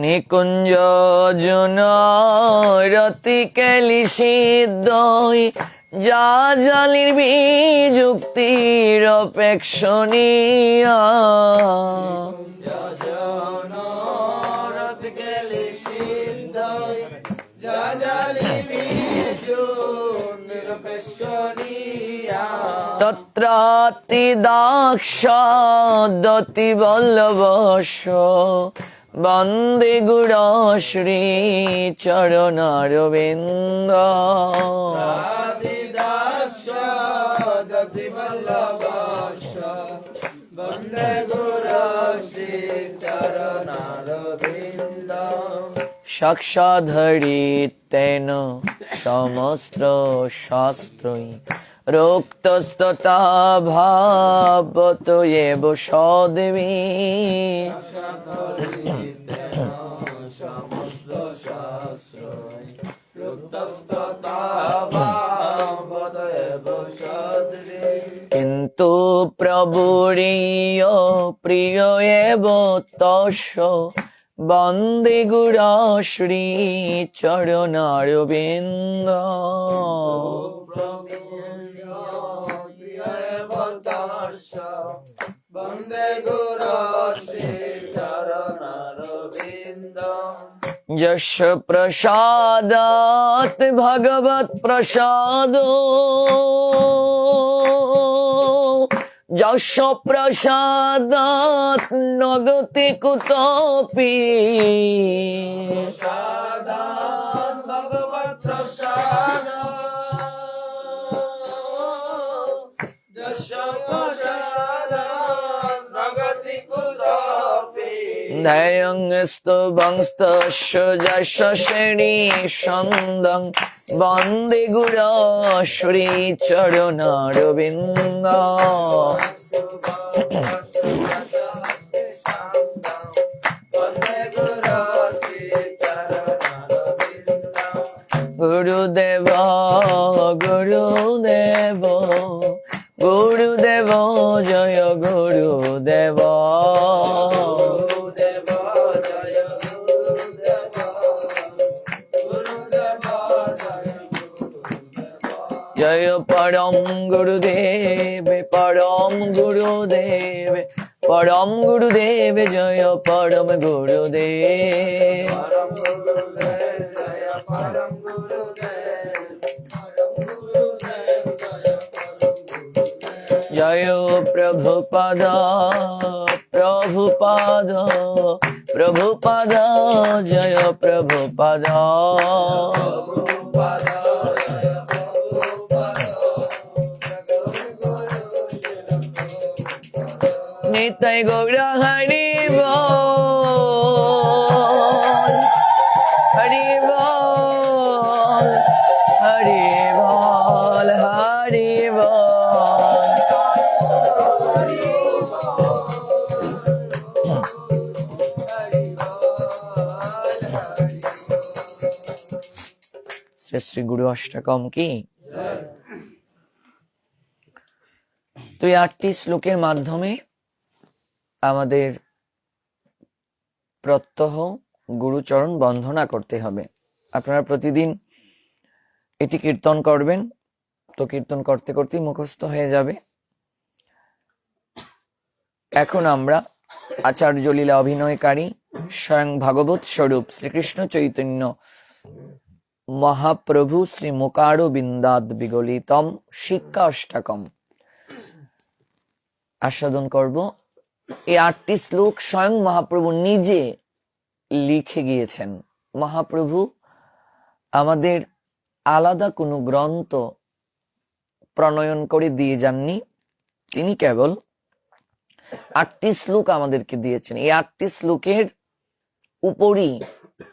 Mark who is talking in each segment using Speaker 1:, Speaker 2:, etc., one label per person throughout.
Speaker 1: নিকুঞ্জ June রতি কেলিশিদ্দই যা জালির বিযুক্তির অপেক্ষণীয় তত্রাতি দাক্ষাদতি বল্লভস্য বন্দে গুর শ্রী চরণারবিন্দ সাক্ষাধরিতেন সমস্ত শাস্ত্রই রোক্তস্ততা ভাবত এব সদেবী কিন্তু প্রভুরীয় প্রিয় এব তস্য বন্দে গুর শ্রী চরণারবিন্দ যশ প্রসাদাৎ ভগবৎ প্রসাদ যশ প্রসাদাৎ নগতি কুতপি ভগবৎ প্রসাদ যশ প্রসাদাৎ নগতি কুতপি ধ্যায়ং স্তবংস্তস্য যশ শ্রেণী সন্দং বন্দে গুর শ্রী চরণারবিন্দ গুরুদেব গুরুদেব গুরুদেব জয় গুরুদেব জয় পরম গুরুদেব পরম গুরুদেব পরম গুরুদেব জয় পরম গুরুদেব জয় প্রভুপাদ প্রভুপাদ প্রভুপাদ জয় প্রভুপাদ নিতাই গৌর হরি বল হরি বল হরি বল হরি বল শ্রী শ্রী গুরু অষ্টকম কি তো এই ৮টি শ্লোকের মাধ্যমে আমাদের প্রত্যহ গুরুচরণ বন্দনা করতে হবে। আপনারা প্রতিদিন এটি কীর্তন করবেন, তো কীর্তন করতে করতেই মুখস্থ হয়ে যাবে। এখন আমরা আচার্য লীলা অভিনয়কারী স্বয়ং ভাগবত স্বরূপ শ্রীকৃষ্ণ চৈতন্য মহাপ্রভু শ্রী মুকারবিন্দাদ বিগলিতম শিক্ষা অষ্টকম আস্বাদন করব। এই ৮টি শ্লোক স্বয়ং মহাপ্রভু নিজে লিখে গিয়েছেন। মহাপ্রভু আমাদের আলাদা কোনো গ্রন্থ প্রণয়ন করে দিয়ে যাননি, তিনি কেবল ৮টি শ্লোক আমাদেরকে দিয়েছেন। এই ৮টি শ্লোকের উপরই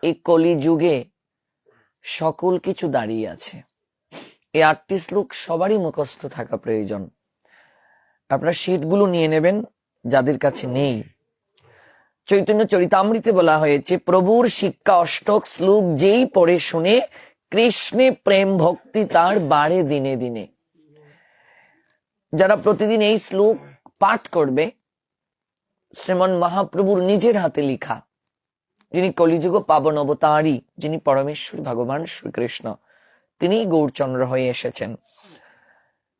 Speaker 1: এই কলিযুগে সকল কিছু দাঁড়িয়ে আছে। এই ৮টি শ্লোক সবারই মুখস্থ থাকা প্রয়োজন। আপনারা শীটগুলো নিয়ে নেবেন যাদের কাছে নেই। চৈতন্য চরিতামৃতে বলা হয়েছে, প্রভুর শিক্ষা অষ্টক শ্লোক যেই পড়ে শুনে কৃষ্ণে প্রেম ভক্তি তার বাড়ে দিনে দিনে। যারা প্রতিদিন এই শ্লোক পাঠ করবে শ্রীমন মহাপ্রভুর নিজের হাতে লিখা, যিনি কলিযুগ পাবন অবতারী, যিনি পরমেশ্বর ভগবান শ্রীকৃষ্ণ, তিনি গৌরচন্দ্র হয়ে এসেছেন।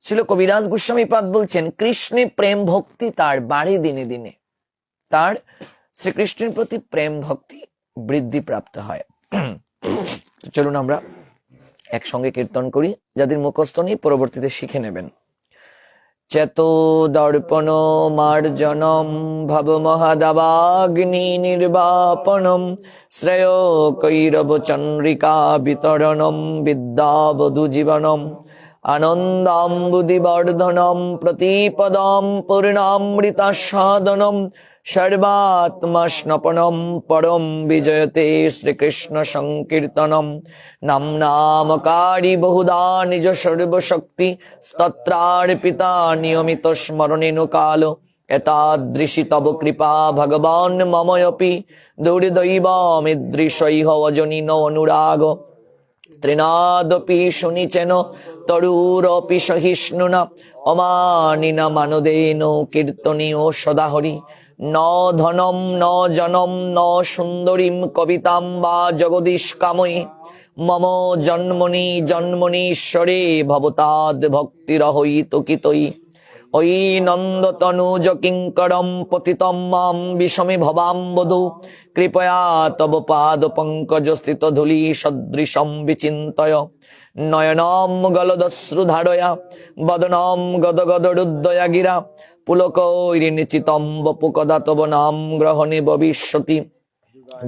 Speaker 1: ছিল কবিরাজ গোস্বামী পাদ বলছেন, কৃষ্ণে প্রেম ভক্তি তার বাড়ে দিনে দিনে, তার শ্রীকৃষ্ণের প্রতি প্রেম ভক্তি বৃদ্ধি প্রাপ্ত হয়। চলুন আমরা একসঙ্গে কীর্তন করি, যাদের মুখস্থ নেই পরবর্তীতে শিখে নেবেন। চেতো দর্পণ মার্জনম ভব মহাদাবাগ্নি নির্বাপনম শ্রেয় কৈরব চন্দ্রিকা বিতরণম বিদ্যাবধূ জীবনম আনন্দাম্বুদিবর্ধনম প্রতিপদম পূর্ণামৃতাস্বাদনম সর্বাত্মা স্নপনম পরম বিজয়তে শ্রীকৃষ্ণ সংকীর্তনম নামনামকারী বহুধা নিজ সর্বশক্তি স্তত্রার্পিতা নিয়মিত স্মরণেন কাল এতাদৃশী তব কৃপা ভগবান মময়পি দুর্দৈবমিদৃশৈহ অজনিন অনুরাগ ত্রিনাদপি শুনিচেন তরুরপি সহিষ্ণুনা অমানিনা মানদেন কীর্তনীয় সদা হরি। ন ধনম ন জনম ন সুন্দরীম কবিতাম বা জগদীশ কাময়ে মম জন্মনি জন্মনীশ্বরে ভবতাদ ভক্তিরহৈত কিতই ওই নন্দতনুজ কিঙ্করম পতিতম মাম বিষমে ভবাম্বধূ কৃপয়া তব পাদ পঙ্কজ স্থিত ধূলি সদৃশম বিচিন্তয় নয়নম গলদশ্রুধারয়া বদনম গদগদরুদ্দয়া গিরা পুলকৈরিনিচিতম বপুকদা তব নাম গ্রহণে ভবিষ্যতি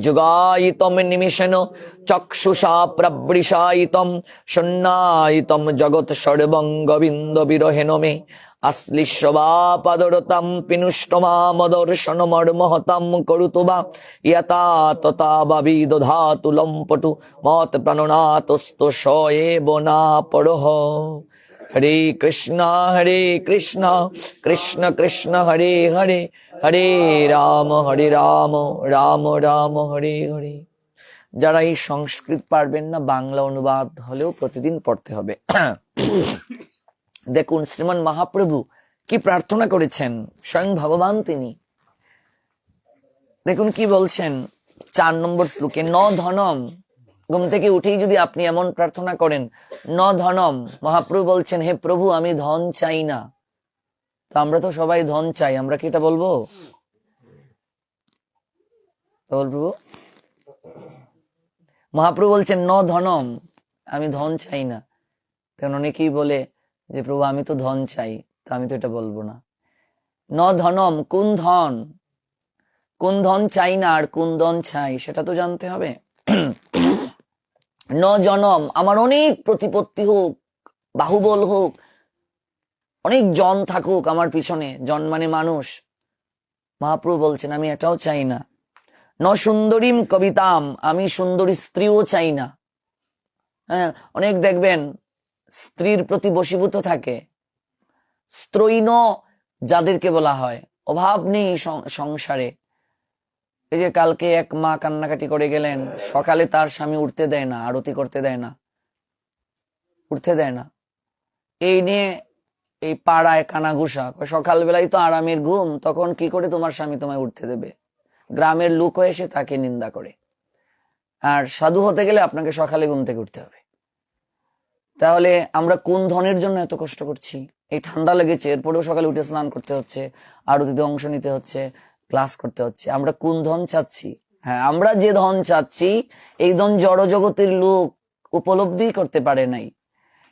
Speaker 1: যুগায়িতম নিমিষেন চক্ষুষা প্রবৃষায়িতম সন্নায়িতম জগৎ সর্বং গোবিন্দ বিরহেন মে আশ্লিষ্যবা পাদরতাম পিনুষ্টমামদর্শন মর্মহতাম করুতবা ইয়তা ততা বাবি দধাতু লম্পটু মত প্রাণনাতস্ত সয়েব না পরহ। হরে কৃষ্ণ কৃষ্ণ কৃষ্ণ হরে হরে হরে রাম রাম রাম হরে হরে। যারা এই সংস্কৃত পারবেন না, বাংলা অনুবাদ হলেও প্রতিদিন পড়তে হবে। দেখুন শ্রীমান মহাপ্রভু কি প্রার্থনা করেছেন, স্বয়ং ভগবান তিনি। দেখুন কি বলছেন 4 নম্বর শ্লোকে, ন ধনম। ঘুম থেকে উঠেই যদি আপনি এমন প্রার্থনা করেন, ন ধনম, মহাপ্রভু বলছেন হে প্রভু আমি ধন চাই না। তো আমরা তো সবাই ধন চাই, আমরা কি এটা বলবো? প্রভু মহাপ্রভু বলছেন ন ধনম, আমি ধন চাই না। কারণ অনেকেই বলে যে প্রভু আমি তো ধন চাই, তো আমি তো এটা বলবো না। ন ধনম, কোন ধন, কোন ধন চাই না আর কোন ধন চাই সেটা তো জানতে হবে। ন জনম, আমার অনেক প্রতিপত্তি হোক, বাহুবল হোক, অনেক জন থাকুক আমার পিছনে, জন মানে মানুষ। মহাপ্রভু বলছেন আমি এটাও চাই না। ন সুন্দরীম কবিতাম, আমি সুন্দরী স্ত্রীও চাই না। হ্যাঁ, অনেক দেখবেন স্ত্রীর প্রতি বশীভূত থাকে, স্ত্রৈণ যাদেরকে বলা হয়, অভাব নেই সংসারে। এই যে কালকে এক মা কান্নাকাটি করে গেলেন, সকালে তার স্বামী উঠতে দেয় না, আরতি করতে দেয় না, উঠতে দেয় না। এই নিয়ে এই পাড়ায় কানাঘুষা, সকালবেলায় তো আরামের ঘুম, তখন কি করে তোমার স্বামী তোমায় উঠতে দেবে? গ্রামের লোক এসে তাকে নিন্দা করে। আর সাধু হতে গেলে আপনাকে সকালে ঘুম থেকে উঠতে হবে। তাহলে আমরা কোন ধনের জন্য এত কষ্ট করছি? এই ঠান্ডা লেগেছে, এরপরেও সকালে উঠে স্নান করতে হচ্ছে, আরতিতে অংশ নিতে হচ্ছে, ক্লাস করতে হচ্ছে। আমরা কোন ধন চাচ্ছি? হ্যাঁ, আমরা যে ধন চাচ্ছি এই ধন জড় জগতের লোক উপলব্ধি করতে পারে নাই।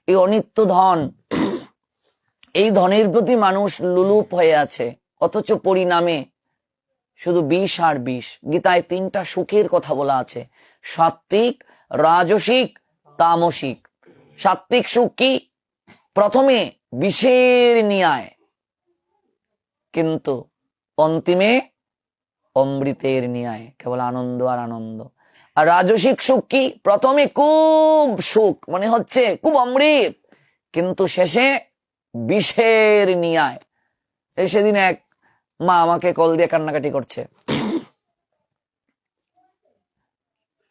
Speaker 1: এই অনিত্য ধন, এই ধনের প্রতি মানুষ লুলুপ হয়ে আছে, অথচ পরিণামে শুধু বিষ আর বিষ। গীতায় 3টা সুখের কথা বলা আছে, সাত্ত্বিক, রাজসিক, তামসিক। সাত্ত্বিক সুখ কি? প্রথমে বিষের ন্যায়, কিন্তু অন্তিমে অমৃতের ন্যায়, কেবল আনন্দ আর আনন্দ। আর রাজসিক সুখ কি? প্রথমে খুব সুখ, মানে হচ্ছে খুব অমৃত, কিন্তু শেষে বিষের ন্যায়। সেদিন এক মা আমাকে কল দিয়ে কান্নাকাটি করছে,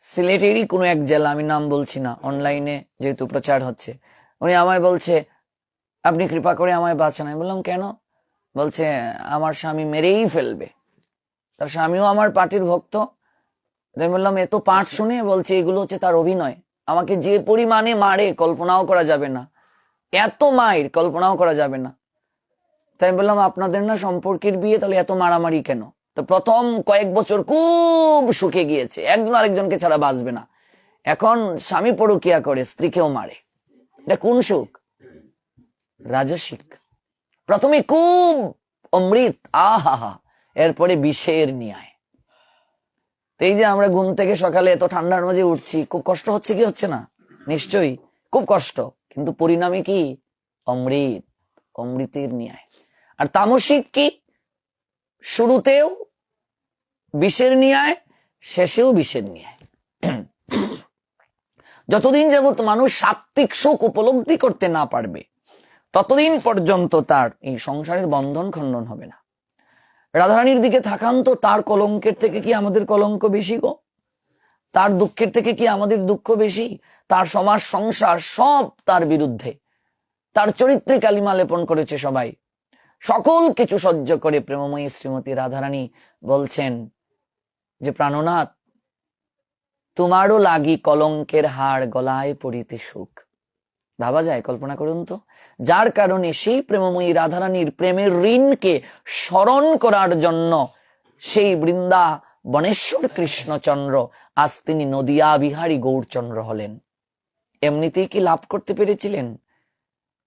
Speaker 1: সিলেটেরই কোনো এক জেলা, আমি নাম বলছি না, অনলাইনে যেহেতু প্রচার হচ্ছে। উনি আমায় বলছে আপনি কৃপা করে আমায় বাঁচান। আমি বললাম কেন? বলছে আমার স্বামী মেরেই ফেলবে। তার স্বামীও আমার পার্টির ভক্ত। আমি বললাম এত পাঠ শুনে বলছে এগুলো হচ্ছে তার অভিনয়। আমাকে যে পরিমাণে মারে কল্পনাও করা যাবে না, এত মায়ের কল্পনাও করা যাবে না। তাই আমি বললাম আপনাদের না সম্পর্কের বিয়ে, তাহলে এত মারামারি কেন? তো প্রথম কয়েক বছর খুব সুখে গিয়েছে, একজন আরেকজনকে ছাড়া বাঁচবে না। এখন স্বামী পরকিয়া করে, স্ত্রীকেও মারে। এটা কোন সুখ? রাজসিক। প্রথমে খুব অমৃত, আহা, এরপরে বিষের ন্যায়। এই যে আমরা ঘুম থেকে সকালে এত ঠান্ডার মাঝে উঠছি, খুব কষ্ট হচ্ছে কি হচ্ছে না? নিশ্চয়ই খুব কষ্ট, কিন্তু পরিণামে কি? অমৃত, অমৃতের ন্যায়। আর তামসিক কি? শুরুতেও বিষের ন্যায়, শেষেও বিষের ন্যায়। যতদিন যাবত মানুষ সাত্ত্বিক সুখ উপলব্ধি করতে না পারবে, ততদিন পর্যন্ত তার এই সংসারের বন্ধন খণ্ডন হবে না। রাধারানীর দিকে তাকান তো, তার কলঙ্কের থেকে কি আমাদের কলঙ্ক বেশি গো? তার দুঃখের থেকে কি আমাদের দুঃখ বেশি? তার সমাজ সংসার সব তার বিরুদ্ধে, তার চরিত্রে কালিমা লেপন করেছে সবাই। সকল কিছু সহ্য করে প্রেমময়ী শ্রীমতী রাধারানী বলছেন যে প্রাণনাথ, তোমারও লাগি কলঙ্কের হাড় গলায় পড়িতে সুখ। ভাবা যায়? কল্পনা করুন তো। যার কারণে সেই প্রেমময়ী রাধারানীর প্রেমের ঋণকে স্মরণ করার জন্য সেই বৃন্দা বনেশ্বর কৃষ্ণচন্দ্র আজ তিনি নদিয়া বিহারী গৌরচন্দ্র হলেন। এমনিতেই কি লাভ করতে পেরেছিলেন?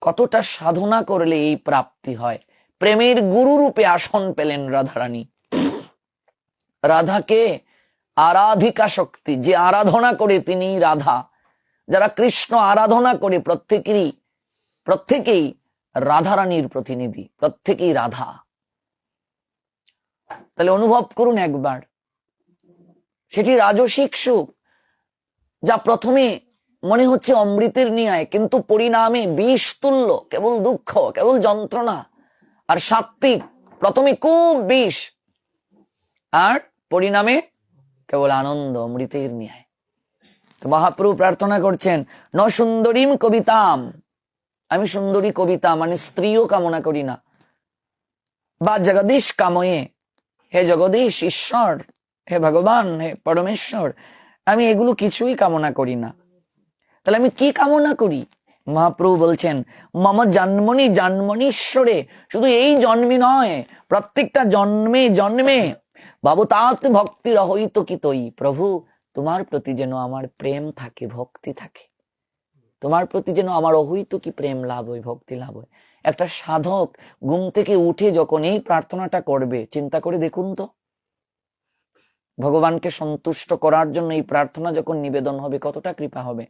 Speaker 1: কতটা সাধনা করলে এই প্রাপ্তি হয়। প্রেমের গুরু রূপে আসন পেলেন রাধারানী। রাধাকে আরাধিকা শক্তি, যে আরাধনা করে তিনি রাধা। যারা কৃষ্ণ আরাধনা করে প্রত্যেকেই রাধারানীর প্রতিনিধি, প্রত্যেকেই রাধা। তাহলে অনুভব করুন একবার, সেটি রাজসিক সুখ, যা প্রথমে মনে হচ্ছে অমৃতের ন্যায়, কিন্তু পরিণামে বিষ তুল্য, কেবল দুঃখ, কেবল যন্ত্রণা। আর সাত্ত্বিক, প্রথমে খুব বিষ, আর পরিণামে কেবল আনন্দ, অমৃতের ন্যায়। তো মহাপ্রভু প্রার্থনা করছেন, ন সুন্দরীম কবিতাম, আমি সুন্দরী কবিতা মানে স্ত্রীও কামনা করি না, বা জগদীশ কাময়ে, হে জগদীশ ঈশ্বর, হে ভগবান, হে পরমেশ্বর, আমি এগুলো কিছুই কামনা করি না। তাহলে আমি কি কামনা করি? মহাপ্রভু বলছেন, মম জন্মনি জন্মনীশ্বরে, শুধু এই জন্মে নয়, প্রত্যেকটা জন্মে জন্মে ভবতাৎ ভক্তি রহিত কি তৈ, প্রভু তোমার প্রতি যেন আমার প্রেম থাকে, ভক্তি থাকে, তোমার প্রতি যেন আমার অহৈত কি প্রেম লাভ হয়, ভক্তি লাভ হয়। একটা সাধক ঘুম থেকে উঠে যখন এই প্রার্থনাটা করবে, চিন্তা করে দেখুন তো, ভগবানকে সন্তুষ্ট করার জন্য এই প্রার্থনা যখন নিবেদন হবে, কতটা কৃপা হবে।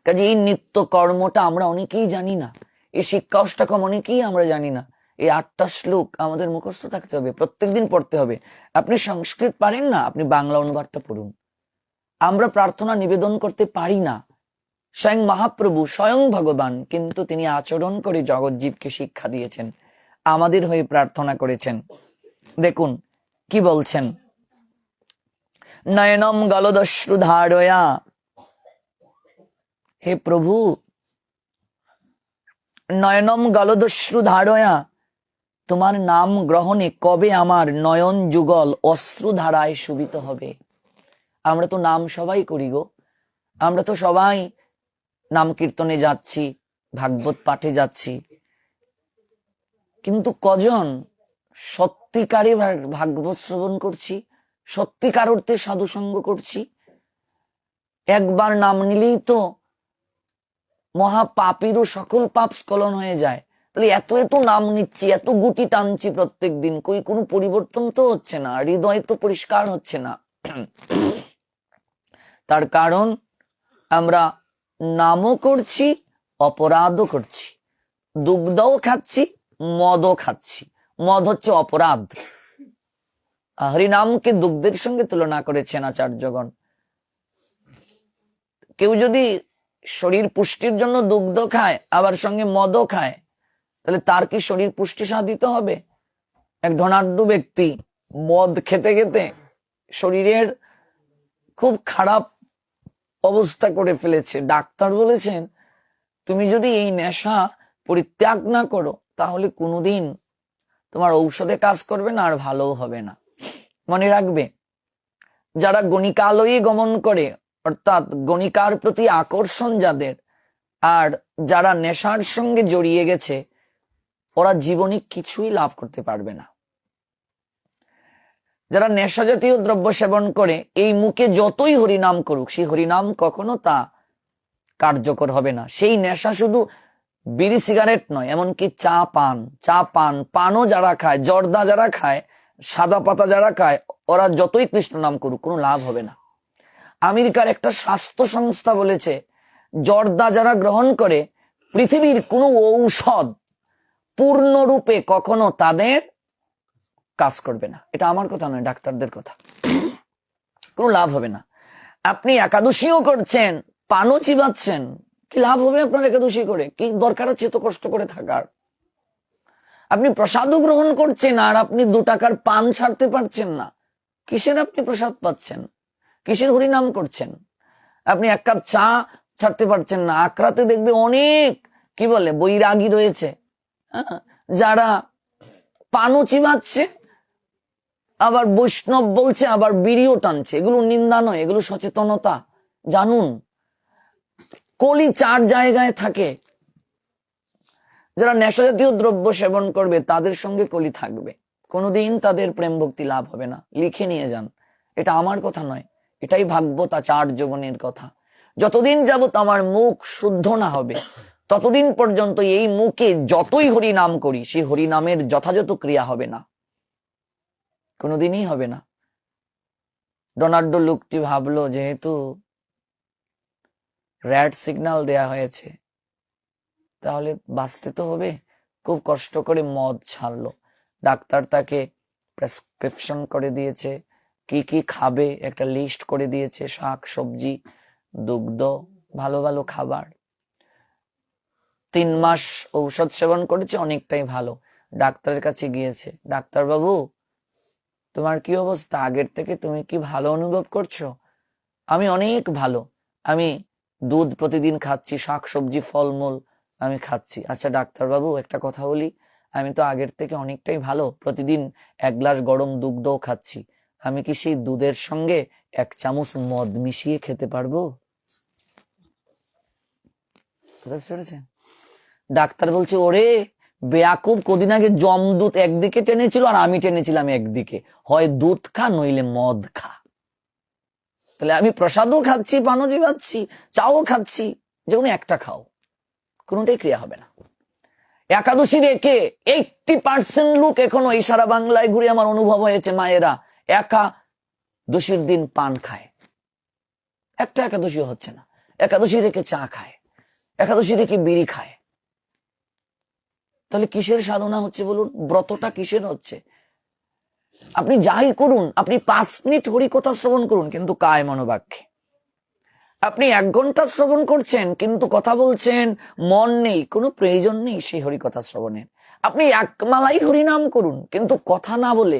Speaker 1: কাজে এই নিত্য কর্মটা আমরা অনেকেই জানি না, এই শিক্ষা অষ্টকম অনেকেই আমরা জানি না। এই 8টা শ্লোক আমাদের মুখস্থ থাকতে হবে, প্রত্যেকদিন পড়তে হবে। আপনি সংস্কৃত পারেন না, আপনি বাংলা অনুবাদটা পড়ুন। আমরা প্রার্থনা নিবেদন করতে পারি না, স্বয়ং মহাপ্রভু, স্বয়ং ভগবান, কিন্তু তিনি আচরণ করে জগৎজীবকে শিক্ষা দিয়েছেন, আমাদের হয়ে প্রার্থনা করেছেন। দেখুন কি বলছেন, নয়নম গলদশ্রু ধারয়া, হে প্রভু, নয়নম গলদশ্রু ধারয়া, তোমার নাম গ্রহণে কবে আমার নয়ন যুগল অশ্রু ধারায় শুভিত হবে। আমরা তো নাম সবাই করি গো, আমরা তো সবাই নাম কীর্তনে যাচ্ছি, ভাগবত পাঠে যাচ্ছি, কিন্তু কজন সত্যিকারে ভাগবত শ্রবণ করছি, সত্যিকার অর্থে সাধুসঙ্গ করছি? একবার নাম নিলেই তো মহা পাপীরও সকল পাপ স্খলন হয়ে যায়। তাহলে এত এত নাম নিচ্ছি, এত গুটি টানছি প্রত্যেক দিন, কোনো পরিবর্তন তো হচ্ছে না, হৃদয় তো পরিষ্কার হচ্ছে না। তার কারণ আমরা নামও করছি, অপরাধও করছি, দুগ্ধও খাচ্ছি, মদও খাচ্ছি। মদ হচ্ছে অপরাধ। হরিনামকে দুগ্ধের সঙ্গে তুলনা করেছেন আচার্যগণ। কেউ যদি শরীর পুষ্টির জন্য দুগ্ধ খায়, আবার সঙ্গে মদও খায়, তাহলে তার কি শরীর পুষ্টি সাধিত হবে? এক ধনাঢ্য ব্যক্তি মদ খেতে খেতে শরীরের খুব খারাপ অবস্থা করে ফেলেছে। ডাক্তার বলেছেন, তুমি যদি এই নেশা পরিত্যাগ না করো, তাহলে কোনোদিন তোমার ঔষধে কাজ করবে না, আর ভালোও হবে না। মনে রাখবে, যারা গণিকালয়ে গমন করে, অর্থাৎ গণিকার প্রতি আকর্ষণ যাদের, আর যারা নেশার সঙ্গে জড়িয়ে গেছে, ওরা জীবনে কিছুই লাভ করতে পারবে না। যারা নেশা জাতীয় দ্রব্য সেবন করে, এই মুখে যতই হরিনাম করুক, সেই হরিনাম কখনো তা কার্যকর হবে না। সেই নেশা শুধু বিড়ি সিগারেট নয়, এমনকি পানও যারা খায়, জর্দা যারা খায়, সাদা পাতা যারা খায়, ওরা যতই কৃষ্ণ নাম করুক, কোনো লাভ হবে না। আমেরিকার একটা স্বাস্থ্য সংস্থা বলেছে, জর্দা যারা গ্রহণ করে, পৃথিবীর কোনো ঔষধ পূর্ণরূপে কখনো তাদের কাজ করবে না। এটা আমার কথা নয়, ডাক্তারদের কথা। কোনো লাভ হবে না। আপনি একাদশীও করছেন, পানও চিবাচ্ছেন, কি লাভ হবে আপনার একাদশী করে? কি দরকার আছে এত কষ্ট করে থাকার? আপনি প্রসাদও গ্রহণ করছেন, আর আপনি 2 টাকার পান ছাড়তে পারছেন না। কিসের আপনি প্রসাদ পাচ্ছেন? কিসের হরিনাম করছেন? আপনি 1 কাপ চা ছাড়তে পারছেন না। আকরাতে দেখবে অনেক কি বলে বৈরাগী রয়েছে, যারা পানও চিবাচ্ছে, আবার বৈষ্ণব বলছে, আবার বিড়িও টানছে। এগুলো নিন্দা নয়, এগুলো সচেতনতা। জানুন, কলি 4 জায়গায় থাকে। যারা নেশা জাতীয় দ্রব্য সেবন করবে, তাদের সঙ্গে কলি থাকবে। কোনোদিন তাদের প্রেম ভক্তি লাভ হবে না। লিখে নিয়ে যান, এটা আমার কথা নয়, এটাই ভাগবত আচার্যগণের কথা। যতদিন যাবত আমার মুখ শুদ্ধ না হবে, ততদিন পর্যন্ত এই মুখে যতই হরিনাম করি, সেই হরিনামের যথাযথ ক্রিয়া হবে না, কোনোদিনই হবে না। ডোনাল্ডো লোকটি ভাবলো, যেহেতু রেড সিগন্যাল দেয়া হয়েছে, তাহলে বাঁচতে তো হবে। খুব কষ্ট করে মদ ছাড়লো। ডাক্তার তাকে প্রেসক্রিপশন করে দিয়েছে, কি কি খাবে একটা লিস্ট করে দিয়েছে, শাক সবজি, দুগ্ধ, ভালো ভালো খাবার। 3 মাস ঔষধ সেবন করেছে, অনেকটাই ভালো। ডাক্তারের কাছে গিয়েছে, ডাক্তার বাবু তোমার কি অবস্থা? আগের থেকে তুমি কি ভালো অনুভব করছো? আমি অনেক ভালো, আমি দুধ প্রতিদিন খাচ্ছি, শাক সবজি ফলমূল আমি খাচ্ছি। আচ্ছা ডাক্তার বাবু, একটা কথা বলি, আমি তো আগের থেকে অনেকটাই ভালো, প্রতিদিন 1 গ্লাস গরম দুগ্ধও খাচ্ছি। আমি কি সেই দুধের সঙ্গে 1 চামচ মদ মিশিয়ে খেতে পারবো? ডাক্তার বলছে, ওরে বেয়াকুব, কদিন আগে জমদূত একদিকে টেনেছিল, আর আমি টেনেছিলাম একদিকে। হয় দুধ খা, নইলে মদ খা। তাহলে আমি প্রসাদও খাচ্ছি, পানও চিবাচ্ছি, চাও খাচ্ছি, যেকোনো একটা খাও, কোনোটাই ক্রিয়া হবে না। একাদশী রেখে 80% লোক এখনো এই সারা বাংলায় ঘুরে আমার অনুভব হয়েছে, মায়েরা একাদশীর দিন পান খায়, একটা একাদশীও হচ্ছে না। একাদশী রেখে চা খায়, একাদশী রেখে বিড়ি খায়। তাহলে কিসের সাধনা হচ্ছে বলুন? ব্রতটা কিসের হচ্ছে? আপনি যাই করুন, আপনি 5 মিনিট হরিকথা শ্রবণ করুন, কিন্তু কায় মনোবাক্যে। আপনি 1 ঘন্টা শ্রবণ করছেন, কিন্তু কথা বলছেন, মন নেই, কোনো প্রয়োজন নেই সেই হরিকথা শ্রবণের। আপনি 1 মালাই হরিনাম করুন, কিন্তু কথা না বলে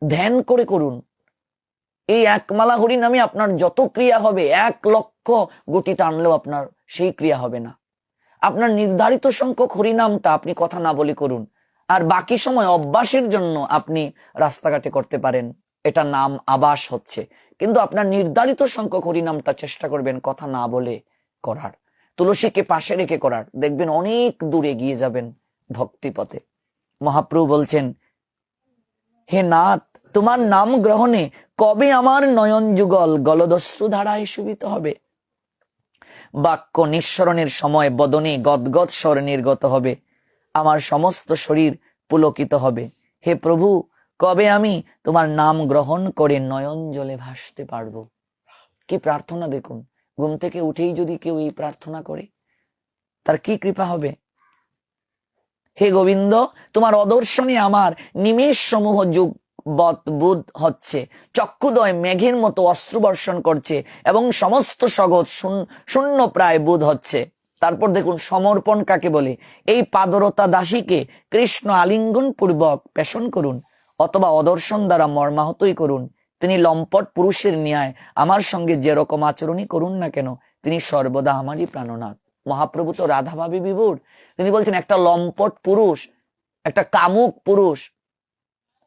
Speaker 1: ধ্যান করে করুন। এই 1 মালা হরিনামে আপনার যত ক্রিয়া হবে, 1 লক্ষ গুটি টানলেও আপনার সেই ক্রিয়া হবে না। আপনার নির্ধারিত সংখ্যক হরিনামটা আপনি কথা না বলে করুন, আর বাকি সময় অভ্যাসের জন্য আপনি রাস্তাঘাটে করতে পারেন, এটা নাম আবাস হচ্ছে। কিন্তু আপনার নির্ধারিত সংখ্যক হরিনামটা চেষ্টা করবেন কথা না বলে করার, তুলসীকে পাশে রেখে করার। দেখবেন অনেক দূরে এগিয়ে যাবেন ভক্তিপথে। মহাপ্রভু বলছেন, হে নাথ, তোমার নাম গ্রহণে কবে আমার নয়ন যুগল গলদস্রু ধারায় শুভিত হবে। বাক্য নিঃসরণের সময় বদনে গদগদ স্বর নির্গত হবে, আমার সমস্ত শরীর পুলকিত হবে। হে প্রভু, কবে আমি তোমার নাম গ্রহণ করে নয়ন জলে ভাসতে পারবো। কি প্রার্থনা দেখুন! ঘুম থেকে উঠেই যদি কেউ এই প্রার্থনা করে, তার কি কৃপা হবে। হে গোবিন্দ, তোমার অদর্শনে আমার নিমেষ সমূহ যুগ বোধ হচ্ছে, চক্ষুদয় মেঘের মতো অশ্রু বর্ষণ করছে, এবং সমস্ত জগৎ শূন্য প্রায় বোধ হচ্ছে। তারপর দেখুন সমর্পণ কাকে বলে। এই পাদরতা দাসীকে কৃষ্ণ আলিঙ্গন পূর্বক পেষণ করুন, অথবা অদর্শন দ্বারা মর্মাহতই করুন। তিনি লম্পট পুরুষের ন্যায় আমার সঙ্গে যেরকম আচরণই করুন না কেন, তিনি সর্বদা আমারই প্রাণনাথ। মহাপ্রভু তো রাধাভাবে বিভোর। তিনি বলছেন, একটা লম্পট পুরুষ একটা কামুক পুরুষ,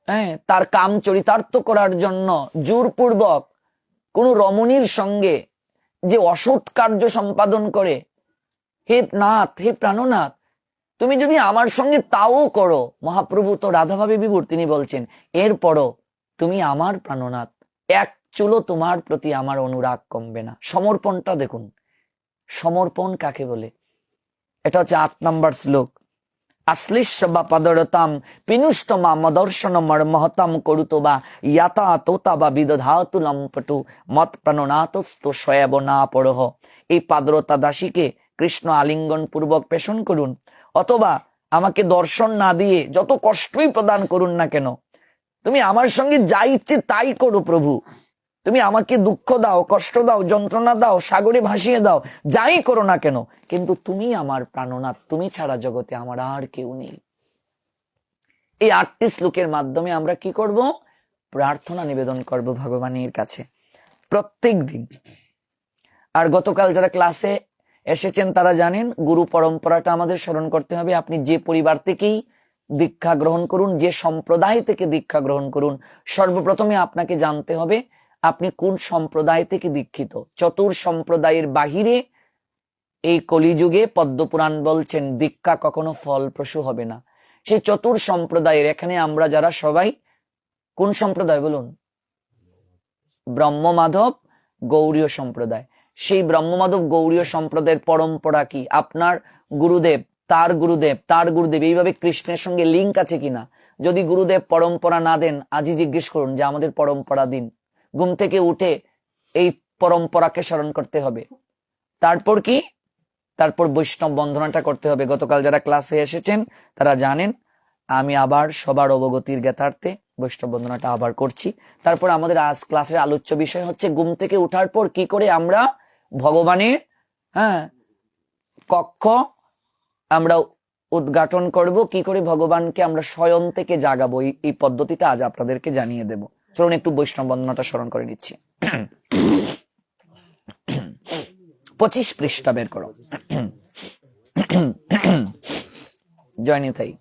Speaker 1: হ্যাঁ, তার কাম চরিতার্থ করার জন্য জোরপূর্বক কোন রমণীর সঙ্গে যে অসৎ কার্য সম্পাদন করে, হে নাথ, হে প্রাণনাথ, তুমি যদি আমার সঙ্গে তাও করো, মহাপ্রভু তো রাধাভাবে বিভোর, তিনি বলছেন এরপরও তুমি আমার প্রাণনাথ, এক চুলো তোমার প্রতি আমার অনুরাগ কমবে না। সমর্পণটা দেখুন, সমর্পণ কাকে বলে। এটা হচ্ছে 8 নম্বর শ্লোক। আশ্লিষ্য বা পদরতাম পিনুষ্টমা মদর্শন মর্মহতাম করুতো বা ইয়াতা তোতা বা বিদধাতু লম্পটু মত প্রাণনাথস্ত শয়ব না পরহ। এই পাদরতা দাসীকে কৃষ্ণ আলিঙ্গন পূর্বক পেষণ করুন, অথবা আমাকে দর্শন না দিয়ে যত কষ্টই প্রদান করুন না কেন, তুমি আমার সঙ্গে যা ইচ্ছে তাই করো প্রভু, তুমি আমাকে দুঃখ দাও, কষ্ট দাও, যন্ত্রণা দাও, সাগরে ভাসিয়ে দাও, যাই করো না কেন, কিন্তু তুমি আমার প্রাণনাথ, তুমি ছাড়া জগতে আমার আর কেউ নেই। এই 8টি শ্লোকের মাধ্যমে আমরা কি করব? প্রার্থনা নিবেদন করব ভগবানের কাছে প্রত্যেক দিন। আর গতকাল যারা ক্লাসে এসেছেন তারা জানেন, গুরু পরম্পরাটা আমাদের স্মরণ করতে হবে। আপনি যে পরিবার থেকেই দীক্ষা গ্রহণ করুন, যে সম্প্রদায় থেকে দীক্ষা গ্রহণ করুন, সর্বপ্রথমে আপনাকে জানতে হবে আপনি কোন সম্প্রদায় থেকে দীক্ষিত। চতুর সম্প্রদায়ের বাহিরে এই কলিযুগে পদ্মপুরাণ বলছেন দীক্ষা কখনো ফলপ্রসূ হবে না। সেই চতুর সম্প্রদায়ের এখানে আমরা যারা সবাই কোন সম্প্রদায় বলুন? ব্রহ্মমাধব গৌড়ীয় সম্প্রদায়। সেই ব্রহ্মমাধব গৌড়ীয় সম্প্রদায়ের পরম্পরা কি? আপনার গুরুদেব, তার গুরুদেব, তার গুরুদেব, এইভাবে কৃষ্ণের সঙ্গে লিঙ্ক আছে কিনা? যদি গুরুদেব পরম্পরা না দেন, আজই জিজ্ঞেস করুন যে আমাদের পরম্পরা দিন। ঘুম থেকে উঠে এই পরম্পরাকে স্মরণ করতে হবে। তারপর কি? তারপর বৈষ্ণব বন্ধনাটা করতে হবে। গতকাল যারা ক্লাসে এসেছেন তারা জানেন, আমি আবার সবার অবগতির জ্ঞাতার্থে বৈষ্ণব বন্দনাটা আবার করছি। তারপর আমাদের আজ ক্লাসের আলোচ্য বিষয় হচ্ছে ঘুম থেকে উঠার পর কি করে আমরা ভগবানের কক্ষ আমরা উদ্ঘাটন করব, কি করে ভগবানকে আমরা শয়ন থেকে জাগাবো, এই পদ্ধতিটা আজ আপনাদেরকে জানিয়ে দেব। চলুন একটু বৈষ্ণব বন্দনাটা স্মরণ করে নিচ্ছি। 25 পৃষ্ঠা বের করো। জয় নিতাই।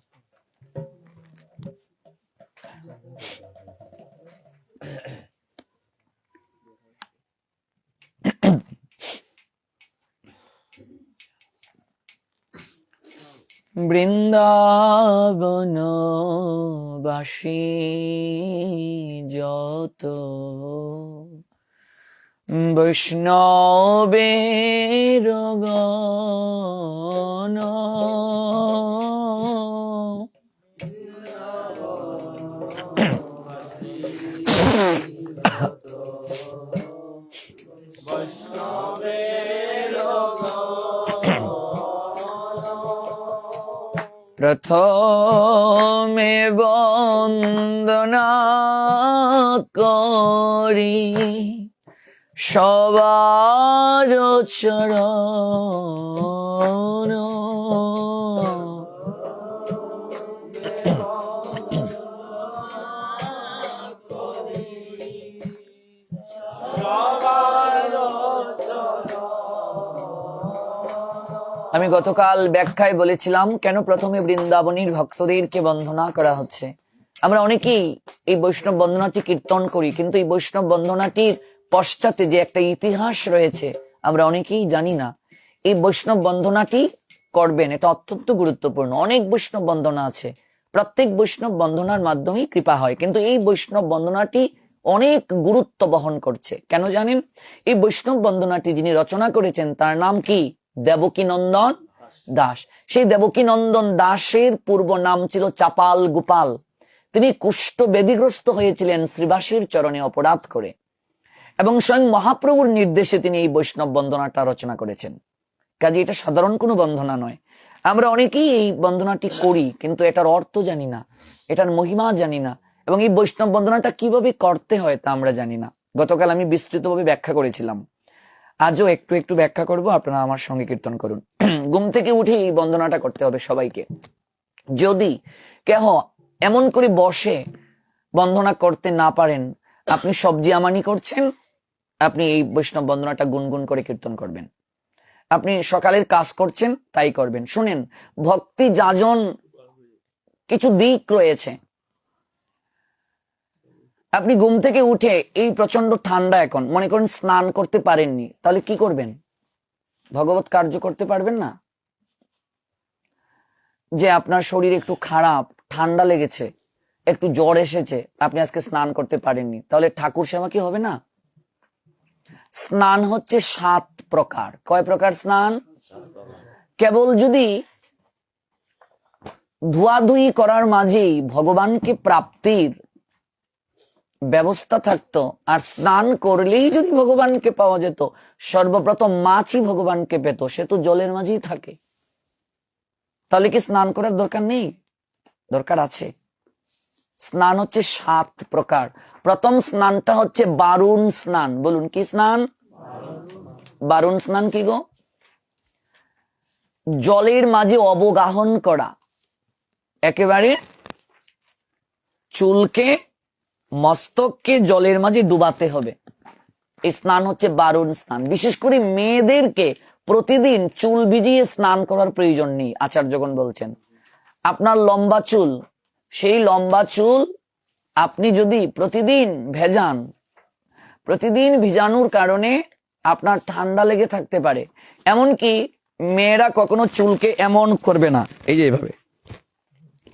Speaker 1: বৃন্দাবন বাসী যত বৈষ্ণবের গণ প্রথমে বন্দনা করি সবার চরণ, আমি গতকাল ব্যাখ্যায় বলেছিলাম কেন প্রথমে বৃন্দাবনীর ভক্তদেরকে বন্দনা করা হচ্ছে। আমরা অনেকেই এই বৈষ্ণব বন্দনাটি কীর্তন করি, কিন্তু এই বৈষ্ণব বন্দনাটির পশ্চাতে যে একটা ইতিহাস রয়েছে আমরা অনেকেই জানি না। এই বৈষ্ণব বন্দনাটি করবেন, এটা অত্যন্ত গুরুত্বপূর্ণ। অনেক বৈষ্ণব বন্দনা আছে, প্রত্যেক বৈষ্ণব বন্দনার মাধ্যমেই কৃপা হয়, কিন্তু এই বৈষ্ণব বন্দনাটি অনেক গুরুত্ব বহন করছে। কেন জানেন? এই বৈষ্ণব বন্দনাটি যিনি রচনা করেছেন তার নাম কি? দেবকীনন্দন দাস। সেই দেবকীনন্দন দাসের পূর্ব নাম ছিল চাপাল গোপাল। তিনি কুষ্ঠ ব্যাধিগ্রস্ত হয়েছিলেন শ্রীবাসীর চরণে অপরাধ করে, এবং স্বয়ং মহাপ্রভুর নির্দেশে তিনি এই বৈষ্ণব বন্দনাটা রচনা করেছেন। কাজে এটা সাধারণ কোনো বন্দনা নয়। আমরা অনেকেই এই বন্দনাটি করি, কিন্তু এটার অর্থ জানি না, এটার মহিমা জানি না, এবং এই বৈষ্ণব বন্দনাটা কিভাবে করতে হয় তা আমরা জানি না। গতকাল আমি বিস্তৃতভাবে ব্যাখ্যা করেছিলাম, আজও একটু একটু ব্যাখ্যা করব, আপনারা আমার সঙ্গে কীর্তন করুন। ঘুম থেকে উঠে এই বন্দনাটা করতে হবে সবাইকে। যদি কেহ এমন করে বসে বন্দনা করতে না পারেন, আপনি সবজি আমানি করছেন, আপনি এই বৈষ্ণব বন্দনাটা গুনগুন করে কীর্তন করবেন। আপনি সকালের কাজ করছেন, তাই করবেন। শুনেন, ভক্তি যাজন কিছু দিক রয়েছে। আপনি ঘুম থেকে উঠে এই প্রচন্ড ঠান্ডা, এখন মনে করেন স্নান করতে পারেননি, তাহলে কি করবেন? ভগবত কার্য করতে পারবেন না। যে আপনার শরীর একটু খারাপ, ঠান্ডা লেগেছে, একটু জ্বর এসেছে, আপনি আজকে স্নান করতে পারেননি, তাহলে ঠাকুর সেবা কি হবে না? স্নান হচ্ছে 7 প্রকার। কয় প্রকার স্নান? কেবল যদি ধোয়াধুয়ি করার মাঝেই ভগবানকে প্রাপ্তির ব্যবস্থা থাকতো, আর স্নান করলেই যদি ভগবানকে পাওয়া যেত, সর্বপ্রথম মাছই ভগবানকে পেত, সে তো জলের মাঝেই থাকে। তাহলে কি স্নান করার দরকার নেই? দরকার আছে। স্নান হচ্ছে 7 প্রকার। প্রথম স্নানটা হচ্ছে বারুণ স্নান। বলুন, কি স্নান? বারুণ স্নান কি গো? জলের মাঝে অবগাহন করা, একেবারে চুলকে, মস্তককে জলের মাঝে ডুবাতে হবে। এই স্নান হচ্ছে বারুণ স্নান। বিশেষ করে মেয়েদেরকে প্রতিদিন চুল ভিজিয়ে স্নান করার প্রয়োজন নেই। আচার্যগণ বলছেন, আপনার লম্বা চুল, সেই লম্বা চুল আপনি যদি প্রতিদিন ভেজান, প্রতিদিন ভিজানোর কারণে আপনার ঠান্ডা লেগে থাকতে পারে। এমনকি মেয়েরা কখনো চুলকে এমন করবে না, এই যে এইভাবে।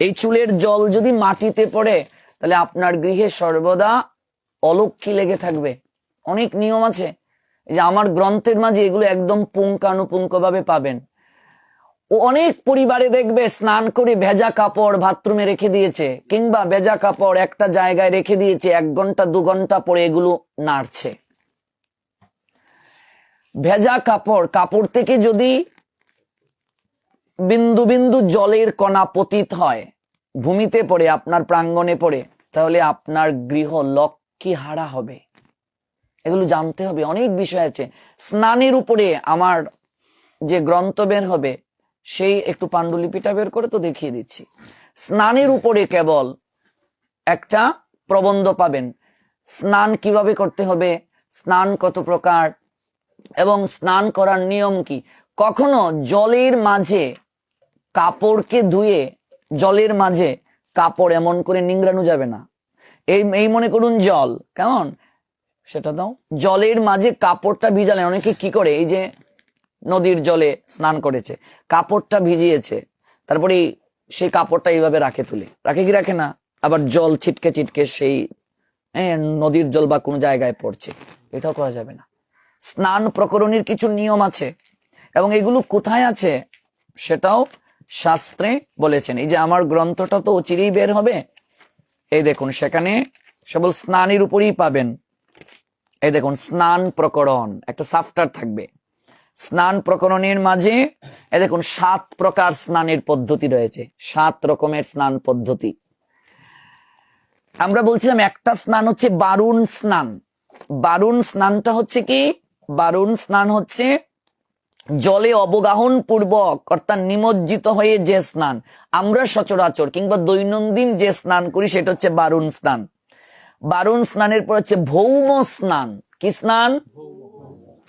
Speaker 1: এই চুলের জল যদি মাটিতে পড়ে, তাহলে আপনার গৃহে সর্বদা অলক্ষ্মী লেগে থাকবে। অনেক নিয়ম আছে, এই যে আমার গ্রন্থের মাঝে এগুলো একদম পুঙ্খানুপুঙ্খ ভাবে পাবেন। ও অনেক পরিবারে দেখবে স্নান করে ভেজা কাপড় বাথরুমে রেখে দিয়েছে, কিংবা ভেজা কাপড় একটা জায়গায় রেখে দিয়েছে, 1 ঘন্টা 2 ঘন্টা পরে এগুলো নাড়ছে। ভেজা কাপড় থেকে যদি বিন্দু বিন্দু জলের কণা পতিত হয়, ভূমিতে পড়ে, আপনার প্রাঙ্গণে পড়ে, তাহলে আপনার গৃহ লক্ষ্মী হারা হবে। এগুলো জানতে হবে, অনেক বিষয় আছে। স্নানের উপরে আমার যে গ্রন্থ বের হবে, সেই একটু পাণ্ডুলিপিটা বের করে তো দেখিয়ে দিচ্ছি। স্নানের উপরে কেবল একটা প্রবন্ধ পাবেন, স্নান কিভাবে করতে হবে, স্নান কত প্রকার, এবং স্নান করার নিয়ম কি। কখনো জলের মাঝে কাপড়কে ধুয়ে জলের মাঝে কাপড় এমন করে নিংড়ানো যাবে না। এই মনে করুন জল, কেমন সেটা দাও, জলের মাঝে কাপড়টা ভিজালেন। অনেকে কি করে, এই যে নদীর জলে স্নান করেছে, কাপড়টা ভিজিয়েছে, তারপরে সেই কাপড়টা এইভাবে রাখে, তুলে রাখে কি রাখে না, আবার জল ছিটকে ছিটকে সেই নদীর জল বা কোনো জায়গায় পড়ছে, এটাও করা যাবে না। স্নান প্রকরণের কিছু নিয়ম আছে, এবং এগুলো কোথায় আছে সেটাও শাস্ত্রে বলেছেন। এই যে আমার গ্রন্থটা তো চিরেই বের হবে, এই দেখুন, সেখানে কেবল স্নানের উপরেই পাবেন। এই দেখুন, স্নান প্রকরণ একটা সাফটার থাকবে। স্নান প্রকরণের মাঝে এই দেখুন 7 প্রকার স্নানের পদ্ধতি রয়েছে, 7 রকমের স্নান পদ্ধতি। আমরা বলছিলাম একটা স্নান হচ্ছে বারুণ স্নান। বারুণ স্নানটা হচ্ছে কি? বারুণ স্নান হচ্ছে জলে অবগাহন পূর্বক অর্থাৎ নিমজ্জিত হয়ে যে স্নান আমরা সচরাচর কিংবা দৈনন্দিন যে স্নান করি, সেটা হচ্ছে বারুণ স্নান। বারুণ স্নানের পর হচ্ছে ভৌম স্নান। কি স্নান?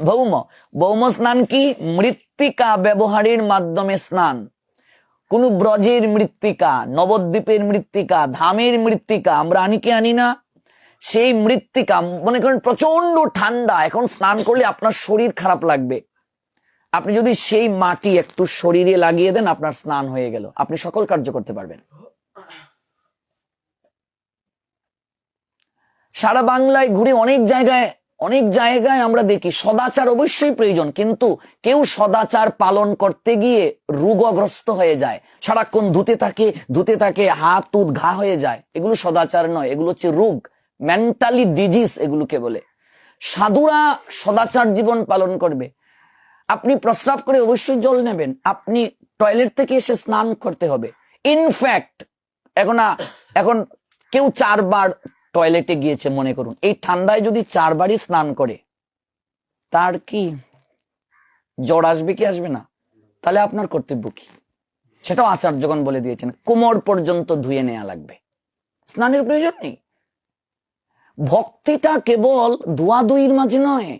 Speaker 1: ভৌম। ভৌম স্নান কি? মৃত্তিকা ব্যবহারের মাধ্যমে স্নান। কোন ব্রজের মৃত্তিকা, নবদ্বীপের মৃত্তিকা, ধামের মৃত্তিকা আমরা আনি কি আনি না, সেই মৃত্তিকা, মনে করেন প্রচন্ড ঠান্ডা, এখন স্নান করলে আপনার শরীর খারাপ লাগবে, আপনি যদি সেই মাটি একটু শরীরে লাগিয়ে দেন, আপনার স্নান হয়ে গেল, আপনি সকল কার্য করতে পারবেন। সারা বাংলায় ঘুরে অনেক জায়গায় আমরা দেখি সদাচার অবশ্যই প্রয়োজন, কিন্তু কেউ সদাচার পালন করতে গিয়ে রোগগ্রস্ত হয়ে যায়, সারাক্ষণ ধুতে থাকে, হাত তুত ঘা হয়ে যায়। এগুলো সদাচার নয়, এগুলো হচ্ছে রোগ, মেন্টালি ডিজিজ এগুলোকে বলে। সাধুরা সদাচার জীবন পালন করবে। আপনি প্রস্রাব করে অবশ্যই জল নেবেন, আপনি টয়লেট থেকে এসে স্নান করতে হবে। ইনফ্যাক্ট এখন কেউ 4 বার টয়লেটে গিয়েছে মনে করুন, এই ঠান্ডায় যদি 4 বারই স্নান করে, তার কি জ্বর আসবে কি আসবে না? তাহলে আপনার কর্তব্য কি? সেটাও আচার্যগণ বলে দিয়েছেন, কোমর পর্যন্ত ধুয়ে নেওয়া লাগবে, স্নানের প্রয়োজন নেই। ভক্তিটা কেবল ধোয়াধুয়ির মাঝে নয়,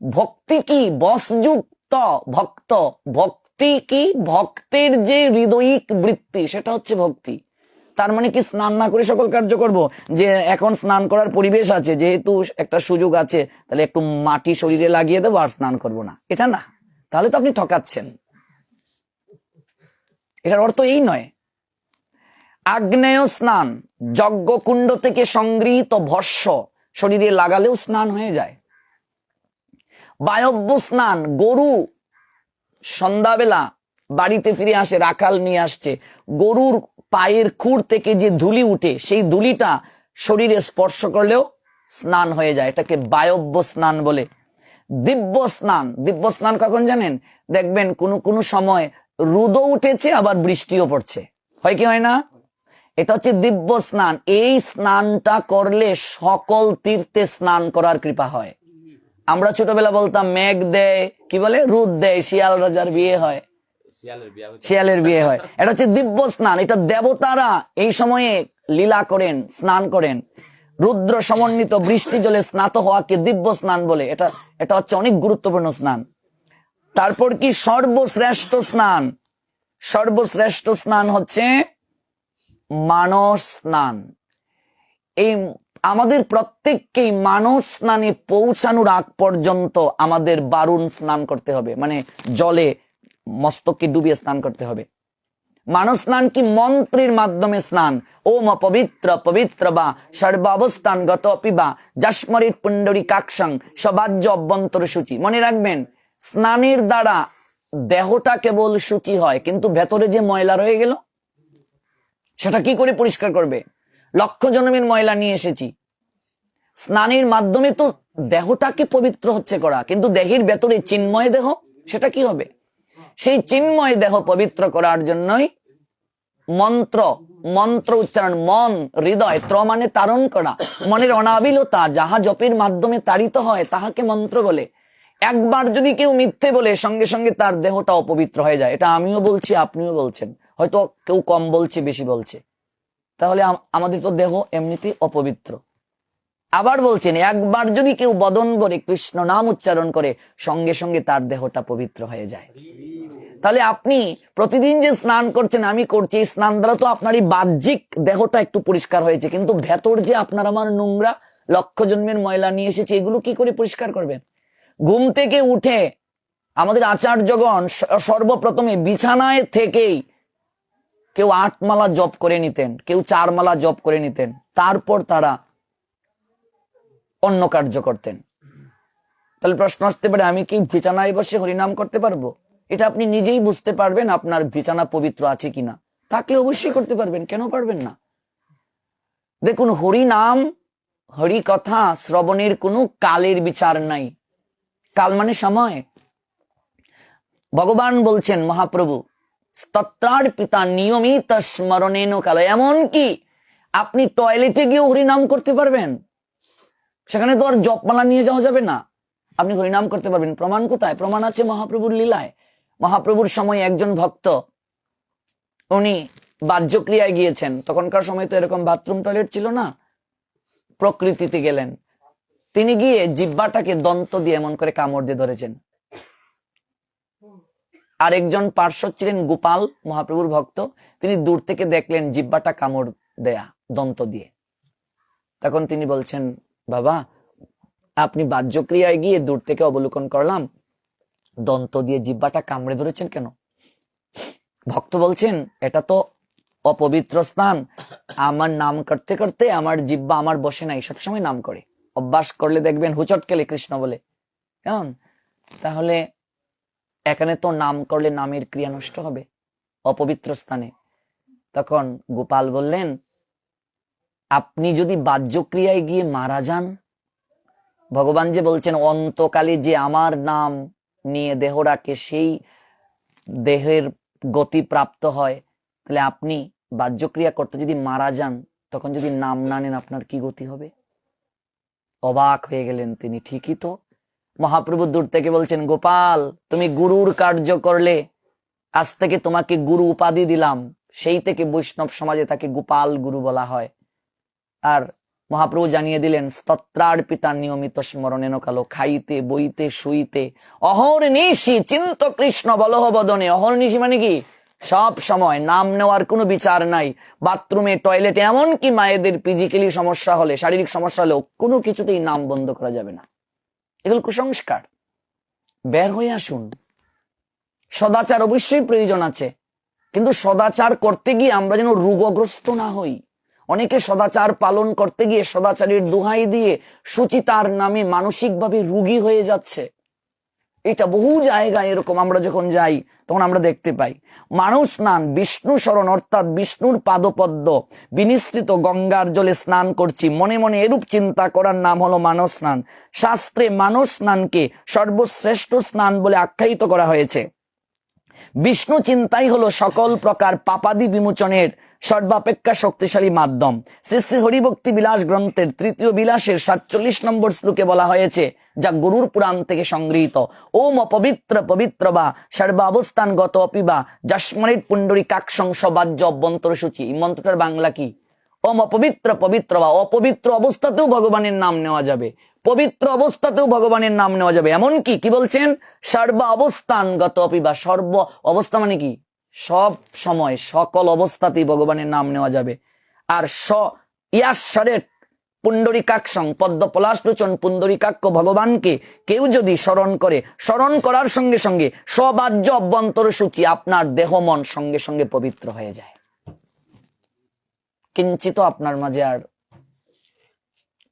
Speaker 1: ভক্তি কি? বশযুক্ত ভক্ত। ভক্তি কি? ভক্তের যে হৃদয়িক বৃত্তি, সেটা হচ্ছে ভক্তি। তার মানে কি স্নান না করে সকল কার্য করব? যে এখন স্নান করার পরিবেশ আছে, যেহেতু একটা সুযোগ আছে, তাহলে একটু মাটি শরীরে লাগিয়ে দেবো আর স্নান করব না, এটা না। তাহলে তো আপনি ঠকাচ্ছেন। এটার অর্থ এই নয়। আগ্নেয় স্নান, যজ্ঞকুণ্ড থেকে সংগৃহীত ভস্য শরীরে লাগালেও স্নান হয়ে যায়। বায়ব্য স্নান, গরু সন্ধ্যাবেলা বাড়িতে ফিরে আসে, রাখাল নিয়ে আসছে, গরুর পায়ের খুর থেকে যে ধুলি উঠে, সেই ধুলিটা শরীরে স্পর্শ করলেও স্নান হয়ে যায়, এটাকে বায়ব্য স্নান বলে। দিব্য স্নান, দিব্য স্নান কখন জানেন? দেখবেন কোনো সময় রোদও উঠেছে আবার বৃষ্টিও পড়ছে, হয় কি হয় না? এটা হচ্ছে দিব্য স্নান। এই স্নানটা করলে সকল তীর্থে স্নান করার কৃপা হয়। আমরা ছোটবেলা বলতাম মেঘ দেয়, কি বলে, রোদ দেয়, শিয়াল রাজার বিয়ে হয়, শিয়ালের বিয়ে হয়। এটা হচ্ছে দিব্য স্নান। এটা দেবতারা এই সময়ে লীলা করেন, স্নান করেন। রুদ্র সমন্বিত বৃষ্টি জলে স্নাত হওয়াকে দিব্য স্নান বলে। এটা হচ্ছে অনেক গুরুত্বপূর্ণ স্নান। তারপর কি সর্বশ্রেষ্ঠ স্নান? সর্বশ্রেষ্ঠ স্নান হচ্ছে মানস স্নান। এই আমাদের প্রত্যেককেই মানস স্নানে পৌঁছানোর আগ পর্যন্ত আমাদের বারুণ স্নান করতে হবে, মানে জলে মস্তককে ডুবিয়ে স্নান করতে হবে। মানস স্নান কি? মন্ত্রের মাধ্যমে স্নান। ওম পবিত্র পবিত্র বা সর্বাবস্থান গত পিবা জাসমরিত পুণ্ডরী কাকসং সবাজ্য অভ্যন্তর সূচি। মনে রাখবেন, স্নানের দ্বারা দেহটা কেবল সূচি হয়, কিন্তু ভেতরে যে ময়লা রয়ে গেল সেটা কি করে পরিষ্কার করবে? লক্ষ জন্মের ময়লা নিয়ে এসেছি, স্নানের মাধ্যমে তো দেহটাকে পবিত্র হচ্ছে করা, কিন্তু দেহের ভেতরে চিন্ময় দেহ, সেটা কি হবে? সেই চিন্ময় দেহ পবিত্র করার জন্যই মন্ত্র, মন্ত্র উচ্চারণ, মন হৃদয়, ত্র মানে তারণ করা, মনের অনাবিলতা যাহা জপের মাধ্যমে তাড়িত হয় তাহাকে মন্ত্র বলে। একবার যদি কেউ মিথ্যে বলে, সঙ্গে সঙ্গে তার দেহটা অপবিত্র হয়ে যায়। এটা আমিও বলছি, আপনিও বলছেন, হয়তো কেউ কম বলছে, বেশি বলছে। তাহলে আমাদের তো দেহ এমনিতেই অপবিত্র। আবার বলছেন, একবার যদি কেউ বদন ভরে কৃষ্ণ নাম উচ্চারণ করে, সঙ্গে সঙ্গে তার দেহটা পবিত্র হয়ে যায়। তাহলে আপনি প্রতিদিন যে স্নান করছেন, আমি করছি, এই স্নান দ্বারা তো আপনার এই বাহ্যিক দেহটা একটু পরিষ্কার হয়েছে, কিন্তু ভেতর যে আপনার আমার নোংরা লক্ষ জন্মের ময়লা নিয়ে এসেছে, এগুলো কি করে পরিষ্কার করবেন? ঘুম থেকে উঠে আমাদের আচার্যগণ সর্বপ্রথমে বিছানায় থেকেই কেউ 8 মালা জপ করে নিতেন, কেউ 4 মালা জপ করে নিতেন, তারপর তারা অন্য কার্য করতেন। তাহলে প্রশ্ন আসতে পারে, আমি কি বিছানায় বসে হরিনাম করতে পারবো? এটা আপনি নিজেই বুঝতে পারবেন আপনার বিছানা পবিত্র আছে কিনা। থাকলে অবশ্যই করতে পারবেন, কেন পারবেন না? দেখুন, হরিনাম, হরি কথা শ্রবণের কোনো কালের বিচার নাই। কাল মানে সময়। ভগবান বলছেন, মহাপ্রভু, স্তত্রার পিতা নিয়মিত স্মরণেন কাল। এমনকি আপনি টয়লেটে গিয়ে হরিনাম করতে পারবেন, সেখানে তো আর জপমালা নিয়ে যাওয়া যাবে না, আপনি হরিনাম করতে পারবেন। প্রমাণ কোথায়? প্রমাণ আছে মহাপ্রভুর লীলায়। মহাপ্রভুর সময় একজন ভক্ত, উনি বাহ্যক্রিয়ায় গিয়েছেন, তখনকার সময় তো এরকম বাথরুম টয়লেট ছিল না, প্রকৃতিতে গেলেন। তিনি গিয়ে জিহ্বাটাকে দন্ত দিয়ে এমন করে কামড় দিয়ে ধরেছেন। আর একজন পার্শ্বদ ছিলেন গোপাল, মহাপ্রভুর ভক্ত, তিনি দূর থেকে দেখলেন জিহ্বাটা কামড় দেয়া দন্ত দিয়ে। তখন তিনি বলছেন, বাবা, আপনি বাহ্যক্রিয়ায় গিয়ে দূর থেকে অবলোকন করলাম, দন্ত দিয়ে জিহ্বাটা কামড়ে ধরেছেন কেন? ভক্ত বলছেন, এটা তো অপবিত্র স্থান, আমার নাম করতে করতে আমার জিহ্বা আমার বসে নাই, সবসময় নাম করে, অভ্যাস করলে দেখবেন হুচট খেলে কৃষ্ণ বলে, কেমন? তাহলে এখানে তো নাম করলে নামের ক্রিয়া নষ্ট হবে অপবিত্র স্থানে। তখন গোপাল বললেন, আপনি যদি বাহ্যক্রিয়ায় গিয়ে মারা যান, ভগবান যে বলছেন অন্তকালে যে আমার নাম নিয়ে দেহ রাখে, সেই দেহের গতি প্রাপ্ত হয়, তাহলে আপনি বাহ্যক্রিয়া করতে যদি মারা যান, তখন যদি নাম না নেন, আপনার কি গতি হবে? অবাক হয়ে গেলেন তিনি। ঠিকই তো। মহাপ্রভু দূর থেকে বলছেন, গোপাল, তুমি গুরুর কার্য করলে, আজ থেকে তোমাকে গুরু উপাধি দিলাম। সেই থেকে বৈষ্ণব সমাজে তাকে গোপাল গুরু বলা হয়। আর মহাপ্রভু জানিয়ে দিলেন, স্তত্রার পিতা নিয়মিত স্মরণেন কালো, খাইতে বইতে শুইতে অহর্নিশি চিন্ত কৃষ্ণ বলহ বদনে। অহর্নিশি মানে কি? সব সময় নাম নেওয়ার কোনো বিচার নাই। বাথরুমে, টয়লেটে, এমনকি মায়েদের ফিজিক্যালি সমস্যা হলে, শারীরিক সমস্যা হলেও কোনো কিছুতেই নাম বন্ধ করা যাবে না। এগুলো কুসংস্কার। বের হয়ে আসুন। সদাচার অবশ্যই প্রয়োজন আছে, কিন্তু সদাচার করতে গিয়ে আমরা যেন রোগগ্রস্ত না হই। অনেকে সদাচার পালন করতে গিয়ে সদাচারের দোহাই দিয়ে সুচিতার নামে মানসিকভাবে রোগী হয়ে যাচ্ছে। এটা বহু জায়গায় এরকম আমরা যখন যাই তখন আমরা দেখতে পাই। মানব স্নান, বিষ্ণু স্মরণ অর্থাৎ বিষ্ণুর পাদপদ্ম বিনিসৃত গঙ্গার জলে স্নান করছি, মনে মনে এরূপ চিন্তা করার নাম হলো মানব স্নান। শাস্ত্রে মানব স্নানকে সর্বশ্রেষ্ঠ স্নান বলে আখ্যায়িত করা হয়েছে। বিষ্ণু চিন্তাই হলো সকল প্রকার পাপাদি বিমোচনের সর্বাপেক্ষা শক্তিশালী মাধ্যম। শ্রী শ্রী হরিভক্তি বিলাস গ্রন্থের 3য় বিলাসের 47 নম্বর শ্লোকে বলা হয়েছে, যা গরুর পুরাণ থেকে সংগৃহীত, ওম অপবিত্র পবিত্র বা সর্বাবস্থান গত অপিবা যস্মরিত পুণ্ডরীকাক্ষং সবাজ্য অভ্যন্তর সূচি। এই মন্ত্রটার বাংলা কি? ওম অপবিত্র পবিত্র বা, অপবিত্র অবস্থাতেও ভগবানের নাম নেওয়া যাবে, পবিত্র অবস্থাতেও ভগবানের নাম নেওয়া যাবে। এমনকি কি বলছেন? সর্ব অবস্থানগত অপিবা, সর্ব অবস্থা মানে কি? সব সময়, সকল অবস্থাতেই ভগবানের নাম নেওয়া যাবে। আর ইয়াশ্বরের পুণ্ডরীকাক্ষং, পদ্ম পলাশলোচন পুণ্ডরীকাক্ষ ভগবানকে কেউ যদি স্মরণ করে, স্মরণ করার সঙ্গে সঙ্গে সবাজ্য অভ্যন্তর সূচি, আপনার দেহ মন সঙ্গে সঙ্গে পবিত্র হয়ে যায়। কিঞ্চিত আপনার মাঝে আর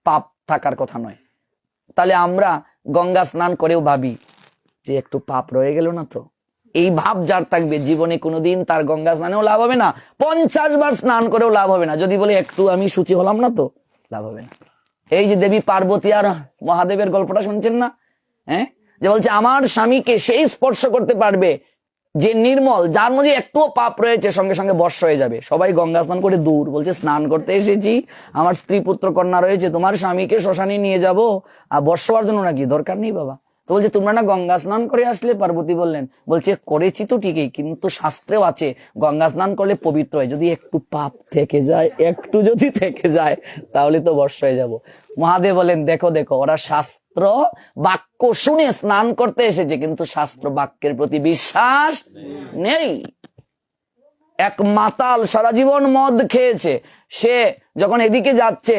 Speaker 1: পাপ থাকার কথা নয়। তাহলে আমরা গঙ্গা স্নান করেও ভাবি যে একটু পাপ রয়ে গেল না তো। এই ভাব যার থাকবে, জীবনে কোনোদিন তার গঙ্গা স্নানেও লাভ হবে না, 50 বার স্নান করেও লাভ হবে না। যদি বলে একটু আমি শুচি হলাম না তো, লাভ হবে না। এই যে দেবী পার্বতী আর মহাদেবের গল্পটা শুনছেন না? যে বলছে আমার স্বামীকে সেই স্পর্শ করতে পারবে যে নির্মল, যার মধ্যে একটুও পাপ রয়েছে, সঙ্গে সঙ্গে বর্ষ হয়ে যাবে। সবাই গঙ্গা স্নান করে দূর, বলছে স্নান করতে এসেছি, আমার স্ত্রী পুত্র কন্যা রয়েছে, তোমার স্বামীকে শ্মশানে নিয়ে যাব আর বর্ষ হওয়ার জন্য নাকি? দরকার নেই বাবা। তো বলছে তোমরা না গঙ্গা স্নান করে আসলে? পার্বতী বললেন, বলছে করেছি তো ঠিকই, কিন্তু শাস্ত্রেও আছে গঙ্গা স্নান করলে পবিত্র হয়। যদি একটু পাপ থেকে যায়, একটু যদি থেকে যায়, তাহলে তো বর্ষ হয়ে যাব। মহাদেব বলেন, দেখো দেখো, ওরা শাস্ত্র বাক্য শুনে স্নান করতে এসেছে, কিন্তু শাস্ত্র বাক্যের প্রতি বিশ্বাস নেই। এক মাতাল সারা জীবন মদ খেয়েছে, সে যখন এদিকে যাচ্ছে,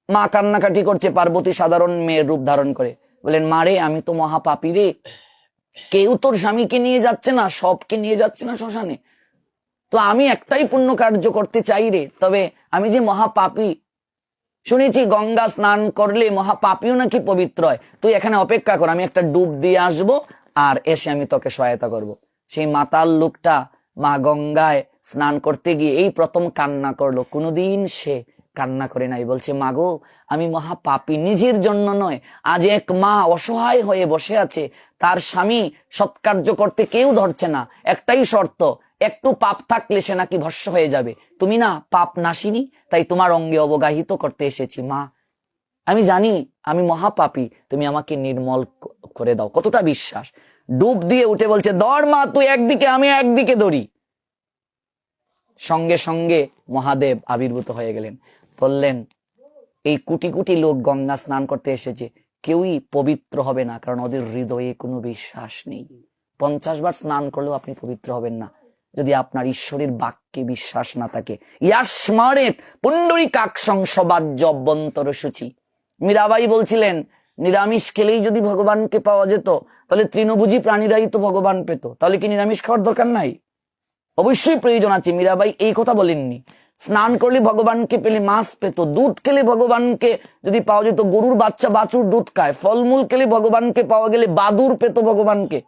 Speaker 1: মা কান্নাকাটি করছে, পার্বতী সাধারণ মেয়ের রূপ ধারণ করে বলেন, মা রে, আমি তো মহাপাপী রে, কেউ তোর স্বামীকে নিয়ে যাচ্ছে না, সবকে নিয়ে যাচ্ছে না শ্মশানে, তো আমি একটাই পুণ্য কার্য করতে চাই রে, তবে আমি যে মহাপাপী, শুনেছি গঙ্গা স্নান করলে মহাপাপীও নাকি পবিত্র হয়, তুই এখানে অপেক্ষা কর, আমি একটা ডুব দিয়ে আসবো, আর এসে আমি তোকে সহায়তা করব। সেই মাতাল লোকটা মা গঙ্গায় স্নান করতে গিয়ে এই প্রথম কান্না করলো। কোনোদিন সে কান্না করে নাই। বলছে, মাগো, আমি মহাপাপী, নিজের জন্য নয়, আজ এক মা অসহায় হয়ে বসে আছে, তার স্বামী সৎকার্য করতে কেউ ধরছে না, একটাই শর্ত, একটু পাপ থাকলে সে নাকি ভস্ম হয়ে যাবে, তুমি না পাপ নাশিনী, তাই তোমার অঙ্গে অবগাহিত করতে এসেছি। মা, আমি জানি আমি মহাপাপী, তুমি আমাকে নির্মল করে দাও। কতটা বিশ্বাস! ডুব দিয়ে উঠে বলছে, ধর মা, তুই একদিকে, আমি একদিকে ধরি। সঙ্গে সঙ্গে মহাদেব আবির্ভূত হয়ে গেলেন, বললেন, এই কোটি কোটি লোক গঙ্গা স্নান করতে এসেছে, কেউই পবিত্র হবে না, কারণ ওদের হৃদয়ে কোনো বিশ্বাস নেই। 50 বার স্নান করলেও আপনি পবিত্র হবেন না, যদি আপনার ঈশ্বরের বাক্যে বিশ্বাস না থাকে। ইয়াস্মারে পুণ্ডরীকাক্ষং সবাজ্য অভ্যন্তর সূচি। মীরাবাই বলছিলেন, নিরামিষ খেলেই যদি ভগবানকে পাওয়া যেত, তাহলে তৃণভোজী প্রাণীরাই তো ভগবান পেত, তাহলে কি নিরামিষ খাওয়ার দরকার নাই? অবশ্যই প্রয়োজন আছে। মীরাবাই এই কথা বলেননি। স্নান করলে ভগবানকে পেলে মাছ পেত, দুধ খেলে ভগবানকে যদি পাওয়া যেত, গরুর বাচ্চা বাছুর দুধ খায়, ফলমূল খেলে ভগবানকে পাওয়া গেলে বাদুর পেত ভগবানকে,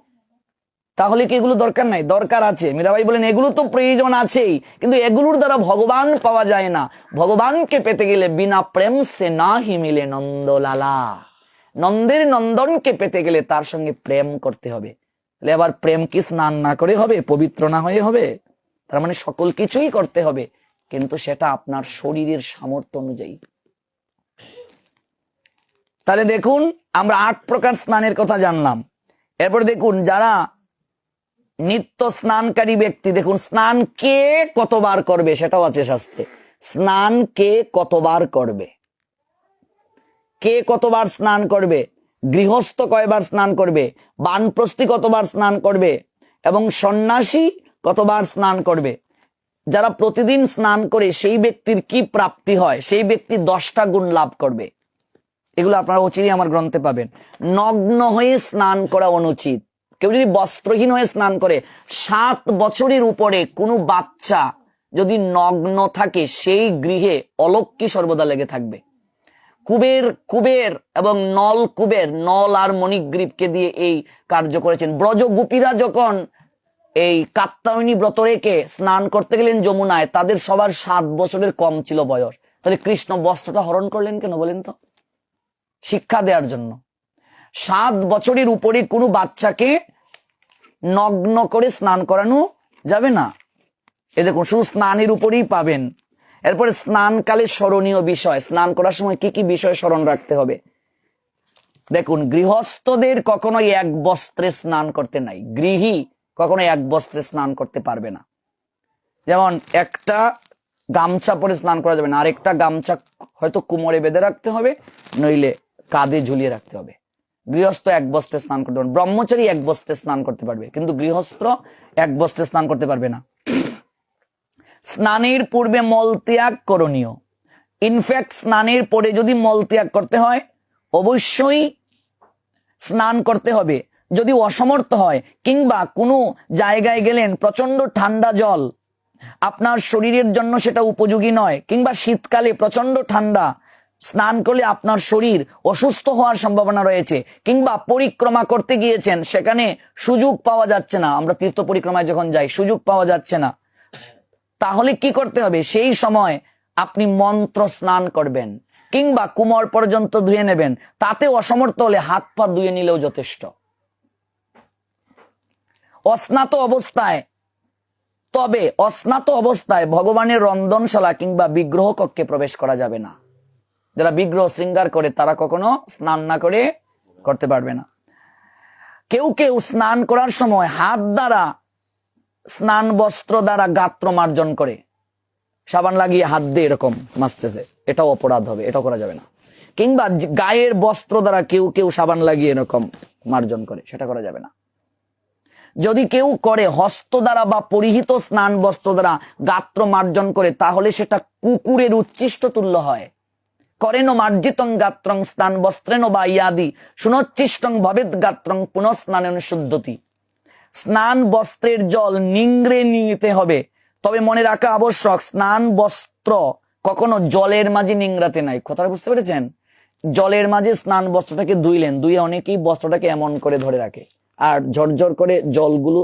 Speaker 1: তাহলে কি এগুলো দরকার নাই? দরকার আছে। মীরাবাই বলেন, এগুলো তো প্রয়োজন আছেই, কিন্তু এগুলোর দ্বারা ভগবান পাওয়া যায় না। ভগবানকে পেতে গেলে বিনা প্রেম সে না হি মিলে নন্দলালা, নন্দের নন্দনকে পেতে গেলে তার সঙ্গে প্রেম করতে হবে। তাহলে আবার প্রেম কি স্নান না করে হবে, পবিত্র না হয়ে হবে? তার মানে সকল কিছুই করতে হবে, কিন্তু সেটা আপনার শরীরের সামর্থ্য অনুযায়ী। তাহলে দেখুন, আমরা 8 প্রকার স্নানের কথা জানলাম। এরপর দেখুন, যারা নিত্য স্নানকারী ব্যক্তি, দেখুন স্নান কে কতবার করবে সেটাও আছে শাস্ত্রে। স্নান কে কতবার করবে, কে কতবার স্নান করবে, গৃহস্থ কয়বার স্নান করবে, বানপ্রস্থী কতবার স্নান করবে, এবং সন্ন্যাসী কতবার স্নান করবে? যারা প্রতিদিন স্নান করে সেই ব্যক্তির কি প্রাপ্তি হয়? সেই ব্যক্তি 10টা গুণ লাভ করবে। এগুলো আপনারা অচিরেই আমার গ্রন্থে পাবেন। নগ্ন হয়ে স্নান করা অনুচিত। কেউ যদি বস্ত্রহীন হয়ে স্নান করে, 7 বছরের উপরে কোনো বাচ্চা যদি নগ্ন থাকে সেই গৃহে অলক্ষ্মী সর্বদা লেগে থাকবে। কুবের এবং নল আর মণিগ্রীবকে দিয়ে এই কার্য করেছেন। ব্রজগোপীরা যখন এই কাত্যায়নী ব্রত রেখে স্নান করতে গেলেন যমুনায়, তাদের সবার 7 বছরের কম ছিল বয়স। তাহলে কৃষ্ণ বস্ত্রটা হরণ করলেন কেন বলেন তো? শিক্ষা দেওয়ার জন্য। 7 বছরের উপরে কোনো বাচ্চাকে নগ্ন করে স্নান করানো যাবে না। এ দেখুন, শুধু স্নানের উপরেই পাবেন। এরপরে স্নানকালে স্মরণীয় বিষয়, স্নান করার সময় কি কি বিষয় স্মরণ রাখতে হবে? দেখুন, গৃহস্থদের কখনোই এক বস্ত্রে স্নান করতে নাই। গৃহী কখনো এক বস্ত্রে স্নান করতে পারবে না। যেমন একটা গামছা পরে স্নান করা যাবে না, আরেকটা গামছা হয়তো কোমরে বেঁধে রাখতে হবে, নইলে কাঁধে ঝুলিয়ে রাখতে হবে। গৃহস্থ এক বস্ত্রে স্নান করতে পারবে, ব্রহ্মচারী এক বস্ত্রে স্নান করতে পারবে, কিন্তু গৃহস্থ এক বস্ত্রে স্নান করতে পারবে না। স্নানের পূর্বে মলত্যাগ করণীয়। ইনফ্যাক্ট স্নানের পরে যদি মলত্যাগ করতে হয়, অবশ্যই স্নান করতে হবে। যদি অসমর্থ হয় কিংবা কোনো জায়গায় গেলেন প্রচন্ড ঠান্ডা জল, আপনার শরীরের জন্য সেটা উপযোগী নয়, কিংবা শীতকালে প্রচন্ড ঠান্ডা, স্নান করলে আপনার শরীর অসুস্থ হওয়ার সম্ভাবনা রয়েছে, কিংবা পরিক্রমা করতে গিয়েছেন, সেখানে সুযোগ পাওয়া যাচ্ছে না, আমরা তীর্থ পরিক্রমায় যখন যাই সুযোগ পাওয়া যাচ্ছে না, তাহলে কি করতে হবে? সেই সময় আপনি মন্ত্র স্নান করবেন, কিংবা কোমর পর্যন্ত ধুয়ে নেবেন। তাতে অসমর্থ হলে হাত পা ধুয়ে নিলেও যথেষ্ট। অস্নাত অবস্থায় ভগবানের রন্ধনশালা কিংবা বিগ্রহ কক্ষে প্রবেশ করা যাবে না। যারা বিগ্রহ শৃঙ্গার করে তারা কখনো স্নান না করে করতে পারবে না। কেউ কেউ স্নান করার সময় হাত দ্বারা, স্নান বস্ত্র দ্বারা গাত্র মার্জন করে, সাবান লাগিয়ে হাত দিয়ে এরকম মাজতেছে, এটাও অপরাধ হবে, এটাও করা যাবে না। কিংবা গায়ের বস্ত্র দ্বারা কেউ কেউ সাবান লাগিয়ে এরকম মার্জন করে, সেটা করা যাবে না। যদি কেউ করে হস্ত দ্বারা বা পরিহিত স্নান বস্ত্র দ্বারা গাত্র মার্জন করে, তাহলে সেটা কুকুরের উচ্ছিষ্ট তুল্য হয়। করেন মার্জিতং গাত্রং স্নান বস্ত্রেন বা ইয়াদি সুনোচ্ছিষ্টং ভবেদ গাত্রং পুনঃস্নানেন শুদ্ধতি। স্নান বস্ত্রের জল নিংড়ে নিতে হবে, তবে মনে রাখা আবশ্যক স্নান বস্ত্র কখনো জলের মাঝে নিংড়াতে নাই। কথাটা বুঝতে পেরেছেন? জলের মাঝে স্নান বস্ত্রটাকে ধুইলেন, ধুয়ে অনেকেই বস্ত্রটাকে এমন করে ধরে রাখে, আর ঝরঝর করে জলগুলো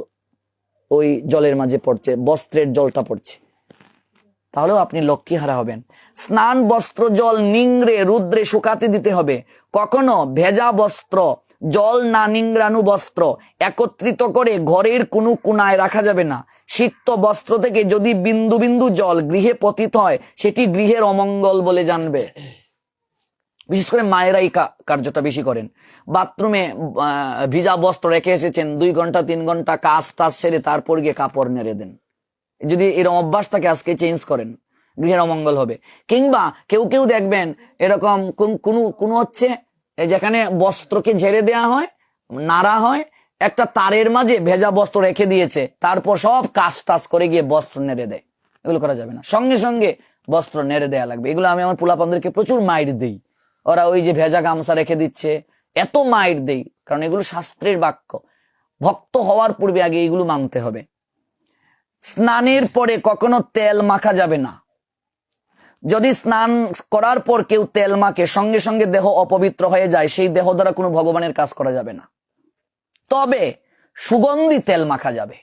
Speaker 1: ওই জলের মাঝে পড়ছে, বস্ত্রের জলটা পড়ছে, তাহলেও আপনি লক্ষ্মীহারা হবেন। স্নান বস্ত্র জল নিংড়ে রুদ্রে শুকাতে দিতে হবে। কখনো ভেজা বস্ত্র, জল না নিংড়ানো বস্ত্র একত্রিত করে ঘরের কোনো কোনায় রাখা যাবে না। সিক্ত বস্ত্র থেকে যদি বিন্দু বিন্দু জল গৃহে পতিত হয়, সেটি গৃহের অমঙ্গল বলে জানবে। বিশেষ করে মায়েরা এই কার্যটা বেশি করেন। বাথরুমে ভিজা বস্ত্র রেখে এসেছেন, 2 ঘন্টা 3 ঘন্টা কাজ টাজ সেরে তারপর গিয়ে কাপড় নেড়ে দেন। যদি এরকম অভ্যাস থাকে আজকে চেঞ্জ করেন, গৃহের অমঙ্গল হবে। কিংবা কেউ কেউ দেখবেন এরকম কোন হচ্ছে যেখানে বস্ত্রকে ঝেড়ে দেয়া হয়, নাড়া হয়, একটা তারের মাঝে ভেজা বস্ত্র রেখে দিয়েছে, তারপর সব কাজ টাজ করে গিয়ে বস্ত্র নেড়ে দেয়। এগুলো করা যাবে না, সঙ্গে সঙ্গে বস্ত্র নেড়ে দেয়া লাগবে। এগুলো আমি আমার পোলাপানদেরকে প্রচুর মাইর দিই। ওরা ওই যে ভেজা গামছা রেখে দিচ্ছে, এত মাইর দেই, কারণ এগুলো শাস্ত্রের বাক্য। ভক্ত হওয়ার পূর্বে আগে এগুলো মানতে হবে। স্নানের পরে কখনো তেল মাখা যাবে না। যদি স্নান করার পর কেউ তেল মাখে, সঙ্গে সঙ্গে দেহ অপবিত্র হয়ে যায়, সেই দেহ দ্বারা কোনো ভগবানের কাজ করা যাবে না। তবে সুগন্ধি তেল মাখা যাবে,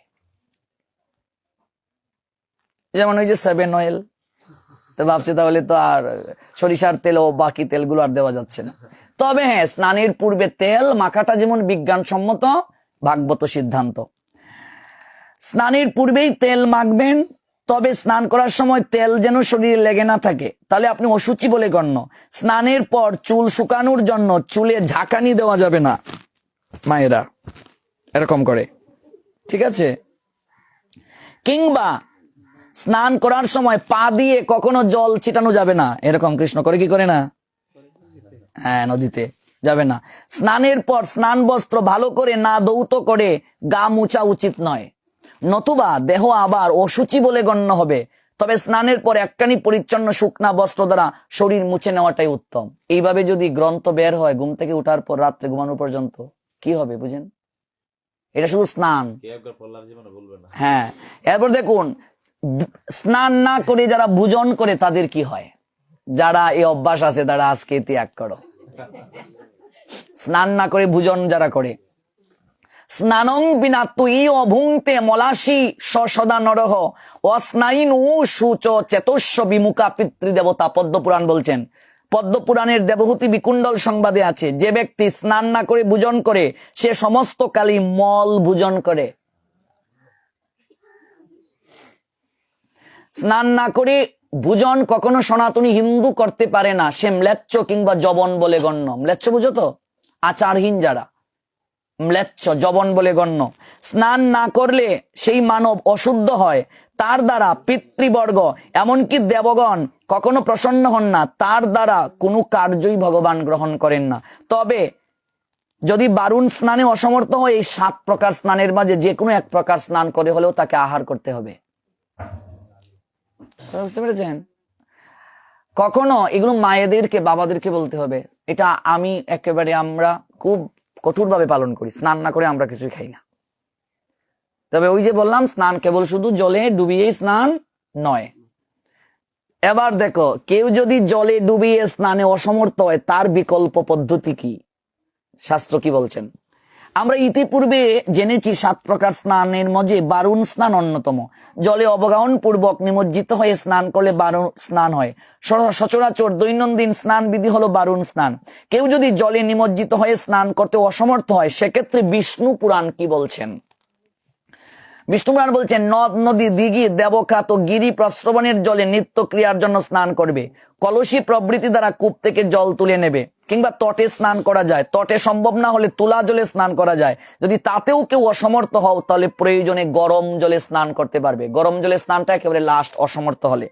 Speaker 1: যেমন ওই যে 7 অয়েল। তো ভাবছে তাহলে তো আর সরিষার তেল ও বাকি তেলগুলো আর দেওয়া যাচ্ছে না। তবে হ্যাঁ, স্নানের পূর্বে তেল মাখাটা যেমন বিজ্ঞানসম্মত, ভাগবত সিদ্ধান্ত। স্নানের পূর্বেই তেল মাখবেন, তবে স্নান করার সময় তেল যেন শরীরে লেগে না থাকে, তাহলে আপনি অসুচি বলে গণ্য। স্নানের পর চুল শুকানোর জন্য চুলে ঝাঁকানি দেওয়া যাবে না, মায়েরা এরকম করে, ঠিক আছে? কিংবা স্নান করার সময় পা দিয়ে কখনো জল ছিটানো যাবে না, এরকম কৃষ্ণ করে কি করে না? হ্যাঁ, নদীতে যাবে না। স্নানের পর স্নান বস্ত্র ভালো করে না ধৌত করে গা মুছা উচিত নয়। নতুবা দেহ আবার অসুচি বলে গণ্য হবে। তবে স্নানের পর একখানি পরিচ্ছন্ন শুকনা বস্ত্র দ্বারা শরীর মুছে নেওয়াটাই উত্তম। এইভাবে যদি গ্রন্থ বের হয় ঘুম থেকে উঠার পর রাত্রে ঘুমানো পর্যন্ত, কি হবে বুঝেন? এটা শুধু স্নান। হ্যাঁ, এরপর দেখুন স্নান না করে যারা ভোজন করে তাদের কি হয়। যারা এই অভ্যাস আছে তারা আজকে ত্যাগ করো। স্নান না করে ভোজন যারা করে, স্নানং বিনা তুই অভুংতে মলাসি সদা নরহ অস্নাইনু সুচ চেতস্য বিমুখা পিতৃদেবতা। পদ্মপুরাণ বলছেন, পদ্মপুরাণের দেবহূতি বিকুণ্ডল সংবাদে আছে, যে ব্যক্তি স্নান না করে ভোজন করে সে সমস্ত কালী মল ভোজন করে। স্নান না করে ভোজন কখনো সনাতনী হিন্দু করতে পারে না, সে ম্লেচ্ছ কিংবা জবন বলে গণ্য। ম্লেচ্ছ বুঝো তো, আচারহীন যারা, ম্লেচ্ছ জবন বলে গণ্য। স্নান না করলে সেই মানব অশুদ্ধ হয়, তার দ্বারা পিতৃবর্গ এমনকি দেবগণ কখনো প্রসন্ন হন না, তার দ্বারা কোনো কার্যই ভগবান গ্রহণ করেন না। তবে যদি বারুণ স্নানে অসমর্থ হয়, এই 7 প্রকার স্নানের মাঝে যে কোনো এক প্রকার স্নান করে হলেও তাকে আহার করতে হবে। বুঝতে পেরেছেন? কখনো এগুলো মায়েদেরকে বাবাদেরকে বলতে হবে। এটা আমি একেবারে আমরা খুব কঠোরভাবে পালন করি, স্নান না করে আমরা কিছুই খাই না। তবে ওই যে বললাম, স্নান কেবল শুধু জলে ডুবিয়ে স্নান নয়। এবার দেখো, কেউ যদি জলে ডুবিয়ে স্নানে অসমর্থ হয় তার বিকল্প পদ্ধতি কি, শাস্ত্র কি বলছেন? আমরা ইতিপূর্বে জেনেছি 7 প্রকার স্নানের মধ্যে বারুণ স্নান অন্যতম। জলে অবগাহন পূর্বক নিমজ্জিত হয়ে স্নান করলে বারুণ স্নান হয়। সচরাচর দৈনন্দিন স্নান বিধি হলো বারুণ স্নান। কেউ যদি জলে নিমজ্জিত হয়ে স্নান করতে অসমর্থ হয়, সেক্ষেত্রে বিষ্ণু পুরাণ কি বলছেন? বিষ্ণু পুরাণ বলছেন, নদ নদী দিঘি দেবখাত গিরি প্রস্রবণের জলে নিত্য ক্রিয়ার জন্য স্নান করবে। কলসি প্রভৃতি দ্বারা কূপ থেকে জল তুলে নেবে, কিংবা তটে স্নান করা যায়। তটে সম্ভব না হলে তুলা জলে স্নান করা যায়। যদি তাতেও কেউ অসমর্থ হও তাহলে প্রয়োজনে গরম জলে স্নান করতে পারবে। গরম জলে স্নানটা একেবারে লাস্ট, অসমর্থ হলে।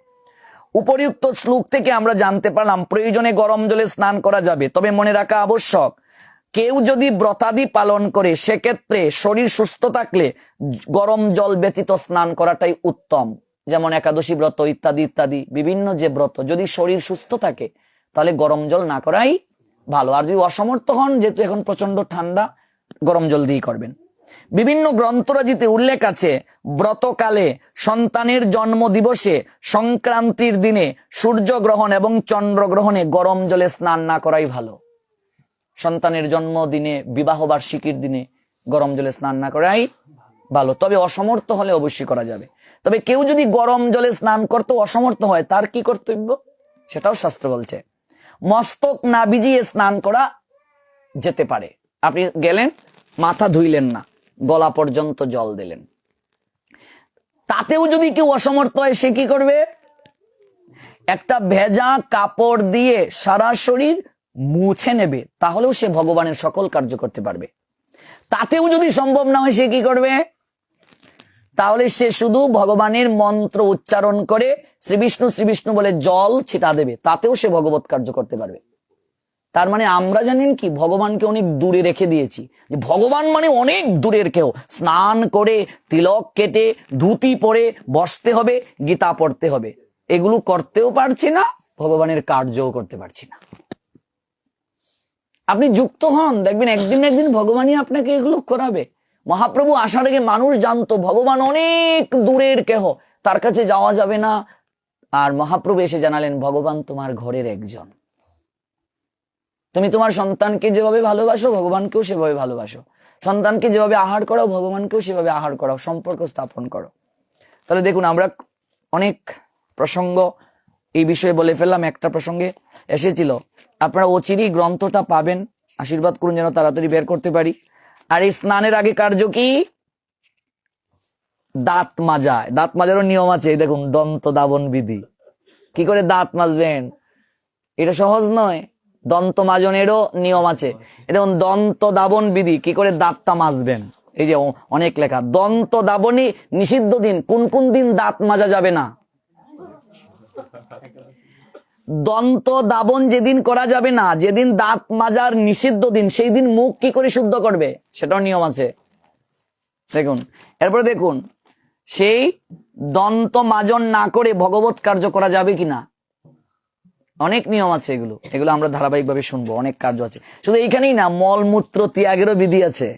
Speaker 1: উপরিউক্ত শ্লোক থেকে আমরা জানতে পারলাম প্রয়োজনে গরম জলে স্নান করা যাবে। তবে মনে রাখা আবশ্যক, কেউ যদি ব্রতাদি পালন করে সেক্ষেত্রে শরীর সুস্থ থাকলে গরম জল ব্যতীত স্নান করাটাই উত্তম। যেমন একাদশী ব্রত ইত্যাদি ইত্যাদি বিভিন্ন যে ব্রত, যদি শরীর সুস্থ থাকে তাহলে গরম জল না করাই ভালো। আর যদি অসমর্থ হন, যেহেতু এখন প্রচন্ড ঠান্ডা, গরম জল দিয়ে করবেন। বিভিন্ন গ্রন্থরাজিতে উল্লেখ আছে, ব্রতকালে, সন্তানের জন্ম দিবসে, সংক্রান্তির দিনে, সূর্যগ্রহণ এবং চন্দ্রগ্রহণে গরম জলে স্নান না করাই ভালো। সন্তানের জন্মদিনে, বিবাহ বার্ষিকীর দিনে গরম জলে স্নান না করাই ভালো। তবে অসমর্থ হলে অবশ্যই করা যাবে। তবে কেউ যদি গরম জলে স্নান করতে অসমর্থ হয় তার কি কর্তব্য, সেটাও শাস্ত্র বলছে। মস্তক না ভিজিয়ে স্নান করা যেতে পারে। আপনি গেলেন, মাথা ধুইলেন না, গলা পর্যন্ত জল দিলেন, তাতেও যদি কেউ অসমর্থ হয় সে কি করবে? একটা ভেজা কাপড় দিয়ে সারা শরীর মুছে নেবে, তাহলেও সে ভগবানের সকল কার্য করতে পারবে। তাতেও যদি সম্ভব না হয় সে কি করবে? তাহলে সে শুধু ভগবানের মন্ত্র উচ্চারণ করে শ্রী বিষ্ণু বলে জল ছিটা দেবে, তাতেও সে ভগবত কার্য করতে পারবে। তার মানে আমরা জানেন কি, ভগবানকে অনেক দূরে রেখে দিয়েছি। যে ভগবান মানে অনেক দূরের কেউ, স্নান করে তিলক কেটে ধুতি পরে বসতে হবে, গীতা পড়তে হবে, এগুলো করতেও পারছি না, ভগবানের কার্যও করতে পারছি না। আপনি যুক্ত হন, দেখবেন একদিন না একদিন ভগবানই আপনাকে এগুলো করাবে। মহাপ্রভু আসার আগে মানুষ জানতো ভগবান অনেক দূরের কেহ, তার কাছে যাওয়া যাবে না। আর মহাপ্রভু এসে জানালেন, ভগবান তোমার ঘরের একজন। তুমি তোমার সন্তানকে যেভাবে ভালোবাসো ভগবানকেও সেভাবে ভালোবাসো। সন্তানকে যেভাবে আহার করাও ভগবানকেও সেভাবে আহার করাও, সম্পর্ক স্থাপন করো। তাহলে দেখুন, আমরা অনেক প্রসঙ্গ এই বিষয়ে বলে ফেললাম। একটা প্রসঙ্গে এসেছিল, আপনারা অচিরেই গ্রন্থটা পাবেন, আশীর্বাদ করুন যেন তাড়াতাড়ি বের করতে পারি। আর এই স্নানের আগে কার্য কি? দাঁত মাজা। দাঁত মাজারও নিয়ম আছে, দেখুন দন্ত দাবন বিধি। কি করে দাঁত মাজবেন, এটা সহজ নয়। দন্ত মাজনেরও নিয়ম আছে। এটা দন্ত দাবন বিধি, কি করে দাঁতটা মাজবেন। এই যে অনেক লেখা, দন্ত দাবনই নিষিদ্ধ দিন। কোন কোন দিন দাঁত মাজা যাবে না? দন্ত দাবন যেদিন করা যাবে না, যেদিন দাঁত মাজার নিষিদ্ধ দিন, সেই দিন মুখ কি করে শুদ্ধ করবে, সেটাও নিয়ম আছে। দেখুন, এরপরে দেখুন, সেই দন্ত মাজন না করে ভগবত কার্য করা যাবে কিনা? অনেক নিয়ম আছে, এগুলো এগুলো আমরা ধারাবাহিকভাবে শুনবো, অনেক কার্য আছে। শুধু এইখানেই না, মলমূত্র ত্যাগেরও বিধি আছে।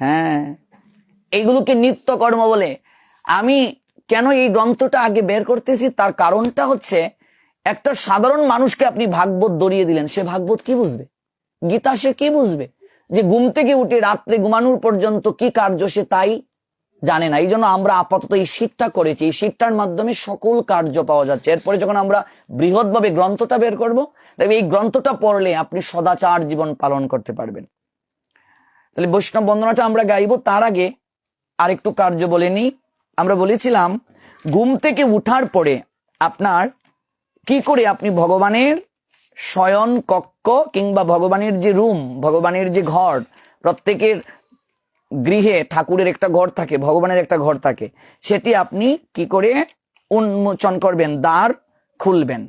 Speaker 1: হ্যাঁ, এইগুলোকে নিত্য কর্ম বলে। আমি কেন এই গ্রন্থটা আগে বের করতেছি, তার কারণটা হচ্ছে, একটা সাধারণ মানুষকে আপনি ভাগবত ধরিয়ে দিলেন, সে ভাগবত কি বুঝবে? গীতা সে কি বুঝবে? যে ঘুম থেকে উঠে রাত্রে ঘুমানোর পর্যন্ত কি কার্য সে তাই জানে না। এই জন্য আমরা আপাতত এই শীটটা করেছি, এই শীটটার মাধ্যমে সকল কার্য পাওয়া যাচ্ছে। এরপরে যখন আমরা বৃহৎভাবে গ্রন্থটা বের করব, তবে এই গ্রন্থটা পড়লে আপনি সদাচার জীবন পালন করতে পারবেন। তাহলে বৈষ্ণব বন্দনাটা আমরা গাইব, তার আগে আরেকটু কার্য বলে নিই। আমরা বলেছিলাম ঘুম থেকে উঠার পরে আপনার কি করে আপনি ভগবানের শয়ন কক্ষ কিংবা ভগবানের যে রুম, ভগবানের যে ঘর, প্রত্যেকের গৃহে ঠাকুরের একটা ঘর থাকে, ভগবানের একটা ঘর থাকে, সেটি আপনি কি করে উন্মোচন করবেন, দ্বার খুলবেন।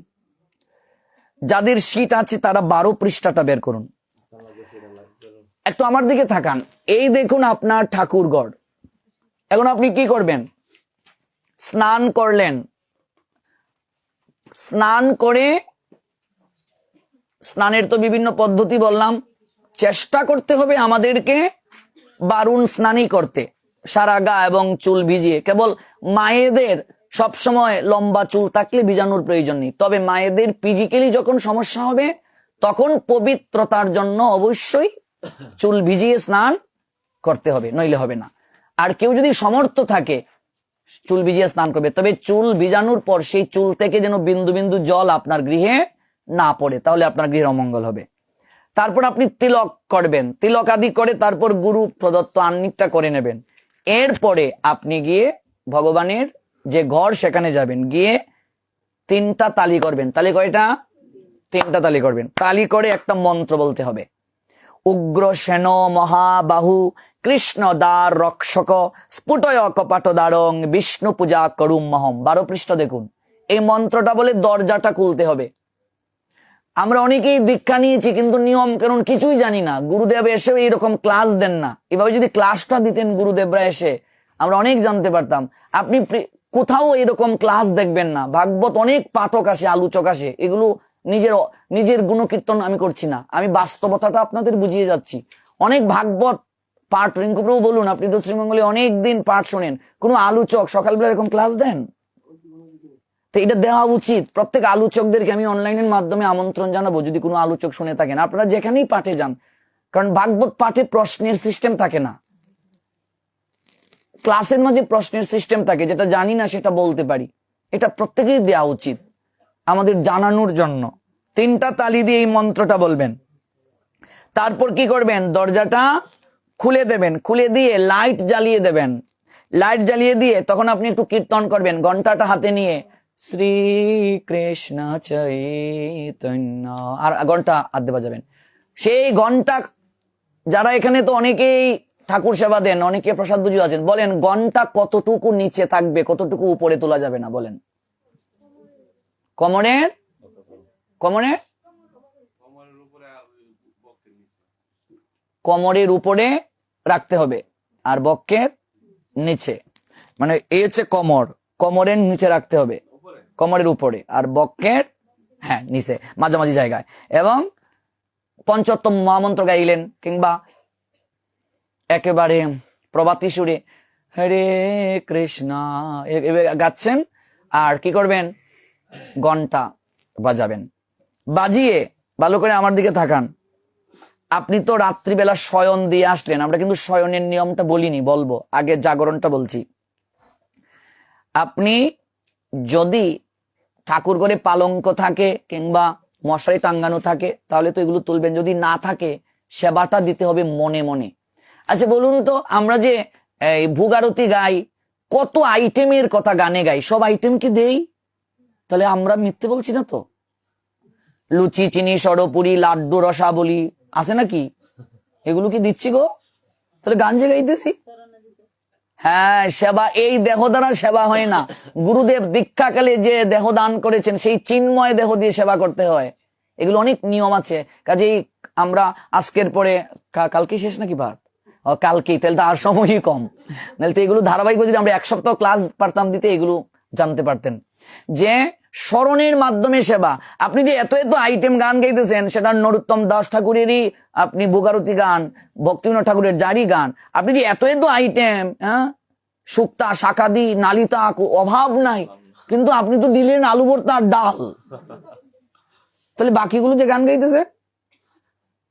Speaker 1: যাদের শীট আছে তারা 12 পৃষ্ঠাটা বের করুন। একটু আমার দিকে তাকান। এই দেখুন আপনার ঠাকুর ঘর। এখন আপনি কি করবেন? স্নান করলেন, স্নান করে, স্নানের তো বিভিন্ন পদ্ধতি বললাম, চেষ্টা করতে হবে আমাদেরকে বারুণ স্নানই করতে, সারা গা এবং চুল ভিজিয়ে। কেবল মায়েদের সবসময় লম্বা চুল থাকলে ভিজানোর প্রয়োজন নেই, তবে মায়েদের ফিজিক্যালি যখন সমস্যা হবে তখন পবিত্রতার জন্য অবশ্যই চুল ভিজিয়ে স্নান করতে হবে, নইলে হবে না। আর কেউ যদি সমর্থ থাকে চুল ভিজিয়ে স্নান করবে, তবে চুল ভিজানোর পর সেই চুল থেকে যেন বিন্দু বিন্দু জল আপনার গৃহে না পড়ে, তাহলে আপনার গৃহের অমঙ্গল হবে। তারপর আপনি তিলক করবেন, তিলক আদি করে তারপর গুরু প্রদত্ত আহ্নিকটা করে নেবেন। এরপরে আপনি গিয়ে ভগবানের যে ঘর সেখানে যাবেন, গিয়ে 3টা তালি করবেন। তালি কয়টা? 3টা তালি করবেন। তালি করে একটা মন্ত্র বলতে হবে। উগ্র সেন মহাবাহু কৃষ্ণ দ্বার রক্ষক স্ফুটয় কপাট দ্বারং বিষ্ণু পূজা করুম মহম। 12 পৃষ্ঠা দেখুন। এই মন্ত্রটা বলে দরজাটা খুলতে হবে। আমরা অনেকেই দীক্ষা নিয়েছি কিন্তু নিয়ম কানুন কিছুই জানি না। গুরুদেব এসেও এইরকম ক্লাস দেন না। এভাবে যদি ক্লাসটা দিতেন গুরুদেবরা এসে, আমরা অনেক জানতে পারতাম। আপনি কোথাও এরকম ক্লাস দেখবেন না। ভাগবত অনেক পাঠক আসে, আলোচক আসে, এগুলো নিজের গুণকীর্তন আমি করছি না, আমি বাস্তবতাটা আপনাদের বুঝিয়ে যাচ্ছি। অনেক ভাগবত পাঠ, রিঙ্কু প্রভু বলুন, আপনি তো শ্রীমঙ্গলে অনেক দিন পাঠ শোনেন, কোনো আলোচক সকালবেলা এরকম ক্লাস দেন? তো এটা দেওয়া উচিত। প্রত্যেক আলোচকদেরকে আমি অনলাইনের মাধ্যমে আমন্ত্রণ জানাবো, যদি কোনো আলোচক শুনে থাকেন, আপনারা যেখানেই পাঠে যান, কারণ ভাগবত পাঠে প্রশ্নের সিস্টেম থাকে না, ক্লাসের মাঝে প্রশ্নের সিস্টেম থাকে, যেটা জানি না সেটা বলতে পারি। এটা প্রত্যেকেই দেওয়া উচিত আমাদের জানানোর জন্য। 3টা তালি দিয়ে এই মন্ত্রটা বলবেন। তারপর কি করবেন? দরজাটা খুলে দেবেন, খুলে দিয়ে লাইট জ্বালিয়ে দেবেন। লাইট জ্বালিয়ে দিয়ে তখন আপনি একটু কীর্তন করবেন, ঘন্টাটা হাতে নিয়ে শ্রী কৃষ্ণ চৈতন্য, আর ঘন্টা আদ্যে বাজাবেন। সেই ঘন্টা, যারা এখানে তো অনেকেই ঠাকুর সেবা দেন, অনেকে প্রসাদ বুঝু আছেন, বলেন ঘন্টা কতটুকু নিচে থাকবে, কতটুকু উপরে তোলা যাবে না? বলেন। কোমরের কোমরের কোমরের উপরে রাখতে হবে, আর বক্ষের নিচে, মানে এই হচ্ছে কোমর, কোমরের নিচে রাখতে হবে, কোমরের উপরে, আর বক্ষের হ্যাঁ নিচে, মাঝামাঝি জায়গায়। এবং পঞ্চোত্তম মহামন্ত্র গাইলেন, কিংবা একেবারে প্রভাতী সুরে হরে কৃষ্ণ গাচ্ছেন, আর কি করবেন? ঘন্টা বাজাবেন। বাজিয়ে ভালো করে আমার দিকে তাকান। আপনি তো রাত্রিবেলা শয়ন দিয়ে আসলেন, আমরা কিন্তু শয়নের নিয়মটা বলিনি, বলবো, আগে জাগরণটা বলছি। আপনি যদি ঠাকুর ঘরে পালঙ্ক থাকে কিংবা মশারি টাঙ্গানো থাকে তাহলে তো এগুলো তুলবেন, যদি না থাকে সেবাটা দিতে হবে মনে মনে। আচ্ছা বলুন তো, আমরা যে ভোগারতি গাই, কত আইটেমের কথা গানে গাই, সব আইটেম কি দেই? তাহলে আমরা মিথ্যে বলছি না তো? লুচি, চিনি, সরপুরি, লাড্ডু, রসাবলি আছে নাকি? এগুলো কি দিচ্ছি গো? তাহলে গান যে গাইতেছি। হ্যাঁ, সেবা এই দেহ দ্বারা সেবা হয় না। গুরুদেব দীক্ষাকালে যে দেহ দান করেছেন সেই চিন্ময় দেহ দিয়ে সেবা করতে হয়। এগুলো অনেক নিয়ম আছে। কাজেই আমরা আজকের পরে, কালকে শেষ নাকি ভাত? কালকেই, তাহলে তো আর সময়ই কম। নাহলে তো এগুলো ধারাবাহিক যদি আমরা এক সপ্তাহ ক্লাস পারতাম দিতে, এগুলো জানতে পারতেন যে স্মরণের মাধ্যমে সেবা। আপনি যে এত এত আইটেম গান গাইতেছেন, সেটা নরোত্তম দাস ঠাকুরেরই আপনি বোগারতি গান, ভক্তিবিনোদ ঠাকুরের জারি গান, আপনি যে এত এত আইটেম, হ্যাঁ, শুক্তা শাকাদি নালিতা অভাব নাই, কিন্তু আপনি তো দিলেন আলু ভর্তা আর ডাল। তাহলে বাকিগুলো যে গান গাইতেছে,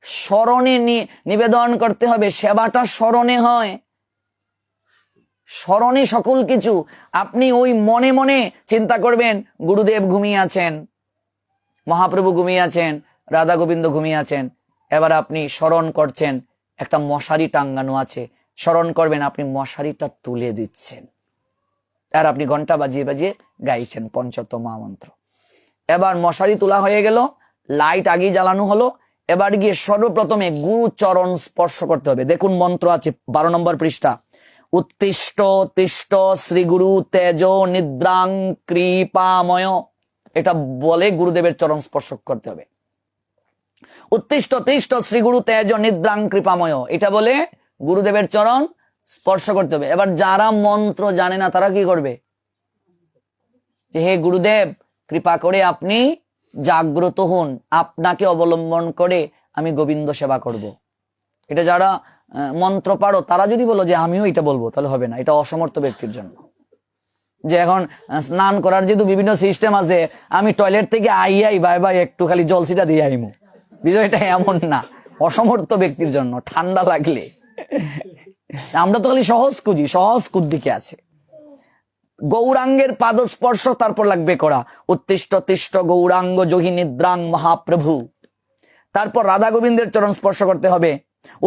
Speaker 1: স্মরণে নিবেদন করতে হবে। সেবাটা স্মরণে হয়, স্মরণে সকল কিছু। আপনি ওই মনে মনে চিন্তা করবেন গুরুদেব ঘুমিয়ে আছেন, মহাপ্রভু ঘুমিয়ে আছেন, রাধা গোবিন্দ ঘুমিয়ে আছেন। এবার আপনি স্মরণ করছেন একটা মশারি টাঙ্গানো আছে, স্মরণ করবেন আপনি মশারিটা তুলে দিচ্ছেন, আর আপনি ঘন্টা বাজিয়ে বাজিয়ে গাইছেন পঞ্চতম মহামন্ত্র। এবার মশারি তোলা হয়ে গেল, লাইট আগেই জ্বালানো হলো। এবার গিয়ে সর্বপ্রথমে গুরু চরণ স্পর্শ করতে হবে। দেখুন মন্ত্র আছে 12 নম্বর পৃষ্ঠা, উত্তিষ্ঠ তিষ্ঠ শ্রী গুরু তেজ নিদ্রাং কৃপাময়। এটা বলে গুরুদেবের চরণ স্পর্শ করতে হবে। উত্তিষ্ঠ তিষ্ঠ শ্রী গুরু তেজ নিদ্রাং কৃপাময়, এটা বলে গুরুদেবের চরণ স্পর্শ করতে হবে। এবার যারা মন্ত্র জানে না তারা কি করবে, যে হে গুরুদেব কৃপা করে আপনি জাগ্রত হন, আপনাকে অবলম্বন করে আমি গোবিন্দ সেবা করব। এটা যারা মন্ত্র পারো তারা যদি বলো যে আমিও এটা বলবো, তাহলে হবে না, এটা অসমর্থ ব্যক্তির জন্য। যে এখন স্নান করার যেহেতু বিভিন্ন সিস্টেম আছে, আমি টয়লেট থেকে আই বাই বাই একটু খালি জলসিটা দিয়ে আইমু, বিষয়টা এমন না, অসমর্থ ব্যক্তির জন্য। ঠান্ডা লাগলে আমরা তো খালি সহজ খুঁজি, সহজ কুদ্দিকে আছে। গৌরাঙ্গের পাদস্পর্শ তারপর লাগবে করা, উত্তিষ্ঠ তিষ্ঠ গৌরাঙ্গ যোহি নিদ্রাং মহাপ্রভু। তারপর রাধা গোবিন্দের চরণ স্পর্শ করতে হবে,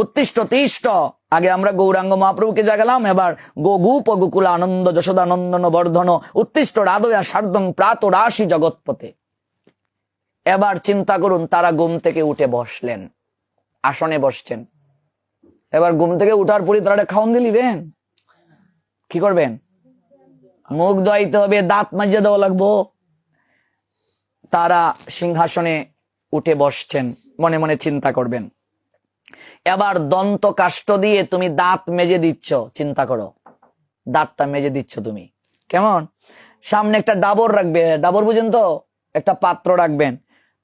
Speaker 1: উত্তিষ্ঠ তিষ্ঠ। আগে আমরা গৌরাঙ্গ মহাপ্রভুকে জাগালাম, এবার গোগুপ গোকুল আনন্দ যশোদানন্দন বর্ধন উত্তিষ্ঠ রাধয়া সার্ধং প্রাত রাশি জগৎপথে। এবার চিন্তা করুন, তারা ঘুম থেকে উঠে বসলেন, আসনে বসছেন। এবার ঘুম থেকে উঠার পরই তারা খাওন দিলিবেন, কি করবেন? মুখ ধোয়াইতে হবে, দাঁত মাজিয়ে দেওয়া লাগবো। তারা সিংহাসনে উঠে বসছেন, মনে মনে চিন্তা করবেন। এবার দন্ত কাষ্ঠ দিয়ে তুমি দাঁত মেজে দিচ্ছ, চিন্তা করো, দাঁতটা মেজে দিচ্ছ তুমি কেমন? সামনে একটা ডাবর রাখবে, ডাবর বুঝেন তো, একটা পাত্র রাখবেন।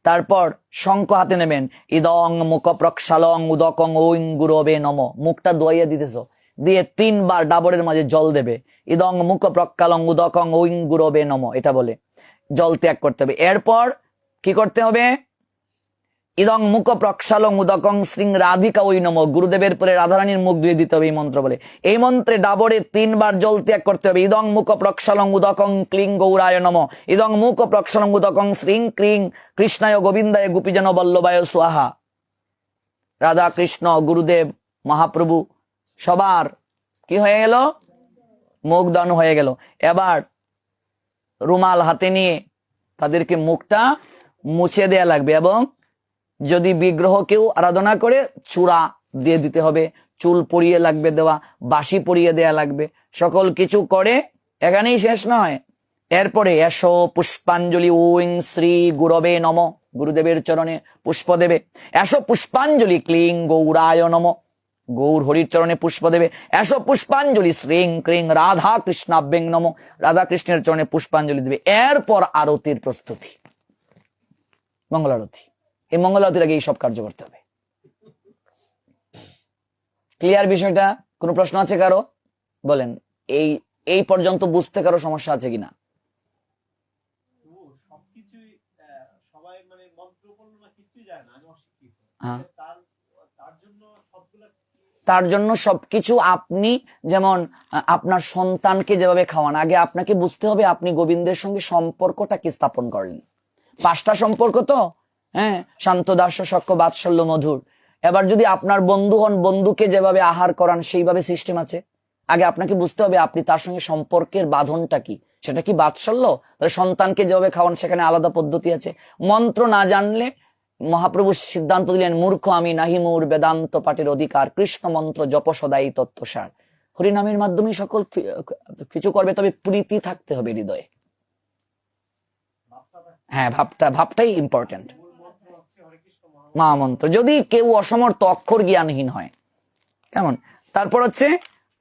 Speaker 1: তারপর শঙ্খ হাতে নেবেন, ইদং মুখ প্রক্ষালং উদকং ঐং গুরবে নম। মুখটা ধোয়াইয়া দিতেছ, দিয়ে 3 বার ডাবরের মাঝে জল দেবে, ইদং মুখ প্রক্ষালং উদকং ঐং গুরবে নম, এটা বলে জল ত্যাগ করতে হবে। এরপর কি করতে হবে? ইদং মুখ প্রক্ষালং উদকং শ্রীং রাধিকা ওই নম। গুরুদেবের পরে রাধারানীর মুখ ধুয়ে দিতে হবে এই মন্ত্র বলে। এই মন্ত্রে ডাবরে 3 বার জল ত্যাগ করতে হবে। ইদং মুখ প্রক্ষালং উদকং ক্লিং গৌরায় নম, ইদং মুখ প্রক্ষালং উদকং শ্রীং ক্লিং কৃষ্ণায় গোবিন্দায় গোপীজন বল্লভায় স্বাহা। রাধা কৃষ্ণ গুরুদেব মহাপ্রভু সবার কি হয়ে গেল? মুখ দান হয়ে গেল। এবার রুমাল হাতে নিয়ে তাদেরকে মুখটা মুছে দেয়া লাগবে, এবং যদি বিগ্রহ কেউ আরাধনা করে চূড়া দিয়ে দিতে হবে, চুল পরিয়ে লাগবে দেওয়া, বাঁশি পরিয়ে দেয়া লাগবে, সকল কিছু করে এখানেই শেষ নয়। এরপরে এসো পুষ্পাঞ্জলি ওং শ্রী গুরবে নম, গুরুদেবের চরণে পুষ্প দেবে। এসো পুষ্পাঞ্জলি ক্লিং গৌরায় নম, গৌর হরির চরণে পুষ্প দেবে। এসো পুষ্পাঞ্জলি শ্রীং ক্রিং রাধা কৃষ্ণাভ্যং নম, রাধা কৃষ্ণের চরণে পুষ্পাঞ্জলি দেবে। এরপর আরতির প্রস্তুতি, মঙ্গল আরতি। এই মঙ্গল আরতির আগে এই সব কার্য করতে হবে। ক্লিয়ার বিষয়টা? কোনো প্রশ্ন আছে কারো? বলেন, এই পর্যন্ত বুঝতে কারো সমস্যা আছে কিনা? তার জন্য সবকিছু আপনি যেমন আপনার সন্তানকে যেভাবে খাওয়ান, আগে আপনাকে বুঝতে হবে আপনি গোবিন্দের সঙ্গে সম্পর্কটা কি স্থাপন করলেন। 5টা সম্পর্ক তো, হ্যাঁ, শান্ত দাস্য সখ্য বাৎসল্য মধুর। এবার যদি আপনার বন্ধু হন, বন্ধুকে যেভাবে আহার করান সেইভাবে সিস্টেম আছে। আগে আপনাকে বুঝতে হবে আপনি তার সঙ্গে সম্পর্কের বাঁধনটা কি, সেটা কি বাৎসল্য? তাহলে সন্তানকে যেভাবে খাওয়ান সেখানে আলাদা পদ্ধতি আছে। মন্ত্র না জানলে মহাপ্রভু সিদ্ধান্ত দিলেন, মূর্খ আমি নাহি মোর বেদান্ত পাঠের অধিকার, কৃষ্ণ মন্ত্র জপ সদাই তত্ত্বসার। হরিনামের মাধ্যমে সকল কিছু করবে, তবে প্রীতি থাকতে হবে হৃদয়ে। হ্যাঁ, ভাবটাই ইম্পর্টেন্ট। মহামন্ত্র যদি কেউ অসমর্থ অক্ষর জ্ঞানহীন হয়, কেমন তারপর হচ্ছে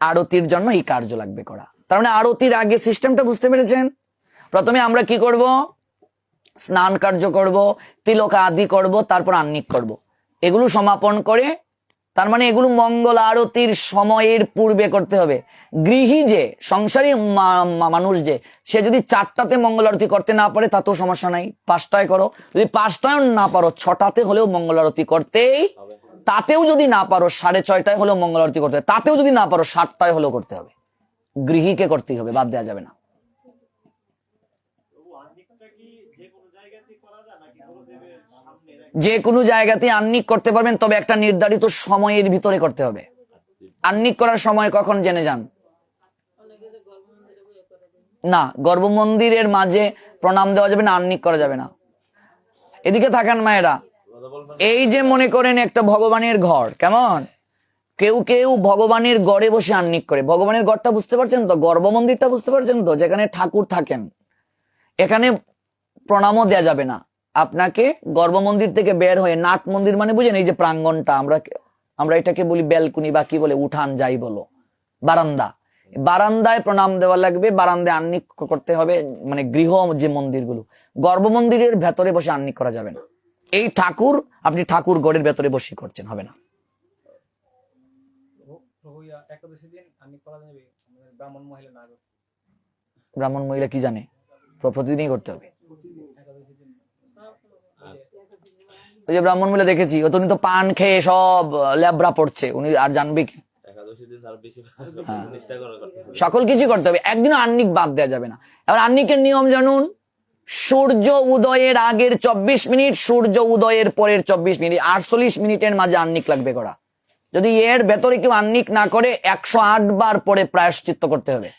Speaker 1: আরতির জন্য এই কার্য লাগবে করা। তার মানে আরতির আগে সিস্টেমটা বুঝতে পেরেছেন? প্রথমে আমরা কি করব? স্নান কার্য করব, তিলক আদি করব, তারপর আহ্নিক করব। এগুলো সমাপন করে, তার মানে এগুলো মঙ্গল আরতির সময়ের পূর্বে করতে হবে। গৃহী যে সংসারী মানুষ যে, সে যদি 4টাতে মঙ্গল আরতি করতে না পারে তাতেও সমস্যা নাই, 5টায় করো। যদি 5টায় না পারো 6টাতে হলেও মঙ্গল আরতি করতেই, তাতেও যদি না পারো 6:30টায় হলেও মঙ্গল আরতি করতে হবে, তাতেও যদি না পারো 7টায় হলেও করতে হবে। গৃহীকে করতেই হবে, বাদ দেওয়া যাবে না। যে কোনো জায়গাতে আহ্নিক করতে পারবেন, তবে একটা নির্ধারিত সময়ের ভিতরে করতে হবে। আহ্নিক করার সময় কখন জেনে যান। না, গর্ভ মন্দিরের মাঝে প্রণাম দেওয়া যাবে না, আহ্নিক করা যাবে না। এদিকে থাকেন মায়েরা, এই যে মনে করেন একটা ভগবানের ঘর, কেমন কেউ কেউ ভগবানের গড়ে বসে আহ্নিক করে। ভগবানের গড়টা বুঝতে পারছেন তো, গর্ভ মন্দিরটা বুঝতে পারছেন তো, যেখানে ঠাকুর থাকেন। এখানে প্রণামও দেয়া যাবে না। আপনাকে গর্ভ মন্দির থেকে বের হয়ে, নাট মন্দির মানে বুঝেন এই যে প্রাঙ্গণটা, আমরা এটাকে বলি ব্যালকনি বা কি বলে, উঠান যাই বলো, বারান্দা, বারান্দায় প্রণাম দেওয়া লাগবে, বারান্দায় আহ্নিক করতে হবে। মানে গৃহ যে মন্দিরগুলো, গর্ভ মন্দিরের ভেতরে বসে আহ্নিক করা যাবে না। এই ঠাকুর আপনি ঠাকুর গড়ের ভেতরে বসে করছেন, হবে না। ব্রাহ্মণ মহিলা কি জানে? প্রতিদিনই করতে হবে। ওই যে ব্রাহ্মণ মহিলা দেখেছি, ও তো পান খেয়ে সব ল্যাবরা পড়ছে, উনি আর জানবে কি? সকল কিছু করতে হবে, একদিন আহ্নিক বাদ দেওয়া যাবে না। এবার আহ্নিকের নিয়ম জানুন। সূর্য উদয়ের আগের 24 মিনিট, সূর্য উদয়ের পরের 24 মিনিট, 48 মিনিটের মাঝে আহ্নিক লাগবে করা। যদি এর ভেতরে কেউ আহ্নিক না করে 108 বার পরে প্রায়শ্চিত্ত করতে হবে।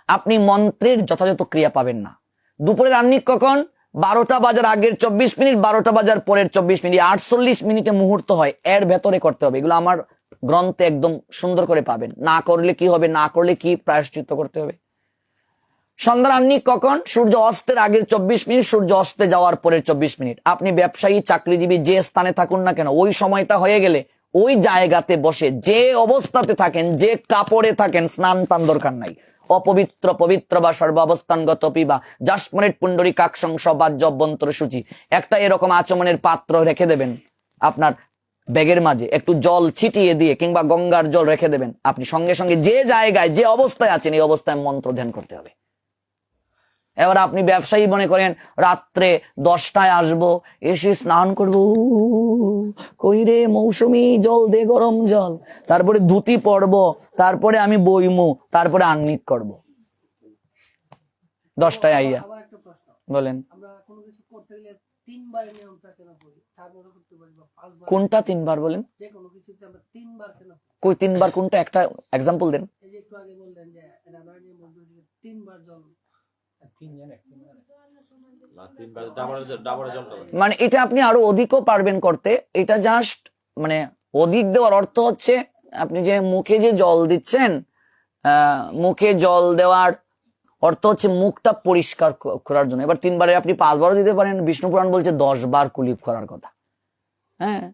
Speaker 1: আপনি মন্ত্রের যথাযথ ক্রিয়া পাবেন না। দুপুরের আহ্নিক কখন? 12টা বাজার আগের 24 মিনিট, 12টা বাজার পরের 24 মিনিট, 48 মিনিটে মুহূর্ত হয়, এর ভেতরে করতে হবে। এগুলো আমার গ্রন্থে একদম সুন্দর করে পাবেন। না করলে কি হবে, না করলে কি প্রায়শ্চিত্ত করতে হবে। সন্ধ্যার আহ্নিক কখন? সূর্য অস্তের আগের 24 মিনিট, সূর্য অস্তে যাওয়ার পরের 24 মিনিট। আপনি ব্যবসায়ী, চাকরিজীবী যে স্থানে থাকুন না কেন, ওই সময়টা হয়ে গেলে ওই জায়গাতে বসে যে অবস্থাতে থাকেন, যে কাপড়ে থাকেন, স্নান টান দরকার নাই। অপবিত্র পবিত্র বা সর্বাবস্থানগত পিবা জাসমনিট পুণ্ডরী কাকশংস বাহ্য অভ্যন্তর সূচি, একটা এরকম আচমনের পাত্র রেখে দেবেন আপনার ব্যাগের মাঝে, একটু জল ছিটিয়ে দিয়ে কিংবা গঙ্গার জল রেখে দেবেন। আপনি সঙ্গে সঙ্গে যে জায়গায় যে অবস্থায় আছেন, এই অবস্থায় মন্ত্র ধ্যান করতে হবে। এবার আপনি ব্যবসায়ী মনে করেন, রাত্রে 10টায় আসবো, এসে স্নান করবো, কইরে মৌসুমি জল দে, গরম জল, তারপরে ধুতি পরবো, তারপরে আমি বইমু, তারপরে আহ্নিক করব। 10টায় আইয়া বলেন কোনটা 3বার বলেন? কই 3বার কোনটা? একটা এক্সাম্পল দেন। মানে এটা আপনি আরো অধিকও পারবেন করতে। এটা জাস্ট মানে অধিক দেওয়ার অর্থ হচ্ছে, আপনি যে মুখে যে জল দিচ্ছেন, মুখে জল দেওয়ার অর্থ হচ্ছে মুখটা পরিষ্কার করার জন্য। এবার 3বারে আপনি 5বারও দিতে পারেন। বিষ্ণু পুরাণ বলছে 10 বার কুলিপ করার কথা। হ্যাঁ,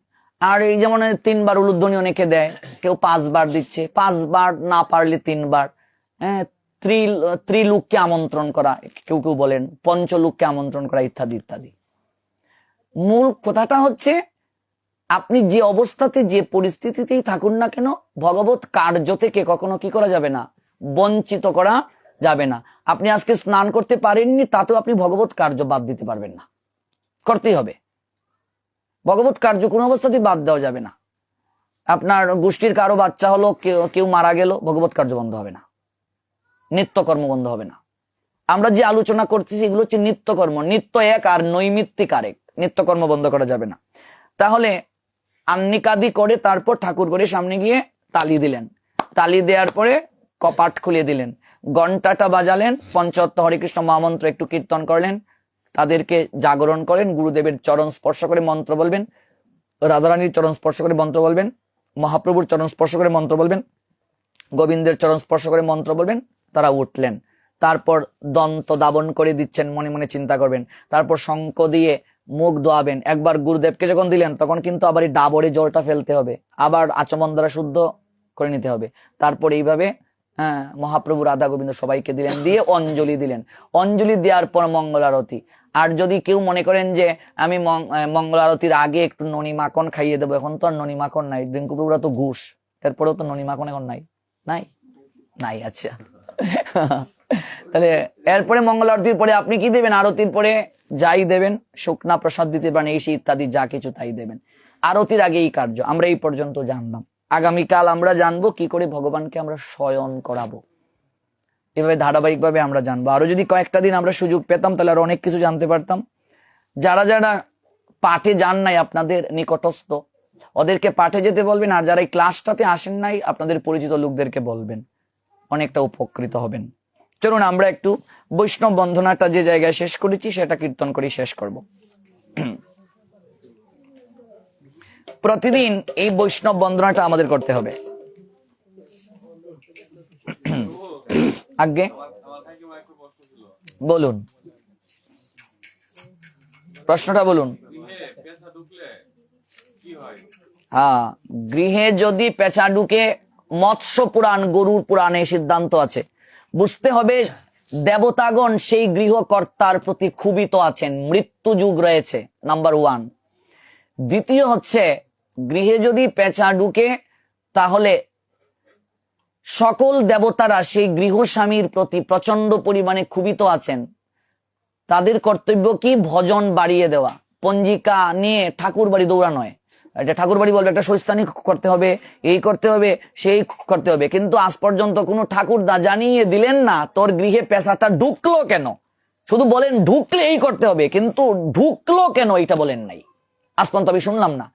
Speaker 1: আর এই যেমন 3বার উলুধ্বনি অনেকে দেয়, কেউ 5বার দিচ্ছে, 5বার না পারলে 3বার। হ্যাঁ, ত্রিলোককে আমন্ত্রণ করা, কেউ কেউ বলেন পঞ্চলোককে আমন্ত্রণ করা, ইত্যাদি ইত্যাদি। মূল কথাটা হচ্ছে, আপনি যে অবস্থাতে যে পরিস্থিতিতেই থাকুন না কেন, ভগবত কার্য থেকে কখনো কি করা যাবে না, বঞ্চিত করা যাবে না। আপনি আজকে স্নান করতে পারেননি, তাতেও আপনি ভগবত কার্য বাদ দিতে পারবেন না, করতেই হবে। ভগবত কার্য কোনো অবস্থাতেই বাদ দেওয়া যাবে না। আপনার গোষ্ঠীর কারো বাচ্চা হলো, কেউ মারা গেল, ভগবত কার্য বন্ধ হবে না, নিত্যকর্ম বন্ধ হবে না। আমরা যে আলোচনা করতেছি এগুলো হচ্ছে নিত্যকর্ম, নিত্য এক আর নৈমিত্তিক আরেক। নিত্যকর্ম বন্ধ করা যাবে না। তাহলে আহ্নিকাদি করে তারপর ঠাকুর করে সামনে গিয়ে তালি দিলেন, তালি দেওয়ার পরে কপাট খুলে দিলেন, ঘন্টাটা বাজালেন, পঞ্চত্ব হরিকৃষ্ণ মহামন্ত্র একটু কীর্তন করলেন, তাদেরকে জাগরণ করেন, গুরুদেবের চরণ স্পর্শ করে মন্ত্র বলবেন, রাধারানীর চরণ স্পর্শ করে মন্ত্র বলবেন, মহাপ্রভুর চরণ স্পর্শ করে মন্ত্র বলবেন, গোবিন্দের চরণ স্পর্শ করে মন্ত্র বলবেন। তারা উঠলেন, তারপর দন্ত দাবন করে দিচ্ছেন, মনে মনে চিন্তা করবেন, তারপর শঙ্খ দিয়ে মুখ ধোয়াবেন। একবার গুরুদেবকে যখন দিলেন তখন কিন্তু আবার এই ডাবরে জলটা ফেলতে হবে, আবার আচমন দ্বারা শুদ্ধ করে নিতে হবে। তারপর এইভাবে মহাপ্রভু রাধা গোবিন্দ সবাইকে দিলেন, দিয়ে অঞ্জলি দিলেন। অঞ্জলি দেওয়ার পর মঙ্গল আরতি। আর যদি কেউ মনে করেন যে আমি মঙ্গল আরতির আগে একটু ননি মাখন খাইয়ে দেবো, এখন তো আর ননি মাখন নাই, রিঙ্কু প্রভুরা তো ঘুষ, এরপরেও তো ননি মাখন এখন নাই নাই নাই আচ্ছা তাহলে এরপরে মঙ্গল আরতির পরে আপনি কি দেবেন? আরতির পরে যাই দেবেন, শুকনা প্রসাদ দিতে পারেন, এই ইত্যাদি যা কিছু তাই দেবেন। আরতির আগে এই কার্য আমরা এই পর্যন্ত জানলাম। আগামীকাল আমরা জানবো কি করে ভগবানকে আমরা শয়ন করাবো। এভাবে ধারাবাহিকভাবে আমরা জানবো। আরো যদি কয়েকটা দিন আমরা সুযোগ পেতাম তাহলে আরো অনেক কিছু জানতে পারতাম। যারা যারা পাঠে যান নাই আপনাদের নিকটস্থ, ওদেরকে পাঠে যেতে বলবেন। আর যারা এই ক্লাসটাতে আসেন নাই আপনাদের পরিচিত লোকদেরকে বলবেন, অনেকটা উপকৃত হবেন। চলুন আমরা একটু বৈষ্ণব বন্ধনাটা যে জায়গায় শেষ করেছি সেটা কীর্তন করে শেষ করব। প্রতিদিন এই বৈষ্ণব বন্দনাটা আমাদের করতে হবে। আগে বলুন, প্রশ্নটা বলুন। হ্যাঁ, গৃহে যদি পেঁচা ঢুকে, মৎস্য পুরাণ গরুর পুরাণে সিদ্ধান্ত আছে, বুঝতে হবে দেবতাগণ সেই গৃহকর্তার প্রতি ক্ষুবিত আছেন, মৃত্যু যুগ রয়েছে, নাম্বার 1। দ্বিতীয় হচ্ছে, গৃহে যদি পেঁচা ঢুকে তাহলে সকল দেবতারা সেই গৃহস্বামীর প্রতি প্রচন্ড পরিমাণে ক্ষুবিত আছেন। তাদের কর্তব্য কি? ভজন বাড়িয়ে দেওয়া। পঞ্জিকা নিয়ে ঠাকুর বাড়ি দৌড়া নয়। এটা ঠাকুর বাড়ি বলবে একটা সস্তানি করতে হবে, এই করতে হবে, সেই করতে হবে, কিন্তু আজ পর্যন্ত কোনো ঠাকুর দা জানিয়ে দিলেন না তোর গৃহে পেঁচাটা ঢুকলো কেন। শুধু বলেন ঢুকলে এই করতে হবে, কিন্তু ঢুকলো কেন এটা বলেন নাই। আজ পর্যন্ত আমি শুনলাম না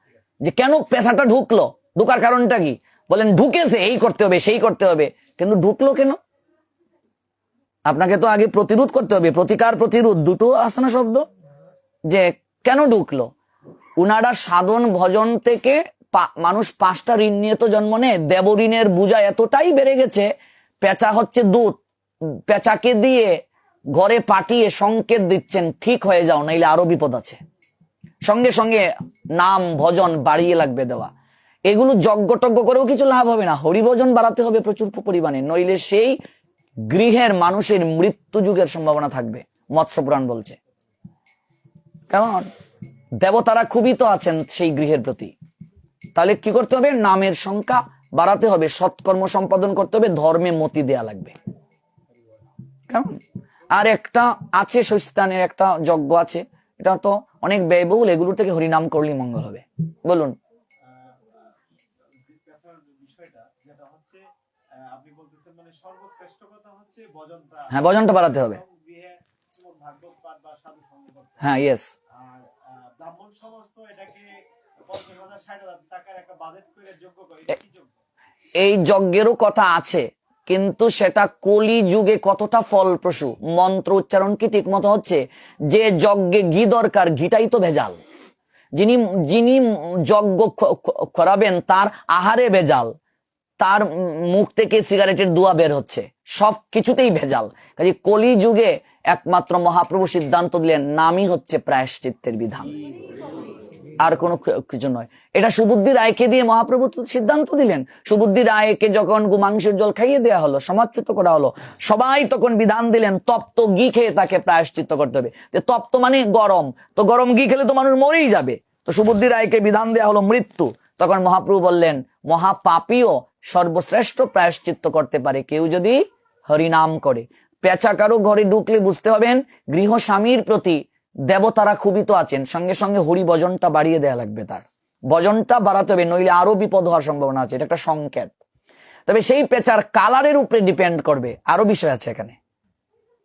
Speaker 1: যে কেন পেঁচাটা ঢুকলো, ঢুকার কারণটা কি। বলেন ঢুকেছে, এই করতে হবে, সেই করতে হবে, কিন্তু ঢুকলো কেন। আপনাকে তো আগে প্রতিরোধ করতে হবে, প্রতিকার প্রতিরোধ দুটো আসে না শব্দ, যে কেন ঢুকলো। উনারা সাধন ভজন থেকে মানুষ 5টা ঋণ নিয়ে তো জন্ম নেয়, দেব ঋণের বোঝা এতটাই বেড়ে গেছে, পেঁচা হচ্ছে দূত, পেঁচাকে দিয়ে ঘরে পাঠিয়ে সংকেত দিচ্ছেন ঠিক হয়ে যাও, নাইলে আরো বিপদ আছে। সঙ্গে সঙ্গে নাম ভজন বাড়িয়ে লাগবে দেওয়া। এগুলো যজ্ঞ টজ্ঞ করেও কিছু লাভ হবে না, হরিভজন বাড়াতে হবে প্রচুর পরিমাণে, নইলে সেই গৃহের মানুষের মৃত্যু যুগের সম্ভাবনা থাকবে। মৎস্য পুরাণ বলছে। কেমন দেবতারা খুবই তো আছেন সেই গৃহের প্রতি। তাহলে কি করতে হবে? নামের সংখ্যা বাড়াতে হবে, সৎকর্ম সম্পাদন করতে হবে, ধর্মে মতি দেয়া লাগবে। কেমন? আর একটা আছে সস্তানের একটা যজ্ঞ আছে, এটা তো অনেক ব্যয়বহুল, এগুলো থেকে হরিনাম করলেই মঙ্গল হবে। বলুন। হ্যাঁ, ভজনটা বাড়াতে হবে। হ্যাঁ, ইয়েস। এই যজ্ঞেরও কথা আছে, কিন্তু সেটা কলি যুগে কতটা ফলপ্রসূ, মন্ত্র উচ্চারণ কি ঠিক মতো হচ্ছে? যে যজ্ঞে ঘি দরকার, ঘিটাই তো ভেজাল। যিনি যজ্ঞ করাবেন তার আহারে ভেজাল, তার মুখ থেকে সিগারেটের ধোঁয়া বের হচ্ছে, সব কিছুতেই ভেজাল। কাজে কলি যুগে একমাত্র মহাপ্রভু সিদ্ধান্ত দিলেন নামই হচ্ছে প্রায়শ্চিত্তের বিধান, আর কোনো কিছু নয়। এটা সুবুদ্ধি রায়কে দিয়ে মহাপ্রভু সিদ্ধান্ত দিলেন। সুবুদ্ধি রায়কে যখন গোমাংসের জল খাইয়ে দেওয়া হলো, সমাজচ্যুত করা হলো, সবাই তখন বিধান দিলেন তপ্ত ঘি খেয়ে তাকে প্রায়শ্চিত্ত করতে হবে। তপ্ত মানে গরম, তো গরম ঘি খেলে তো মানুষ মরেই যাবে। তো সুবুদ্ধি রায়কে বিধান দেওয়া হলো মৃত্যু। তখন মহাপ্রভু বললেন মহাপাপীও সর্বশ্রেষ্ঠ প্রায়শ্চিত্ত করতে পারে কেউ যদি হরিনাম করে। পেঁচা কারো ঘরে ঢুকলে বুঝতে হবেন গৃহস্বামীর প্রতি দেবতারা খুবই তো আছেন, সঙ্গে সঙ্গে হরি ভজনটা বাড়িয়ে দেয়া লাগবে, তার ভজনটা বাড়াতে হবে, নইলে আরো বিপদ হওয়ার সম্ভাবনা আছে। এটা একটা সংকেত। তবে সেই পেঁচার কালারের উপরে ডিপেন্ড করবে, আরো বিষয় আছে এখানে।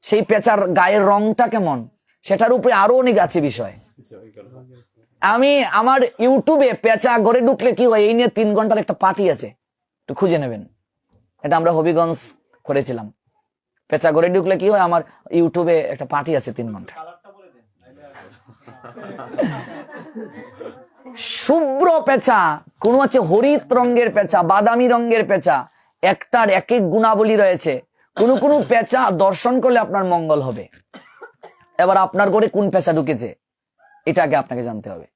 Speaker 1: সেই পেঁচার গায়ের রংটা কেমন সেটার উপরে আরো অনেক আছে বিষয়। আমি আমার ইউটিউবে পেঁচা ঘরে ঢুকলে কি হয় এই নিয়ে 3 ঘন্টার একটা পার্টি আছে, একটু খুঁজে নেবেন। এটা আমরা হবিগঞ্জ করেছিলাম। পেঁচা ঘরে ঢুকলে কি হয়, আমার ইউটিউবে একটা পার্টি আছে 3 ঘন্টা। শুভ্র পেঁচা, কোন আছে হরিত রঙের পেঁচা, বাদামি রঙের পেঁচা, একটার এক এক গুণাবলী রয়েছে। কোন কোন পেঁচা দর্শন করলে আপনার মঙ্গল হবে। এবার আপনার ঘরে কোন পেঁচা ঢুকেছে এটা আগে আপনাকে জানতে হবে।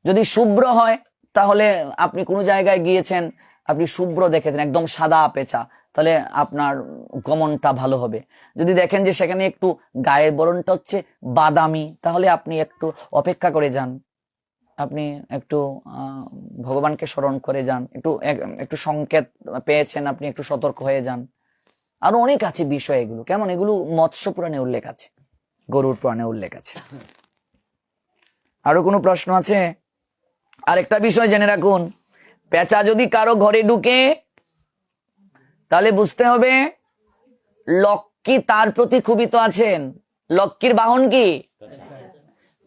Speaker 1: যদি শুভ্র হয় তাহলে আপনি কোনো জায়গায় গিয়েছেন, আপনি শুভ্র দেখেছেন একদম সাদা পেঁচা, তাহলে আপনার গমনটা ভালো হবে। যদি দেখেন যে সেখানে একটু গায়ের বরণটা হচ্ছে বাদামি, তাহলে আপনি একটু অপেক্ষা করে যান, আপনি একটু ভগবানকে স্মরণ করে যান, একটু সংকেত পেয়েছেন, আপনি একটু সতর্ক হয়ে যান। আরো অনেক আছে বিষয় এগুলো, কেমন এগুলো মৎস্য পুরাণে উল্লেখ আছে, গরুর পুরাণে উল্লেখ আছে। আরো কোনো প্রশ্ন আছে? আরেকটা বিষয় জেনে রাখুন, পেঁচা যদি কারো ঘরে ঢুকে তাহলে বুঝতে হবে লক্ষ্মী তার প্রতি ক্ষুবিত আছেন। লক্ষ্মীর বাহন কি?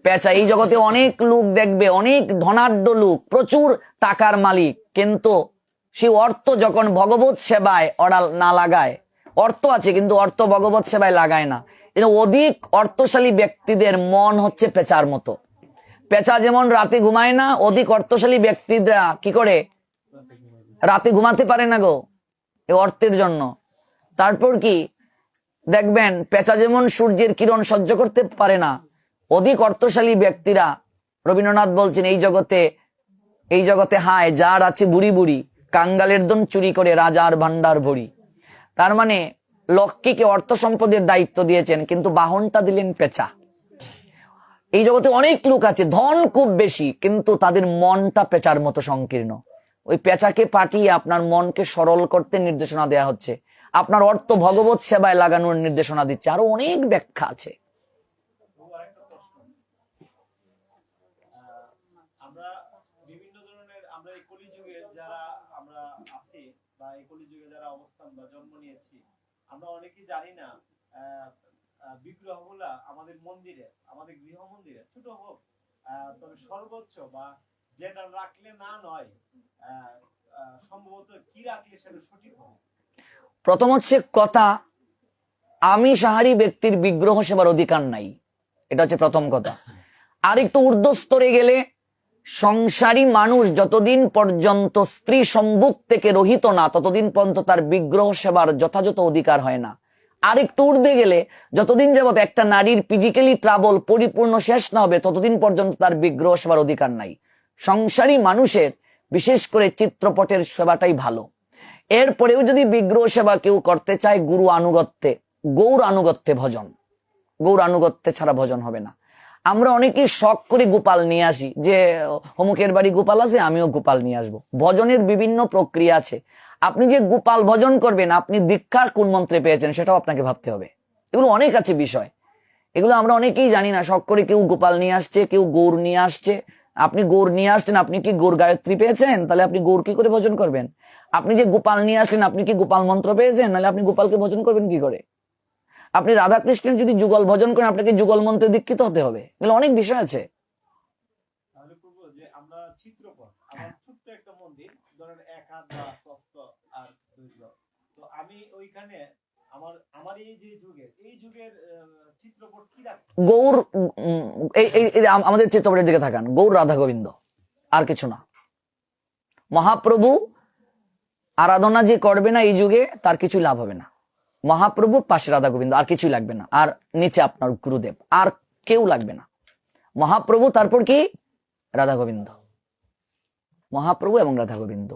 Speaker 1: পেঁচা। এই জগতে অনেক লোক দেখবে, অনেক ধনাঢ্য লোক, প্রচুর টাকার মালিক, কিন্তু সে অর্থ যখন ভগবত সেবায় ওরা না লাগায়, অর্থ আছে কিন্তু অর্থ ভগবত সেবায় লাগায় না। অধিক অর্থশালী ব্যক্তিদের মন হচ্ছে পেঁচার মতো। পেঁচা যেমন রাতে ঘুমায় না, অধিক অর্থশালী ব্যক্তিরা কি করে? রাতে ঘুমাতে পারে না গো, এই অর্থের জন্য। তারপর কি দেখবেন, পেঁচা যেমন সূর্যের কিরণ সহ্য করতে পারে না, অধিক অর্থশালী ব্যক্তিরা, রবীন্দ্রনাথ বলছেন এই জগতে হায় যার আছে বুড়ি বুড়ি, কাঙ্গালের দন চুরি করে রাজার ভান্ডার ভরি। তার মানে লক্ষ্মীকে অর্থ সম্পদের দায়িত্ব দিয়েছেন, কিন্তু বাহনটা দিলেন পেঁচা। এই জগতে অনেক লোক আছে, ধন খুব বেশি, কিন্তু তাদের মনটা পেঁচার মতো সংকীর্ণ। ওই পেঁচাকে পাঠিয়ে আপনার মনকে সরল করতে নির্দেশনা দেয়া হচ্ছে, আপনার অর্থ ভগবত সেবায় লাগানোর নির্দেশনা দিচ্ছে। আরো অনেক ব্যাখ্যা আছে।
Speaker 2: আমরা অনেকেই জানি না বিগ্রহগুলা আমাদের মন্দিরে, আমাদের গৃহ মন্দিরে ছোট হোক, তবে সর্বোচ্চ বা যেটা রাখলে না নয়, সম্ভবত কি রাখলে সেটা সঠিক হবে।
Speaker 1: প্রথম হচ্ছে কথা, আমি সাহারি ব্যক্তির বিগ্রহ সেবার অধিকার নাই, এটা হচ্ছে প্রথম কথা। আর একটু ঊর্ধ্ব স্তরে গেলে, সংসারী মানুষ যতদিন পর্যন্ত স্ত্রী সম্ভোগ থেকে রহিত না, ততদিন পর্যন্ত তার বিগ্রহ সেবার যথাযথ অধিকার হয় না। আরেকটু ঊর্ধ্বে গেলে, যতদিন যাবত একটা নারীর ফিজিক্যালি ট্রাবল পরিপূর্ণ শেষ না হবে, ততদিন পর্যন্ত তার বিগ্রহ সেবার অধিকার নাই। সংসারী মানুষের বিশেষ করে চিত্রপটের সেবাটাই ভালো। এরপরেও যদি বিগ্রহ সেবা কেউ করতে চায়, গুরু আনুগত্যে, গৌর আনুগত্যে ভজন, গৌর আনুগত্যে ছাড়া ভজন হবে না। আমরা অনেকেই শখ করে গোপাল নিয়ে আসি, যে অমুকের বাড়ি গোপাল আছে, আমিও গোপাল নিয়ে আসবো। ভজনের বিভিন্ন প্রক্রিয়া আছে। আপনি যে গোপাল ভজন করবেন, আপনি দীক্ষা কোন মন্ত্রে পেয়েছেন সেটাও আপনাকে ভাবতে হবে। এগুলো অনেক আছে বিষয়, এগুলো আমরা অনেকেই জানি না। শখ করে কেউ গোপাল নিয়ে আসছে, কেউ গৌর নিয়ে আসছে। আপনি গৌর নিয়ে আসছেন, আপনি কি গৌর গায়ত্রী পেয়েছেন? তাহলে আপনি গৌর কি করে ভজন করবেন? আপনি যে গোপাল নিয়ে আসলেন, আপনি কি গোপাল মন্ত্র পেয়েছেন? নাহলে আপনি গোপালকে ভজন করবেন কি করে? আপনি রাধা কৃষ্ণের যদি যুগল ভজন করেন, আপনাকে যুগল মন্ত্রে দীক্ষিত হতে হবে। এগুলো অনেক বিষয় আছে।
Speaker 2: তাহলে প্রভু, যে আমরা চিত্রপট, আমার ছোট্ট একটা মন্দির, ধরেন এক হাত বা প্রস্থ আর দৈর্ঘ্য, তো আমি ওইখানে আমার এই যুগের চিত্রপট কি রাখবো?
Speaker 1: গৌর, আমাদের চিত্রপটের দিকে থাকান, গৌর রাধা গোবিন্দ, আর কিছু না। মহাপ্রভু আরাধনা যে করবে না এই যুগে, তার কিছুই লাভ হবে না। মহাপ্রভু পাশে রাধা গোবিন্দ, আর কিছুই লাগবে না। আর নিচে আপনার গুরুদেব, আর কেউ লাগবে না। মহাপ্রভু, তারপর কি? রাধা গোবিন্দ। মহাপ্রভু এবং রাধা গোবিন্দ,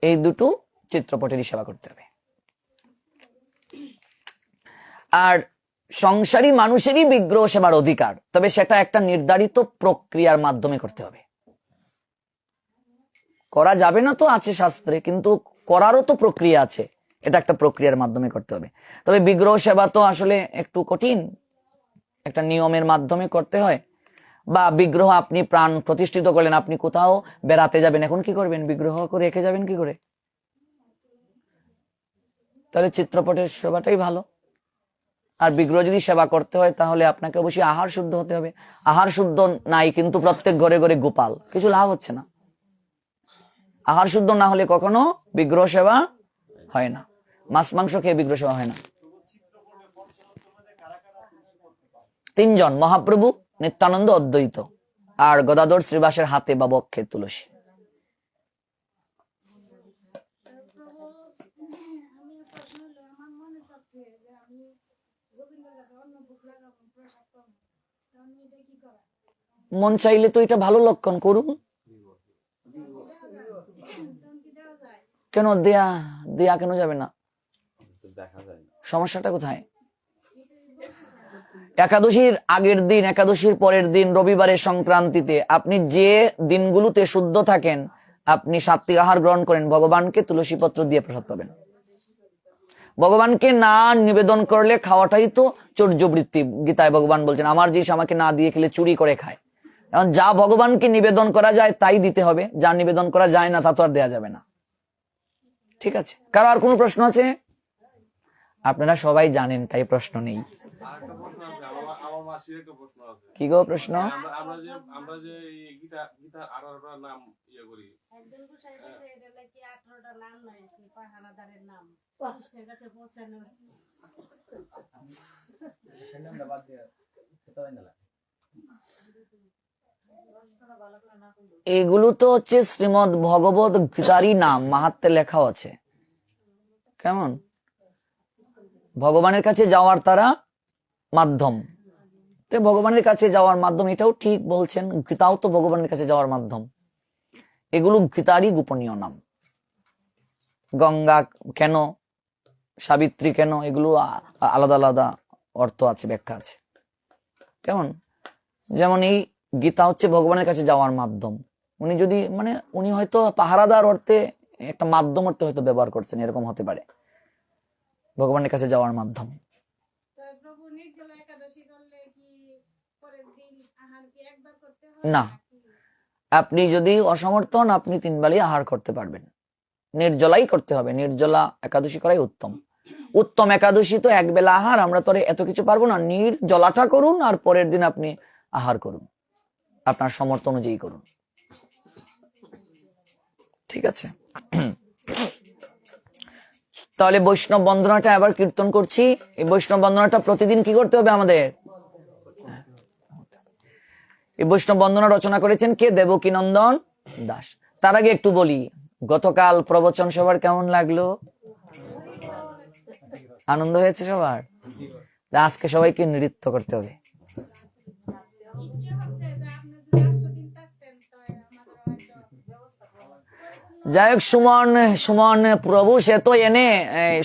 Speaker 1: এই দুটো চিত্রপটেরই সেবা করতে হবে। আর সংসারী মানুষেরই বিগ্রহ সেবার অধিকার, তবে সেটা একটা নির্ধারিত প্রক্রিয়ার মাধ্যমে করতে হবে। করা যাবে না তো আছে শাস্ত্রে, কিন্তু করারও তো প্রক্রিয়া আছে, এটা একটা প্রক্রিয়ার মাধ্যমে করতে হবে। তবে বিগ্রহ সেবা তো আসলে একটু কঠিন, একটা নিয়মের মাধ্যমে করতে হয়। বা বিগ্রহ আপনি প্রাণ প্রতিষ্ঠিত করলেন, আপনি কোথাও বেড়াতে যাবেন, এখন কি করবেন? বিগ্রহ করে রেখে যাবেন কি করে? তাহলে চিত্রপটের সেবাটাই ভালো। আর বিগ্রহ যদি সেবা করতে হয়, তাহলে আপনাকে অবশ্যই আহার শুদ্ধ হতে হবে। আহার শুদ্ধ নাই, কিন্তু প্রত্যেক ঘরে ঘরে গোপাল, কিছু লাভ হচ্ছে না। আহার শুদ্ধ না হলে কখনো বিগ্রহ সেবা হয় না। মাছ মাংস খেয়ে বিগ্রহ সেবা হয় না। তিনজন, মহাপ্রভু, নিত্যানন্দ, অদ্বৈত, আর গদাধর শ্রীবাসের হাতে বা বক্ষে তুলসী। মন চাইলে তো এটা ভালো লক্ষণ, করুন। কেন দেয়া দেয়া কেন যাবে না? সমস্যাটা কোথায়? একাদশীর আগের দিন, একাদশীর পরের দিন, রবিবারের সংক্রান্তিতে আপনি যে দিনগুলোতে শুদ্ধ থাকেন, আপনি সাত্বিক আহার গ্রহণ করেন, ভগবানকে তুলসী পত্র দিয়ে প্রসাদ পাবেন। ভগবানকে না নিবেদন করলে খাওয়াটাই তো চৌর্যবৃত্তি। গীতায় ভগবান বলছেন, আমার জিনিস আমাকে না দিয়ে খেলে চুরি করে খায়। এখন যা ভগবানকে নিবেদন করা যায় তাই দিতে হবে, যা নিবেদন করা যায় না তা তো আর দেয়া যাবে না। ঠিক আছে, কারো আর কোনো প্রশ্ন আছে? আপনারা সবাই জানেন তাই প্রশ্ন নেই। কি গো প্রশ্ন?
Speaker 3: আমরা যে গীতার 18টা নাম ইয়ে করি,
Speaker 4: একজন গোসাই বলছে এটা নাকি 18টা নাম নয়, কি পাহারাদারের নাম কৃষ্ণের কাছে পৌঁছানো।
Speaker 1: এগুলো তো হচ্ছে শ্রীমদ ভগবত গীতারই নাম, মাহাত্মে লেখাও আছে। কেমন? ভগবানের কাছে যাওয়ার তারা মাধ্যম, তো ভগবানের কাছে যাওয়ার মাধ্যম, এটাও ঠিক বলছেন। গীতাও তো ভগবানের কাছে যাওয়ার মাধ্যম। এগুলো গীতারই গোপনীয় নাম। গঙ্গা কেন, সাবিত্রী কেন, এগুলো আলাদা আলাদা অর্থ আছে, ব্যাখ্যা আছে। কেমন? যেমন এই গীতা হচ্ছে ভগবানের কাছে যাওয়ার মাধ্যম। উনি যদি উনি হয়তো পাহারাদার অর্থে, একটা মাধ্যম অর্থে হয়তো ব্যবহার করছেন, এরকম হতে পারে, ভগবানের কাছে যাওয়ার মাধ্যম। না, আপনি যদি অসমর্থ হন, আপনি 3 বেলাই আহার করতে পারবেন। নির্জলাই করতে হবে, নির্জলা একাদশী করাই উত্তম। উত্তম একাদশী তো 1 বেলা আহার, আমরা তো এত কিছু পারবো না। নির্জলাটা করুন, আর পরের দিন আপনি আহার করুন, আপনার সমর্থ অনুযায়ী করুন। ঠিক আছে, তাহলে বৈষ্ণব বন্দনাটা আবার কীর্তন করছি। এই বৈষ্ণব বন্দনাটা প্রতিদিন কি করতে হবে আমাদের? এই বৈষ্ণব বন্দনা রচনা করেছেন কে? দেবকীনন্দন দাস। তার আগে একটু বলি, গতকাল প্রবচন সবার কেমন লাগলো? আনন্দ হয়েছে সবার? আজকে সবাইকে নৃত্য করতে হবে। যাই হোক, সুমন প্রভু সে তো এনে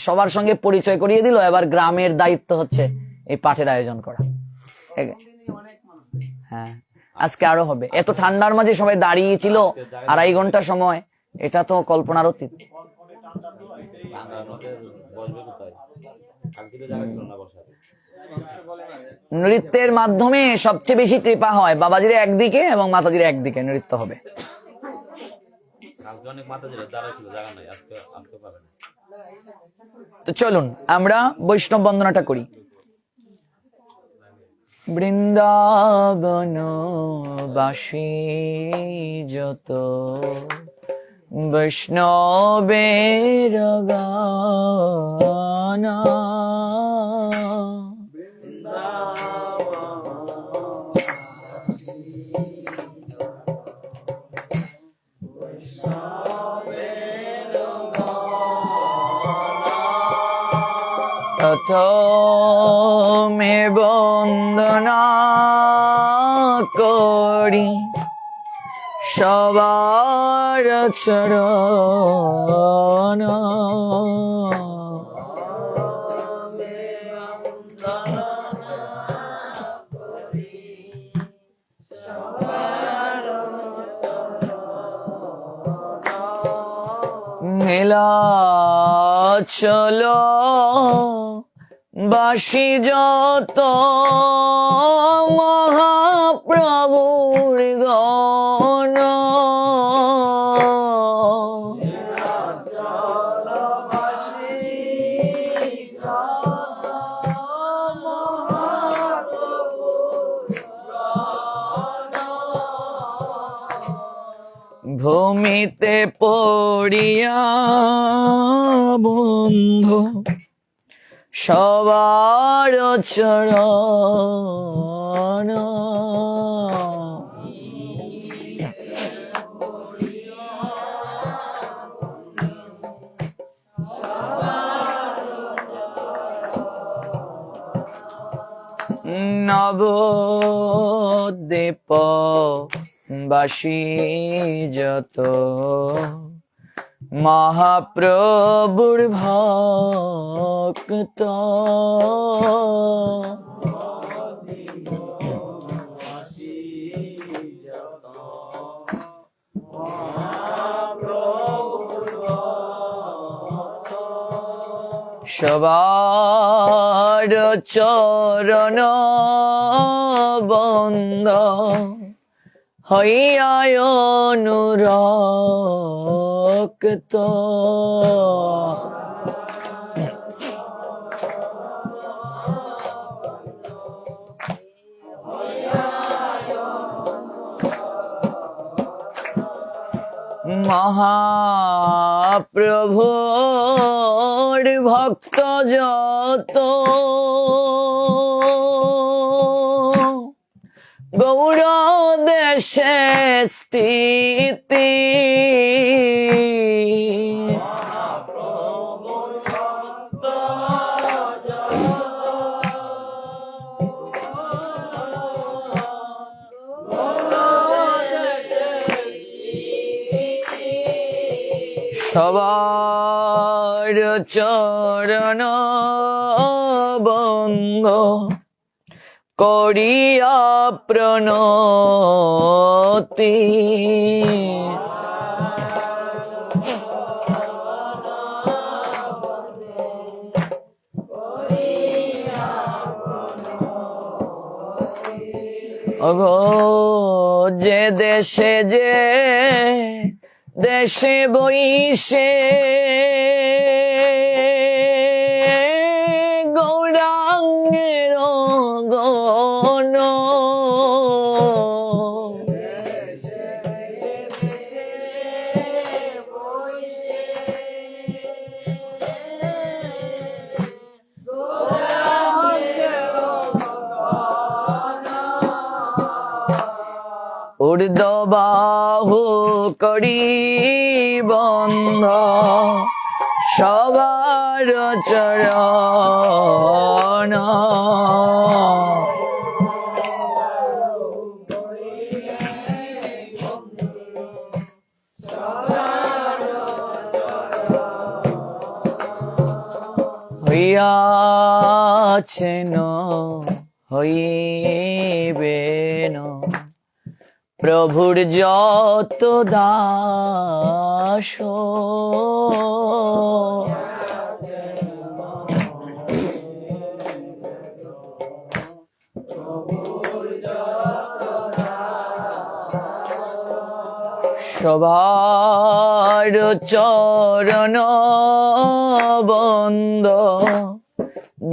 Speaker 1: সবার সঙ্গে পরিচয় করিয়ে দিল। এবার গ্রামের দায়িত্ব হচ্ছে এই পাঠের আয়োজন করা। হ্যাঁ, আজকে আরো হবে। এত ঠান্ডার মাঝে সবাই দাঁড়িয়ে ছিল 2.5 ঘন্টা সময়, এটা তো কল্পনার অতীত। নৃত্যের মাধ্যমে সবচেয়ে বেশি কৃপা হয় বাবাজির একদিকে এবং মাতাজির একদিকে নৃত্য হবে। তো চলুন আমরা বৈষ্ণব বন্দনাটা করি। বৃন্দাবন বাসী যত বৈষ্ণবের গান, তত মে বন্দনা করি সবার চরণ, মেলা চলো বাসি যত মহাপ্রভুর গণ, ভূমিতে পড়িয়া বন্ধু সবার চরণ, নবদ্বীপ বাসী যত মহাপ্রভুর ভক্ত সবার চরণ বন্দ হইয়ায় অনুরক্ত মহাপ্রভুর ভক্ত যত গৌর দেশে স্থিতি সবার চরণ বন্ধ করিয়া প্রণতি ওগো যে দেশে বইসে গৌরাঙ্গের গণ ঊর্ধ্ব বাহু করি বন্ধ সবার চরণ হইয়াছেন হইবেন প্রভুর যত দাস সবার চরণ বন্দ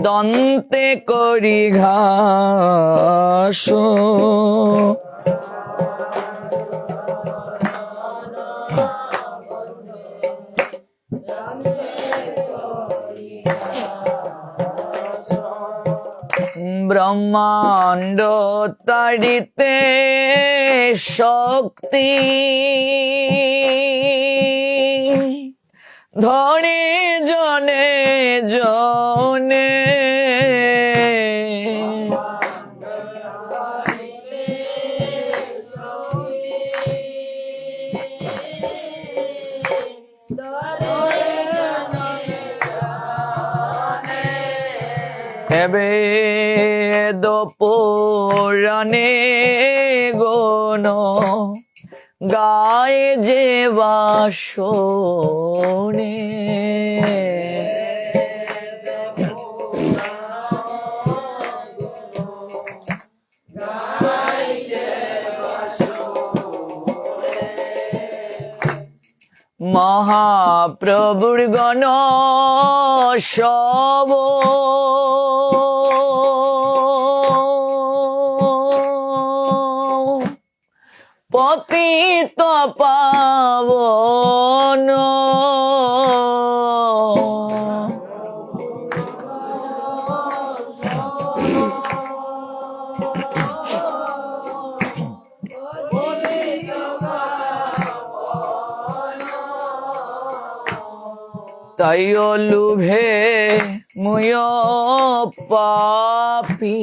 Speaker 1: দন্তে করি ঘাস ব্রহ্মাণ্ড তাড়িতে শক্তি ধরে জনে জনে বেদ পুরাণে গুণ গায়ে যে বাসনে মহাপ্রভুর গণ সব পতিত পাবন তাই লুভে মুয় পাপি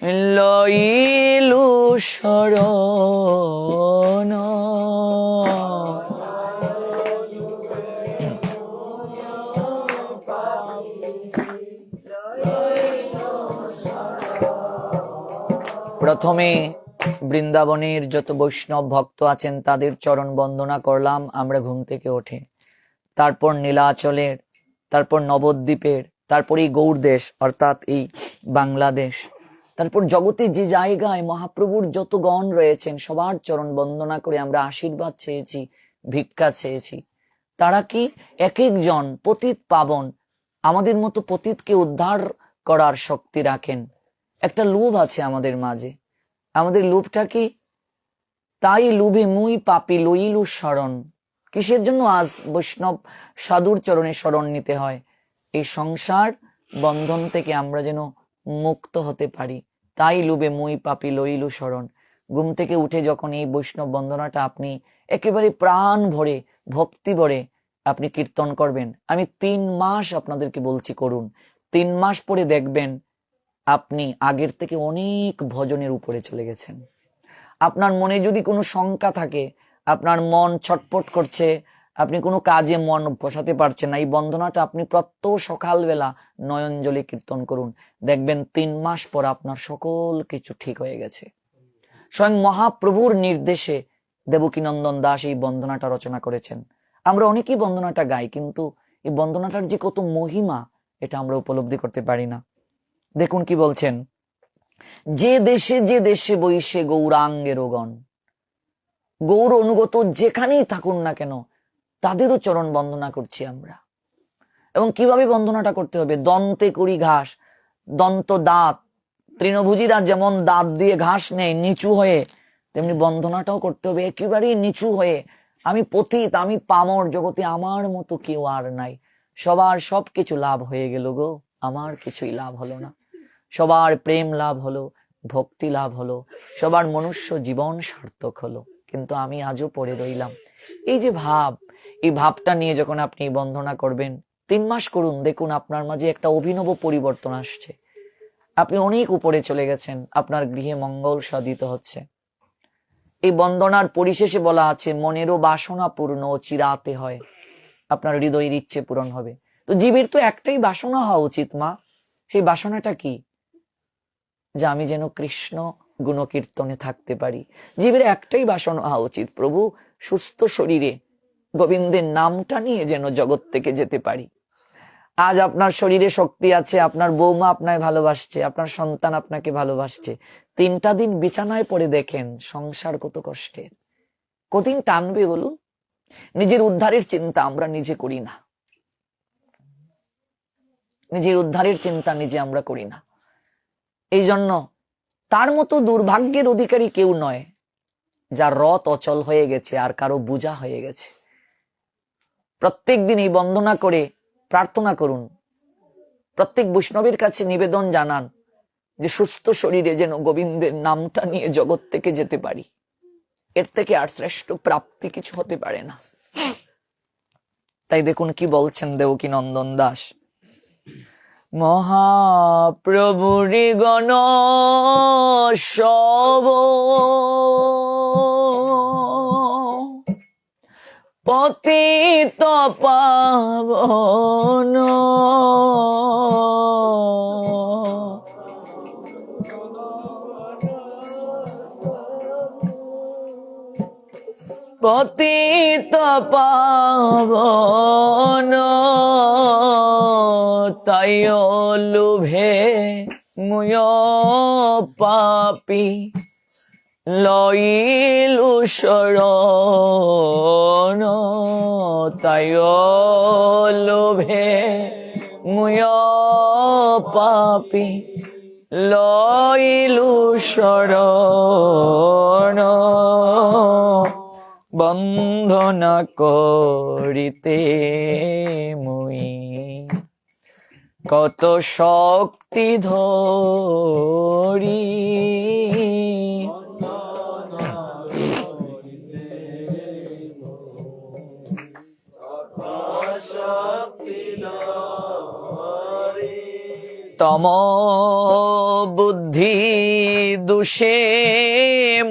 Speaker 1: লইলু শরণ। প্রথমে বৃন্দাবনের যত বৈষ্ণব ভক্ত আছেন তাদের চরণ বন্দনা করলাম আমরা ঘুম থেকে ওঠে। তারপর নীলাচলের, তারপর নবদ্বীপের, তারপর এই গৌড়দেশ অর্থাৎ এই বাংলাদেশ, তারপর জগতে যে জায়গায় মহাপ্রভুর যত গণ রয়েছেন সবার চরণ বন্দনা করে আমরা আশীর্বাদ চেয়েছি, ভিক্ষা চেয়েছি। তারা কি এক একজন পতিত পাবন, আমাদের মতো পতিতকে উদ্ধার করার শক্তি রাখেন। একটা লোভ আছে আমাদের মাঝে, আমাদের লোভটা কি? তাই লোভে মুই পাপি লইলু শরণ। কিসের জন্য আজ বৈষ্ণব সাধুর চরণে শরণ নিতে হয়? এই সংসার বন্ধন থেকে আমরা যেন মুক্ত হতে পারি। তাই লোভে মুই পাপি লইলু শরণ। ঘুম থেকে উঠে যখন এই বৈষ্ণব বন্দনাটা আপনি একেবারে প্রাণ ভরে ভক্তি ভরে আপনি কীর্তন করবেন, আমি 3 মাস আপনাদেরকে বলছি করুন। 3 মাস পরে দেখবেন আপনি আগের থেকে অনেক ভজনের উপরে চলে গেছেন। আপনার মনে যদি কোনো শঙ্কা থাকে, আপনার মন ছটফট করছে, আপনি কোনো কাজে মন বসাতে পারছেন না, এই বন্দনাটা আপনি প্রত্যহ সকালবেলা নয়নজলে কীর্তন করুন। দেখবেন 3 মাস পর আপনার সকল কিছু ঠিক হয়ে গেছে। স্বয়ং মহাপ্রভুর নির্দেশে দেবকীনন্দন দাস এই বন্দনাটা রচনা করেছেন। আমরা অনেকেই বন্দনাটা গাই, কিন্তু এই বন্দনাটার যে কত মহিমা এটা আমরা উপলব্ধি করতে পারি না। দেখুন কি বলছেন, যে দেশে বৈশে গৌরাঙ্গের গণ, গৌর অনুগত যেখানেই থাকুন না কেন তাদেরও চরণ বন্দনা করছি আমরা। এবং কিভাবে বন্দনাটা করতে হবে? দন্তে করি ঘাস, দন্ত দাঁত, তৃণভুজীরা যেমন দাঁত দিয়ে ঘাস নেয় নিচু হয়ে, তেমনি বন্দনাটাও করতে হবে একেবারেই নিচু হয়ে। আমি পতিত, আমি পামর, জগতে আমার মতো কেউ আর নাই, সবার সবকিছু লাভ হয়ে গেল গো, আমার কিছুই লাভ হলো না। সবার প্রেম লাভ হলো, ভক্তি লাভ হলো, সবার মনুষ্য জীবন সার্থক হলো, কিন্তু আমি আজও পড়ে রইলাম। এই যে ভাব, এই ভাবটা নিয়ে যখন আপনি বন্দনা করবেন, 3 মাস করুন, দেখুন আপনার মাঝে একটা অভিনব পরিবর্তন আসছে। আপনি অনেক উপরে চলে গেছেন, আপনার গৃহে মঙ্গল সাধিত হচ্ছে। এই বন্দনার পরিশেষে বলা আছে, মনেরও বাসনা পূর্ণ চিরাতে হয়, আপনার হৃদয়ের ইচ্ছে পূরণ হবে। তো জীবের তো একটাই বাসনা হওয়া উচিত মা, সেই বাসনাটা কি? যে আমি যেন কৃষ্ণ গুণকীর্তনে থাকতে পারি। জীবের একটাই বাসনা হওয়া উচিত, প্রভু সুস্থ শরীরে গোবিন্দের নামটা নিয়ে যেন জগৎ থেকে যেতে পারি। আজ আপনার শরীরে শক্তি আছে, আপনার বৌমা আপনাকে ভালোবাসছে, আপনার সন্তান আপনাকে ভালোবাসছে, 3টা দিন বিছানায় পড়ে দেখেন সংসার কত কষ্টের, কদিন টানবে বলুন? নিজের উদ্ধারের চিন্তা আমরা নিজে করি না, নিজের উদ্ধারের চিন্তা নিজে আমরা করি না। এই জন্য তার মতো দুর্ভাগ্যের অধিকারী কেউ নয় যার রথ অচল হয়ে গেছে আর কারো বোঝা হয়ে গেছে। প্রত্যেক দিন এই বন্দনা করে প্রার্থনা করুন, প্রত্যেক বৈষ্ণবের কাছে নিবেদন জানান যে সুস্থ শরীরে যেন গোবিন্দের নামটা নিয়ে জগৎ থেকে যেতে পারি। এর থেকে আর শ্রেষ্ঠ প্রাপ্তি কিছু হতে পারে না। তাই দেখুন কি বলছেন দেবকীনন্দন দাস, মহাপ্রভুর গণ সব পতিত পাবন, পতিত পাবন, তাই লোভে মুয় পাপি লইলু শরণ, তাই লোভে মুয় পাপি লইলু শরণ, বন্ধনা করিতে মুই কত শক্তি ধরি, তম বুদ্ধি দোষে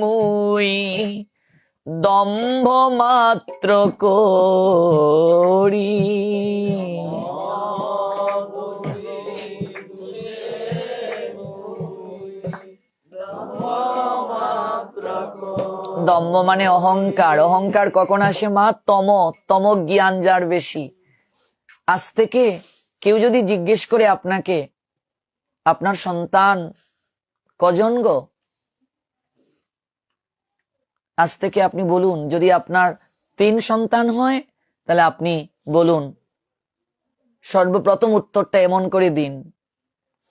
Speaker 1: মুই দম্ভ মাত্র করি। দম্ভ মানে অহংকার। অহংকার কখন আসে মা? তম জ্ঞান যার বেশি। আজ থেকে কেউ যদি জিজ্ঞেস করে আপনাকে, আপনার সন্তান কজন গো, আজ থেকে আপনি বলুন, যদি আপনার 3 সন্তান হয় তাহলে আপনি বলুন, সর্বপ্রথম উত্তরটা এমন করে দিন,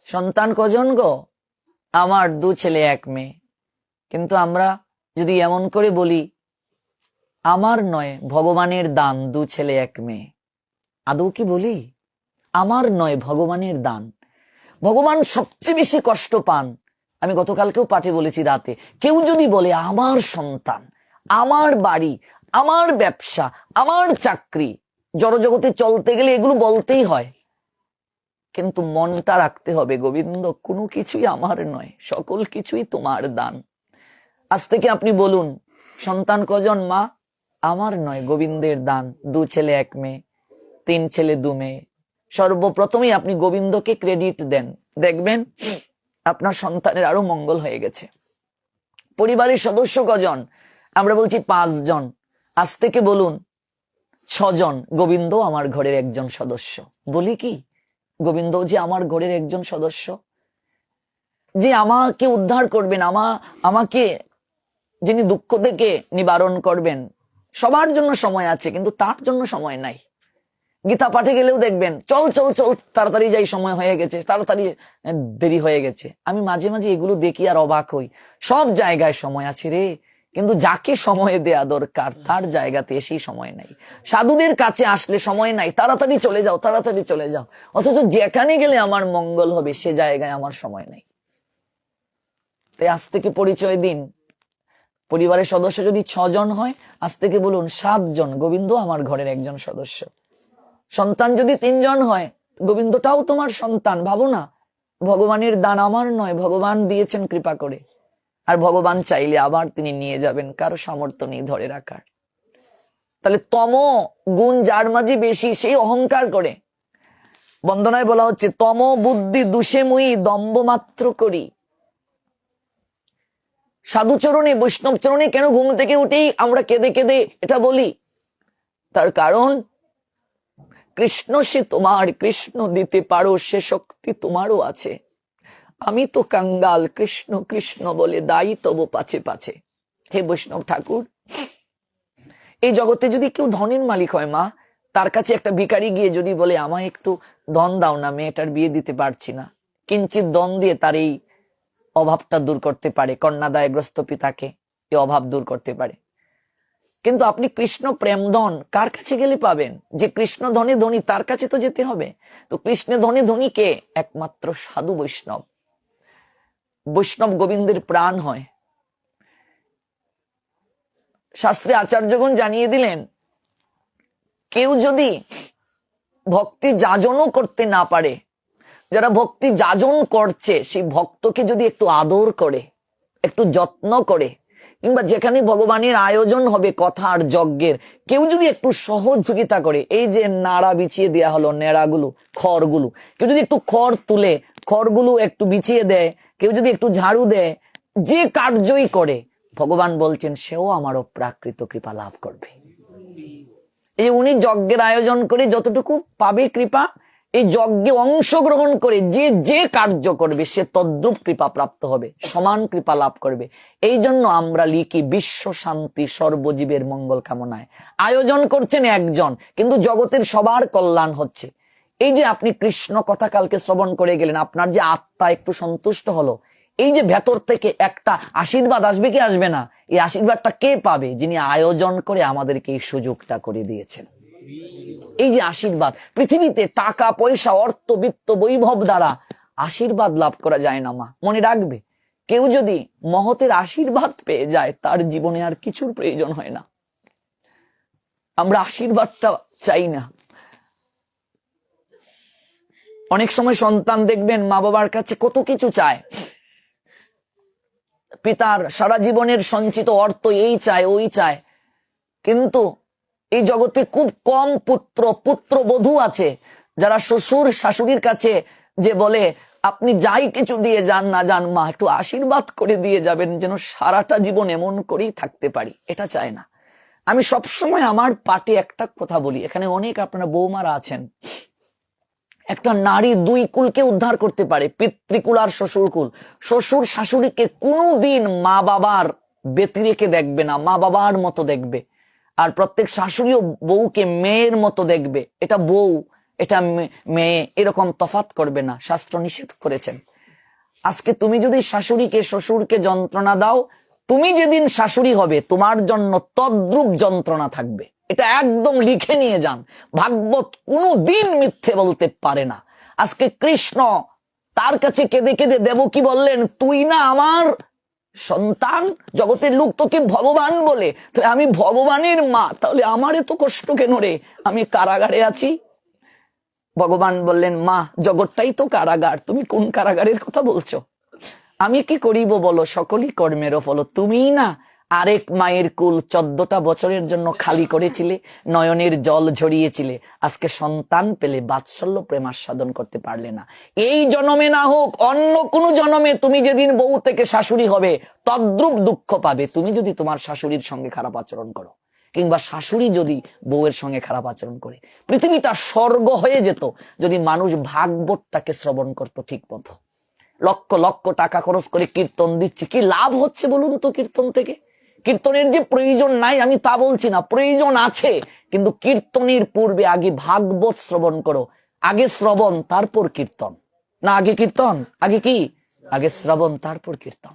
Speaker 1: সন্তান কজন গো? আমার 2 ছেলে 1 মেয়ে। কিন্তু আমরা যদি এমন করে বলি, আমার নয় ভগবানের দান 2 ছেলে 1 মেয়ে, আদৌ কি বলি? আমার নয় ভগবানের দান। ভগবান সবচেয়ে বেশি কষ্ট পান। আমি গতকালকেও পাঠে বলেছি রাতে, কেউ যদি বলে আমার সন্তান, আমার বাড়ি, আমার ব্যবসা, আমার চাকরি, জড়জগতে চলতে গেলে এগুলো বলতেই হয়, কিন্তু মনটা রাখতে হবে, গোবিন্দ কোনো কিছুই আমার নয়, সকল কিছুই তোমার দান। আজ থেকে আপনি বলুন, সন্তান কজন মা? আমার নয় গোবিন্দের দান, 2 ছেলে 1 মেয়ে, 3 ছেলে 2 মেয়ে। সর্বপ্রথমেই আপনি গোবিন্দকে ক্রেডিট দেন, দেখবেন আপনার সন্তানের আরো মঙ্গল হয়ে গেছে। পরিবারের সদস্য কজন? আমরা বলছি 5 জন। আজ থেকে বলুন 6 জন, গোবিন্দ আমার ঘরের একজন সদস্য। বলি কি, গোবিন্দ যে আমার ঘরের একজন সদস্য, যে আমাকে উদ্ধার করবেন, আমাকে যিনি দুঃখ থেকে নিবারণ করবেন। সবার জন্য সময় আছে, কিন্তু তার জন্য সময় নাই। গীতা পাঠে গেলেও দেখবেন, চল চল চল, তাড়াতাড়ি যাই, সময় হয়ে গেছে, তাড়াতাড়ি দেরি হয়ে গেছে। আমি মাঝে মাঝে এগুলো দেখি আর অবাক হই, সব জায়গায় সময় আছে রে, কিন্তু যাকে সময় দেয়া দরকার তার জায়গাতে এসেই সময় নাই। সাধুদের কাছে আসলে সময় নাই, তাড়াতাড়ি চলে যাও, তাড়াতাড়ি চলে যাও। অথচ যেখানে গেলে আমার মঙ্গল হবে সে জায়গায় আমার সময় নাই। তাই আজ থেকে পরিচয় দিন, পরিবারের সদস্য যদি 6 জন হয়, আজ থেকে বলুন 7 জন, গোবিন্দ আমার ঘরের একজন সদস্য। সন্তান যদি 3 জন হয়, গোবিন্দটাও তোমার সন্তান, ভাবো না, ভগবানের দান আমার নয়, ভগবান দিয়েছেন কৃপা করে। আর ভগবান চাইলে আবার তিনি নিয়ে যাবেন, কারো সামর্থ্য নেই ধরে রাখার। তাহলে তম গুণ যার মাঝে বেশি, সেই অহংকার করে। বন্দনায় বলা হচ্ছে, তম বুদ্ধি দোষে মুই দম্ভ মাত্র করি। সাধু চরণে, বৈষ্ণব চরণে কেন ঘুম থেকে উঠেই আমরা কেঁদে কেঁদে এটা বলি? তার কারণ কৃষ্ণ সে তোমার, কৃষ্ণ দিতে পারো সে শক্তি তোমারও আছে। আমি তো কাঙ্গাল, কৃষ্ণ কৃষ্ণ বলে দায়ী তব পাছে পাছে। হে বৈষ্ণব ঠাকুর, এই জগতে যদি কেউ ধনের মালিক হয় মা, তার কাছে একটা ভিখারি গিয়ে যদি বলে আমায় একটু ধন দাও না, মেয়েটার বিয়ে দিতে পারছি না, কিঞ্চিত ধন দিয়ে তার এই অভাবটা দূর করতে পারে, কন্যাদায়গ্রস্ত পিতাকে এই অভাব দূর করতে পারে। কিন্তু আপনি কৃষ্ণ প্রেম ধন কার কাছে গেলে পাবেন? যে কৃষ্ণ ধনে ধনী, তার কাছে তো যেতে হবে। তো কৃষ্ণ ধনে ধনী কে? একমাত্র সাধু বৈষ্ণব। বৈষ্ণব গোবিন্দের প্রাণ হয়। শাস্ত্রে আচার্যগণ জানিয়ে দিলেন, কেউ যদি ভক্তি যাজনও করতে না পারে, যারা ভক্তি যাজন করছে সেই ভক্তকে যদি একটু আদর করে, একটু যত্ন করে, কিংবা যেখানে ভগবানের আয়োজন হবে কথার যজ্ঞের, কেউ যদি একটু সহযোগিতা করে, এই যে নাড়া বিছিয়ে দেয়া হলো, নেড়াগুলো, খড়গুলো, কেউ যদি একটু খড় তুলে খড়গুলো একটু বিছিয়ে দেয়, কেউ যদি একটু ঝাড়ু দেয়, যে কার্যই করে, ভগবান বলছেন সেও আমারও প্রাকৃত কৃপা লাভ করবে। এই উনি যজ্ঞের আয়োজন করে যতটুকু পাবে কৃপা, এই যজ্ঞে অংশগ্রহণ করে যে যে কার্য করবে সে তদ্রূপ কৃপা প্রাপ্ত হবে, সমান কৃপা লাভ করবে। এই জন্য আমরা লিখি বিশ্ব শান্তি সর্বজীবের মঙ্গল কামনায়। আয়োজন করছেন একজন, কিন্তু জগতের সবার কল্যাণ হচ্ছে। এই যে আপনি কৃষ্ণ কথা কালকে শ্রবণ করে গেলেন, আপনার যে আত্মা একটু সন্তুষ্ট হলো, এই যে ভেতর থেকে একটা আশীর্বাদ আসবে কি আসবে না? এই আশীর্বাদটা কে পাবে? যিনি আয়োজন করে আমাদেরকে এই সুযোগটা করে দিয়েছেন। এই যে আশীর্বাদ, পৃথিবীতে টাকা পয়সা অর্থ বিত্ত বৈভব দ্বারা আশীর্বাদ লাভ করা যায় না মা, মনে রাখবে। কেউ যদি মহতের আশীর্বাদ পেয়ে যায়, তার জীবনে আর কিছুর প্রয়োজন হয় না। আমরা আশীর্বাদটা চাই না। অনেক সময় সন্তান দেখবেন মা বাবার কাছে কত কিছু চায়, পিতার সারা জীবনের সঞ্চিত অর্থ এই চায় ওই চায়, কিন্তু এই জগতে খুব কম পুত্রবধূ আছে যারা শ্বশুর শাশুড়ির কাছে যে বলে আপনি যাই কিছু দিয়ে যান না যান মা একটু আশীর্বাদ করে দিয়ে যাবেন যেন সারাটা জীবন এমন করেই থাকতে পারি, এটা চায় না। আমি সবসময় আমার পাটে একটা কথা বলি, এখানে অনেক আপনারা বৌমারা আছেন, একটা নারী দুই কুলকে উদ্ধার করতে পারে, পিতৃকুল আর শ্বশুরকুল। শ্বশুর শাশুড়িকে কোনোদিন মা বাবার ব্যতি রেখে দেখবে না, মা বাবার মতো দেখবে। আর প্রত্যেক শাশুড়িও বউকে মেয়ের মতো দেখবে, এটা বউ এটা মেয়ে এরকম তফাৎ করবে না, শাস্ত্র নিষেধ করেছেন। আজকে তুমি যদি শাশুড়িকে শ্বশুরকে যন্ত্রণা দাও, তুমি যেদিন শাশুড়ি হবে তোমার জন্য তদ্রূপ যন্ত্রণা থাকবে, এটা একদম লিখে নিয়ে যান। ভাগবত কোনোদিন মিথ্যে বলতে পারে না। আজকে কৃষ্ণ তার কাছে কেঁদে কেঁদে দেবকী বললেন তুই না আমার সন্তান, জগতের লোক তোকে ভগবান বলে, তাহলে আমি ভগবানের মা, তাহলে আমার এত কষ্ট কেন রে, আমি কারাগারে আছি। ভগবান বললেন মা জগৎটাই তো কারাগার, তুমি কোন কারাগারের কথা বলছো? আমি কি করিব বলো, সকলই কর্মেরও ফল। তুমি না আরেক মায়ের কুল 14টা বছরের জন্য খালি করেছিলে, নয়নের জল ঝরিয়েছিলে, আজকে সন্তান পেলে বাৎসল্য প্রেমাস্বাদন করতে পারলে না। এই জন্মে না হোক অন্য কোনো জন্মে তুমি যেদিন বউ থেকে শাশুড়ি হবে তদ্রূপ দুঃখ পাবে, তুমি যদি তোমার শাশুড়ির সঙ্গে খারাপ আচরণ করো, কিংবা শাশুড়ি যদি বউয়ের সঙ্গে খারাপ আচরণ করে। পৃথিবীটা স্বর্গ হয়ে যেত যদি মানুষ ভাগবতটাকে শ্রবণ করত ঠিক মতো। লক্ষ লক্ষ টাকা খরচ করে কীর্তন দিচ্ছে, কি লাভ হচ্ছে বলুন তো কীর্তন থেকে? কীর্তনের যে প্রয়োজন নাই আমি তা বলছি না, প্রয়োজন আছে, কিন্তু কীর্তনের পূর্বে আগে ভাগবত শ্রবণ করো। আগে শ্রবণ তারপর কীর্তন, না আগে কীর্তন আগে কি, আগে শ্রবণ তারপর কীর্তন।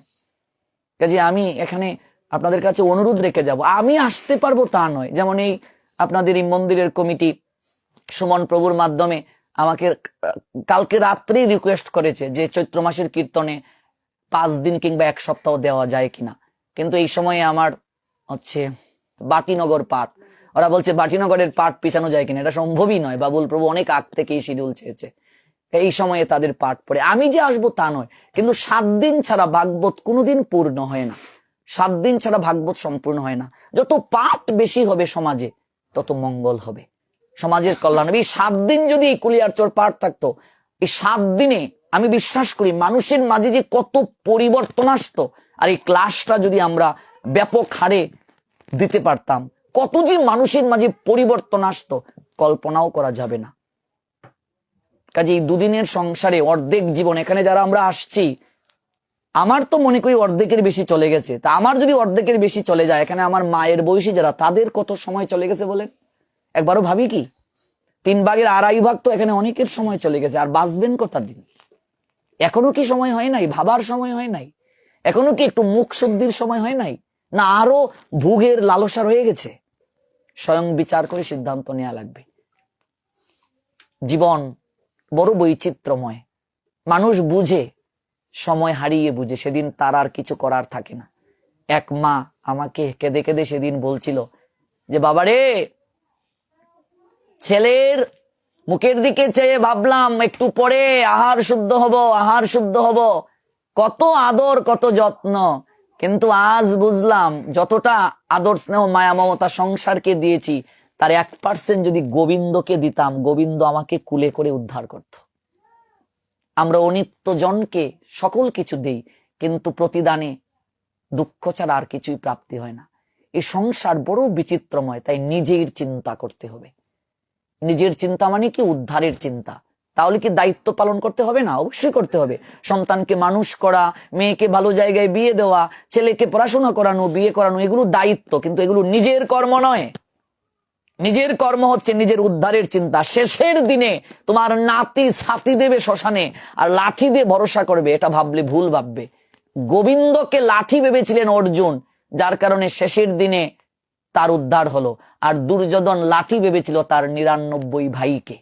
Speaker 1: কাজে আমি এখানে আপনাদের কাছে অনুরোধ রেখে যাব, আমি আসতে পারবো তা নয়। যেমন এই আপনাদের এই মন্দিরের কমিটি সুমন প্রভুর মাধ্যমে আমাকে কালকে রাত্রেই রিকোয়েস্ট করেছে যে চৈত্র মাসের কীর্তনে 5 দিন কিংবা 1 সপ্তাহ দেওয়া যায় কিনা, কিন্তু এই সময়ে আমার হচ্ছে বাটিনগর পাঠ, ওরা বলছে বাটিনগরের পাঠ পিছানো যায় কিনা, এটা সম্ভবই নয়। বাবুল প্রভু অনেক আগ থেকে এই শিডিউল চেয়েছে, এই সময়ে তাদের পাঠ পড়ে আমি যে আসবো তা নয়, কিন্তু 7 দিন ছাড়া ভাগবত কোনোদিন পূর্ণ হয় না, 7 দিন ছাড়া ভাগবত সম্পূর্ণ হয় না। যত পাঠ বেশি হবে সমাজে তত মঙ্গল হবে, সমাজের কল্যাণ হবে। এই 7 দিন যদি এই কুলিয়ারচর পাঠ থাকতো, এই 7 দিনে আমি বিশ্বাস করি মানুষের মাঝে যে কত পরিবর্তন আসতো। আর এই ক্লাসটা যদি আমরা ব্যাপক হারে দিতে পারতাম, কত যে মানুষের মাঝে পরিবর্তন আসতো কল্পনাও করা যাবে না। কাজে এই 2 দিনের সংসারে অর্ধেক জীবন, এখানে যারা আমরা আসছি, আমার তো মনে করি অর্ধেকের বেশি চলে গেছে। তা আমার যদি অর্ধেকের বেশি চলে যায়, এখানে আমার মায়ের বয়সী যারা, তাদের কত সময় চলে গেছে বলেন? একবারও ভাবি কি? 3 ভাগের 2.5 ভাগ তো এখানে অনেকের সময় চলে গেছে, আর বাঁচবেন কত দিন? এখনো কি সময় হয় নাই? ভাবার সময় হয় নাই? এখনো কি একটু মুখ শুদ্ধির সময় হয় নাই? না আরো ভোগের লালসা রয়ে গেছে? স্বয়ং বিচার করে সিদ্ধান্ত নেওয়া লাগবে। জীবন বড় বৈচিত্র্যময়, মানুষ বুঝে, সময় হারিয়ে বুঝে, সেদিন তার আর কিছু করার থাকে না। এক মা আমাকে কেঁদে কেঁদে সেদিন বলছিল যে বাবারে, ছেলের মুখের দিকে চেয়ে ভাবলাম একটু পরে আহার শুদ্ধ হব, আহার শুদ্ধ হব, কত আদর কত যত্ন, কিন্তু আজ বুঝলাম যতটা আদর স্নেহ মায়া মমতা সংসারকে দিয়েছি তার 1% যদি গোবিন্দকে দিতাম, গোবিন্দ আমাকে কুলে করে উদ্ধার করত। আমরা অনিত্য জনকে সকল কিছু দেই, কিন্তু প্রতিদানে দুঃখ ছাড়া আর কিছুই প্রাপ্তি হয় না। এই সংসার বড় বিচিত্রময়, তাই নিজের চিন্তা করতে হবে। নিজের চিন্তা মানে কি? উদ্ধারের চিন্তা। তাহলে কি দায়িত্ব পালন করতে হবে না? অবশ্যই করতে হবে। সন্তানকে মানুষ করা, মেয়েকে ভালো জায়গায় বিয়ে দেওয়া, ছেলেকে পড়াশোনা করানো, বিয়ে করানো, এগুলো দায়িত্ব, কিন্তু এগুলো নিজের কর্ম নয়। নিজের কর্ম হচ্ছে নিজের উদ্ধারের চিন্তা। শেষের দিনে তোমার নাতি ছাতি দেবে শ্মশানে আর লাঠি দিয়ে ভরসা করবে, এটা ভাবলে ভুল ভাববে। গোবিন্দকে লাঠি ভেবেছিলেন অর্জুন, যার কারণে শেষের দিনে তার উদ্ধার হলো। আর দুর্যোধন লাঠি ভেবেছিল তার 99 ভাইকে।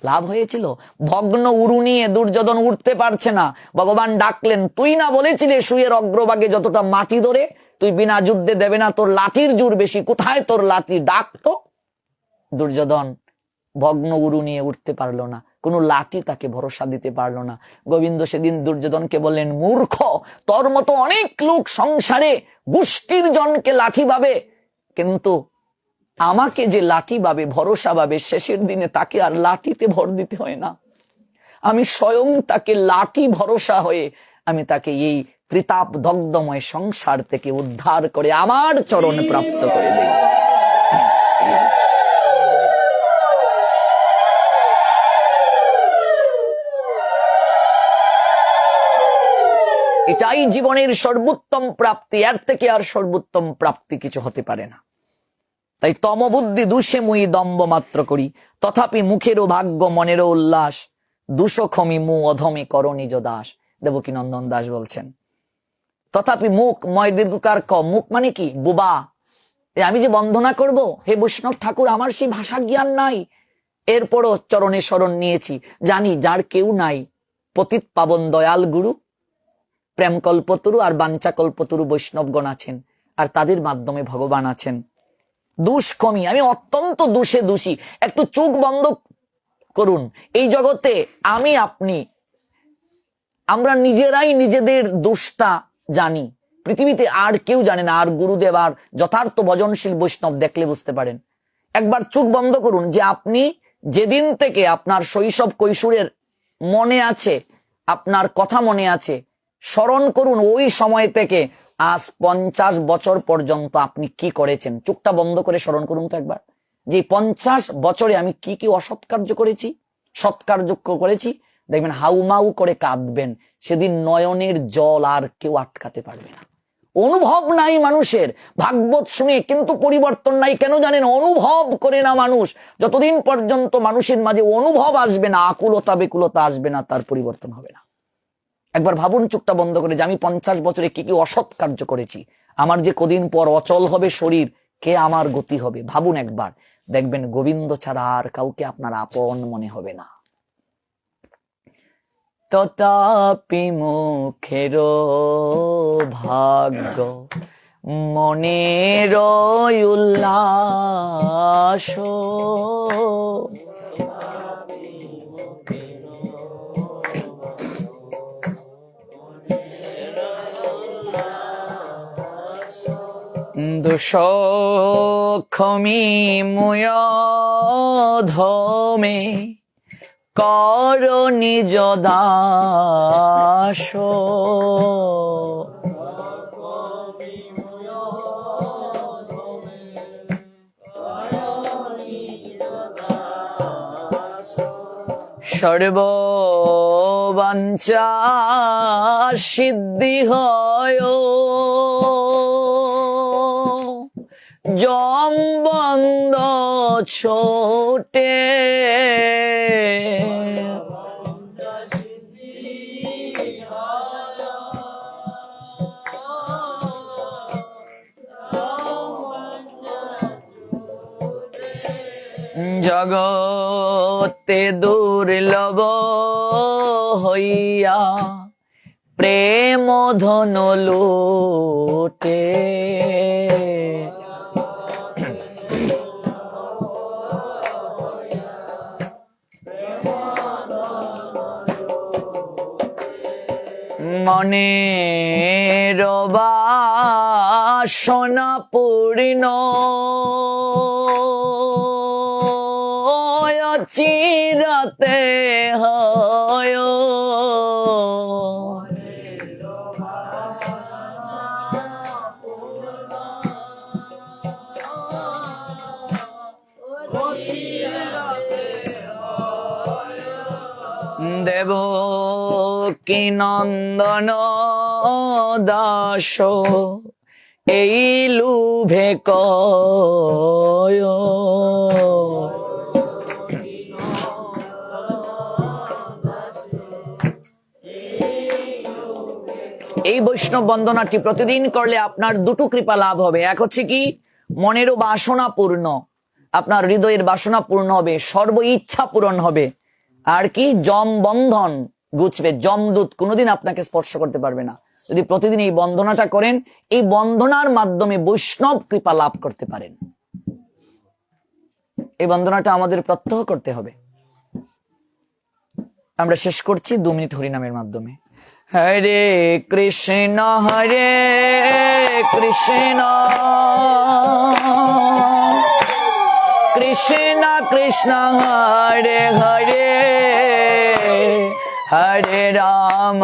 Speaker 1: লাভ হয়েছিল? ভগ্ন উরু নিয়ে দুর্যোধন উঠতে পারছে না, ভগবান ডাকলেন, তুই না বলেছিলে শুয়ের অগ্রভাগে যতটা মাটি ধরে তুই বিনা যুদ্ধে দেবে না, তোর লাঠির জোর বেশি, কোথায় তোর লাঠি, ডাকতো। দুর্যোধন ভগ্ন উরু নিয়ে উঠতে পারলো না, কোনো লাঠি তাকে ভরসা দিতে পারলো না। গোবিন্দ সেদিন দুর্যোধনকে বললেন, মূর্খ, তোর মতো অনেক লোক সংসারে গোষ্ঠীর জনকে লাঠি ভাবে, কিন্তু আমাকে যে লাঠি ভাবে, ভরসা ভাবে, শেষের দিনে তাকে আর লাঠিতে ভর দিতে হয় না। আমি স্বয়ং তাকে লাঠি ভরসা হয়ে আমি তাকে এই ত্রিতাপ দগ্ধময় সংসার থেকে উদ্ধার করে আমার চরণ প্রাপ্ত করে দেই। এটাই জীবনের সর্বোত্তম প্রাপ্তি, এর থেকে আর সর্বোত্তম প্রাপ্তি কিছু হতে পারে না। তাই তমবুদ্ধি দুষে মুই দম্ব মাত্র করি, তথাপি মুখেরও ভাগ্য মনেরও উল্লাস, দুষক্ষমি মু অধমে কর নিজ দাস। দেবকী নন্দন দাস বলছেন, তথাপি মুখ ময় দীর্ঘকার ক, মুখ মানে কি? বুবা। আমি যে বন্দনা করব, হে বৈষ্ণব ঠাকুর, আমার সেই ভাষা জ্ঞান নাই, এরপরও চরণে শরণ নিয়েছি, জানি যার কেউ নাই, পতিত পাবন দয়াল গুরু, প্রেম কল্পতরু আর বাঞ্ছা কল্পতরু বৈষ্ণবগণ আছেন, আর তাদের মাধ্যমে ভগবান আছেন। দোষ কমি, আমি অত্যন্ত দোষে দোষী। একটু চোখ বন্ধ করুন, এই জগতে আমি আপনি আমরা নিজেরাই নিজেদের দোষটা জানি, পৃথিবীতে আর কেউ জানে না। আর গুরুদেব আর যথার্থ ভজনশীল বৈষ্ণব দেখলে বুঝতে পারেন। একবার চোখ বন্ধ করুন, যে আপনি যেদিন থেকে আপনার শৈশব কৈশোরের মনে আছে, আপনার কথা মনে আছে, স্মরণ করুন ওই সময় থেকে আজ 50 বছর পর্যন্ত আপনি কি করেছেন। চোখটা বন্ধ করে স্মরণ করুন তো একবার, যে 50 বছরে আমি কি কি অসৎকার্য করেছি, সৎকার্য করেছি। দেখবেন হাউমাউ করে কাঁদবেন, সেদিন নয়নের জল আর কেউ আটকাতে পারবে না। অনুভব নাই মানুষের, ভাগবত শুনে কিন্তু পরিবর্তন নাই। কেন জানেন? অনুভব করে না মানুষ। যতদিন পর্যন্ত মানুষের মাঝে অনুভব আসবে না, আকুলতা বেকুলতা আসবে না, তার পরিবর্তন হবে না। একবার ভাবুন চোখটা বন্ধ করে, যে আমি 50 বছরে কি কি অসৎ কার্য করেছি। আমার যে কদিন পর অচল হবে শরীর, কে আমার গতি হবে। ভাবুন একবার, দেখবেন গোবিন্দ ছাড়া আর কাউকে আপনার আপন মনে হবে না। তথাপি মুখের ভাগ্য মনের উল্লাস, দুষক্ষমি মুয় ধমে কর নিজ দাস, সর্ববাঞ্ছা সিদ্ধি হয়, জম বন্ধ ছোটে জগতে দুর্লভ হইয়া প্রেম ধন লোটে, মনের বাসনা পূর্ণ চিরাতে হয়, দেবকী নন্দন দাস এই লুভে কয়, এই বৈষ্ণব বন্দনাটি প্রতিদিন করলে আপনার দুটো কৃপা লাভ হবে। এক হচ্ছে কি, মনেরও বাসনা পূর্ণ, আপনার হৃদয়ের বাসনা পূর্ণ হবে, সর্ব ইচ্ছা পূরণ হবে। আর কি, জম বন্ধন গুছবে, যমদূত কোনোদিন আপনাকে স্পর্শ করতে পারবে না। যদি প্রতিদিন এই বন্দনাটা করেন, এই বন্দনার মাধ্যমে বৈষ্ণব কৃপা লাভ করতে পারেন। এই বন্দনাটা আমাদের প্রত্যহ করতে হবে। আমরা শেষ করছি 2 মিনিট হরিনামের মাধ্যমে। হরে কৃষ্ণ কৃষ্ণ কৃষ্ণ হরে হরে হরে রাম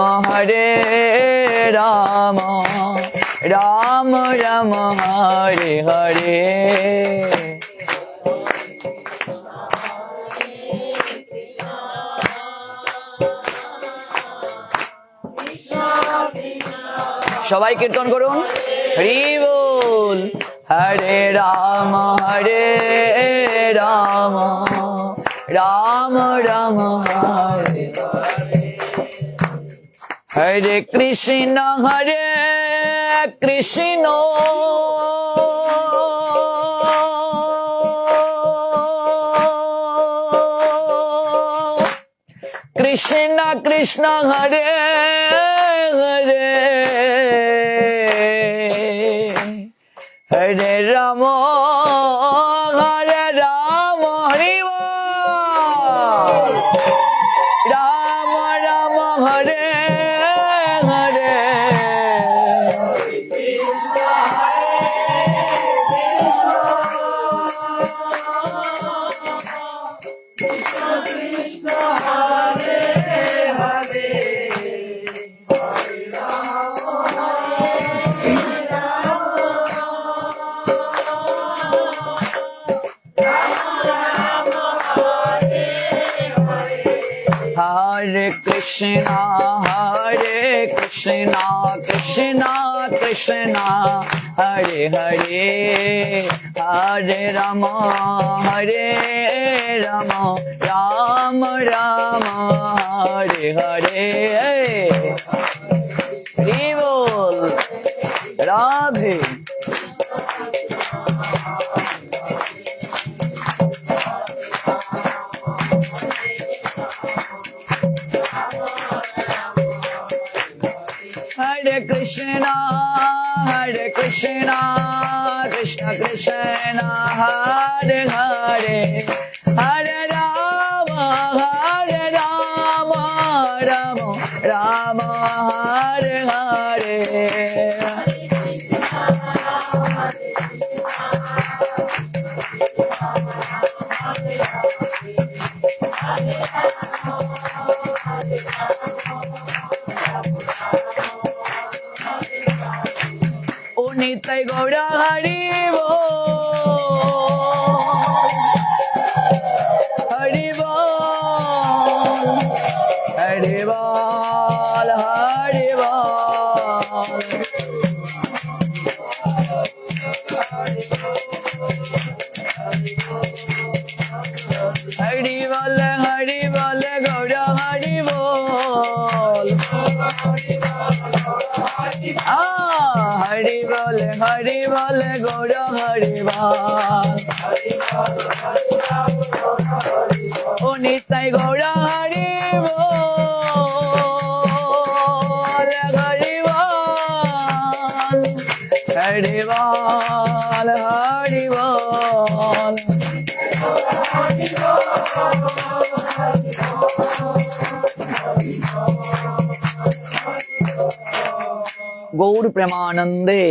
Speaker 1: রাম রাম হরে হরে। সবাই কীর্তন করুন, হরি বল। হরে রাম রাম রাম হরে হরে কৃষ্ণ কৃষ্ণ কৃষ্ণ কৃষ্ণ হরে হরে হরে রাম হরি বল। Ram Ram Hare Hare Hare Krishna Krishna Krishna Hare Hare Hare Rama Rama Rama Hare Hare Hari Bol Radhe Hare Krishna Krishna Krishna Hare Hare Hare Rama Rama Rama Hare Hare O Nitai Gaura Hari Bol Hari Bol Hari Bol Hari Bol Hari Bol Gaura Hari Bol Hari Bol Gaura Hari Bol O Nitai Gaura Hari Bol Hari Bol Hari Bol Hari Bol गौर प्रेमानंदे।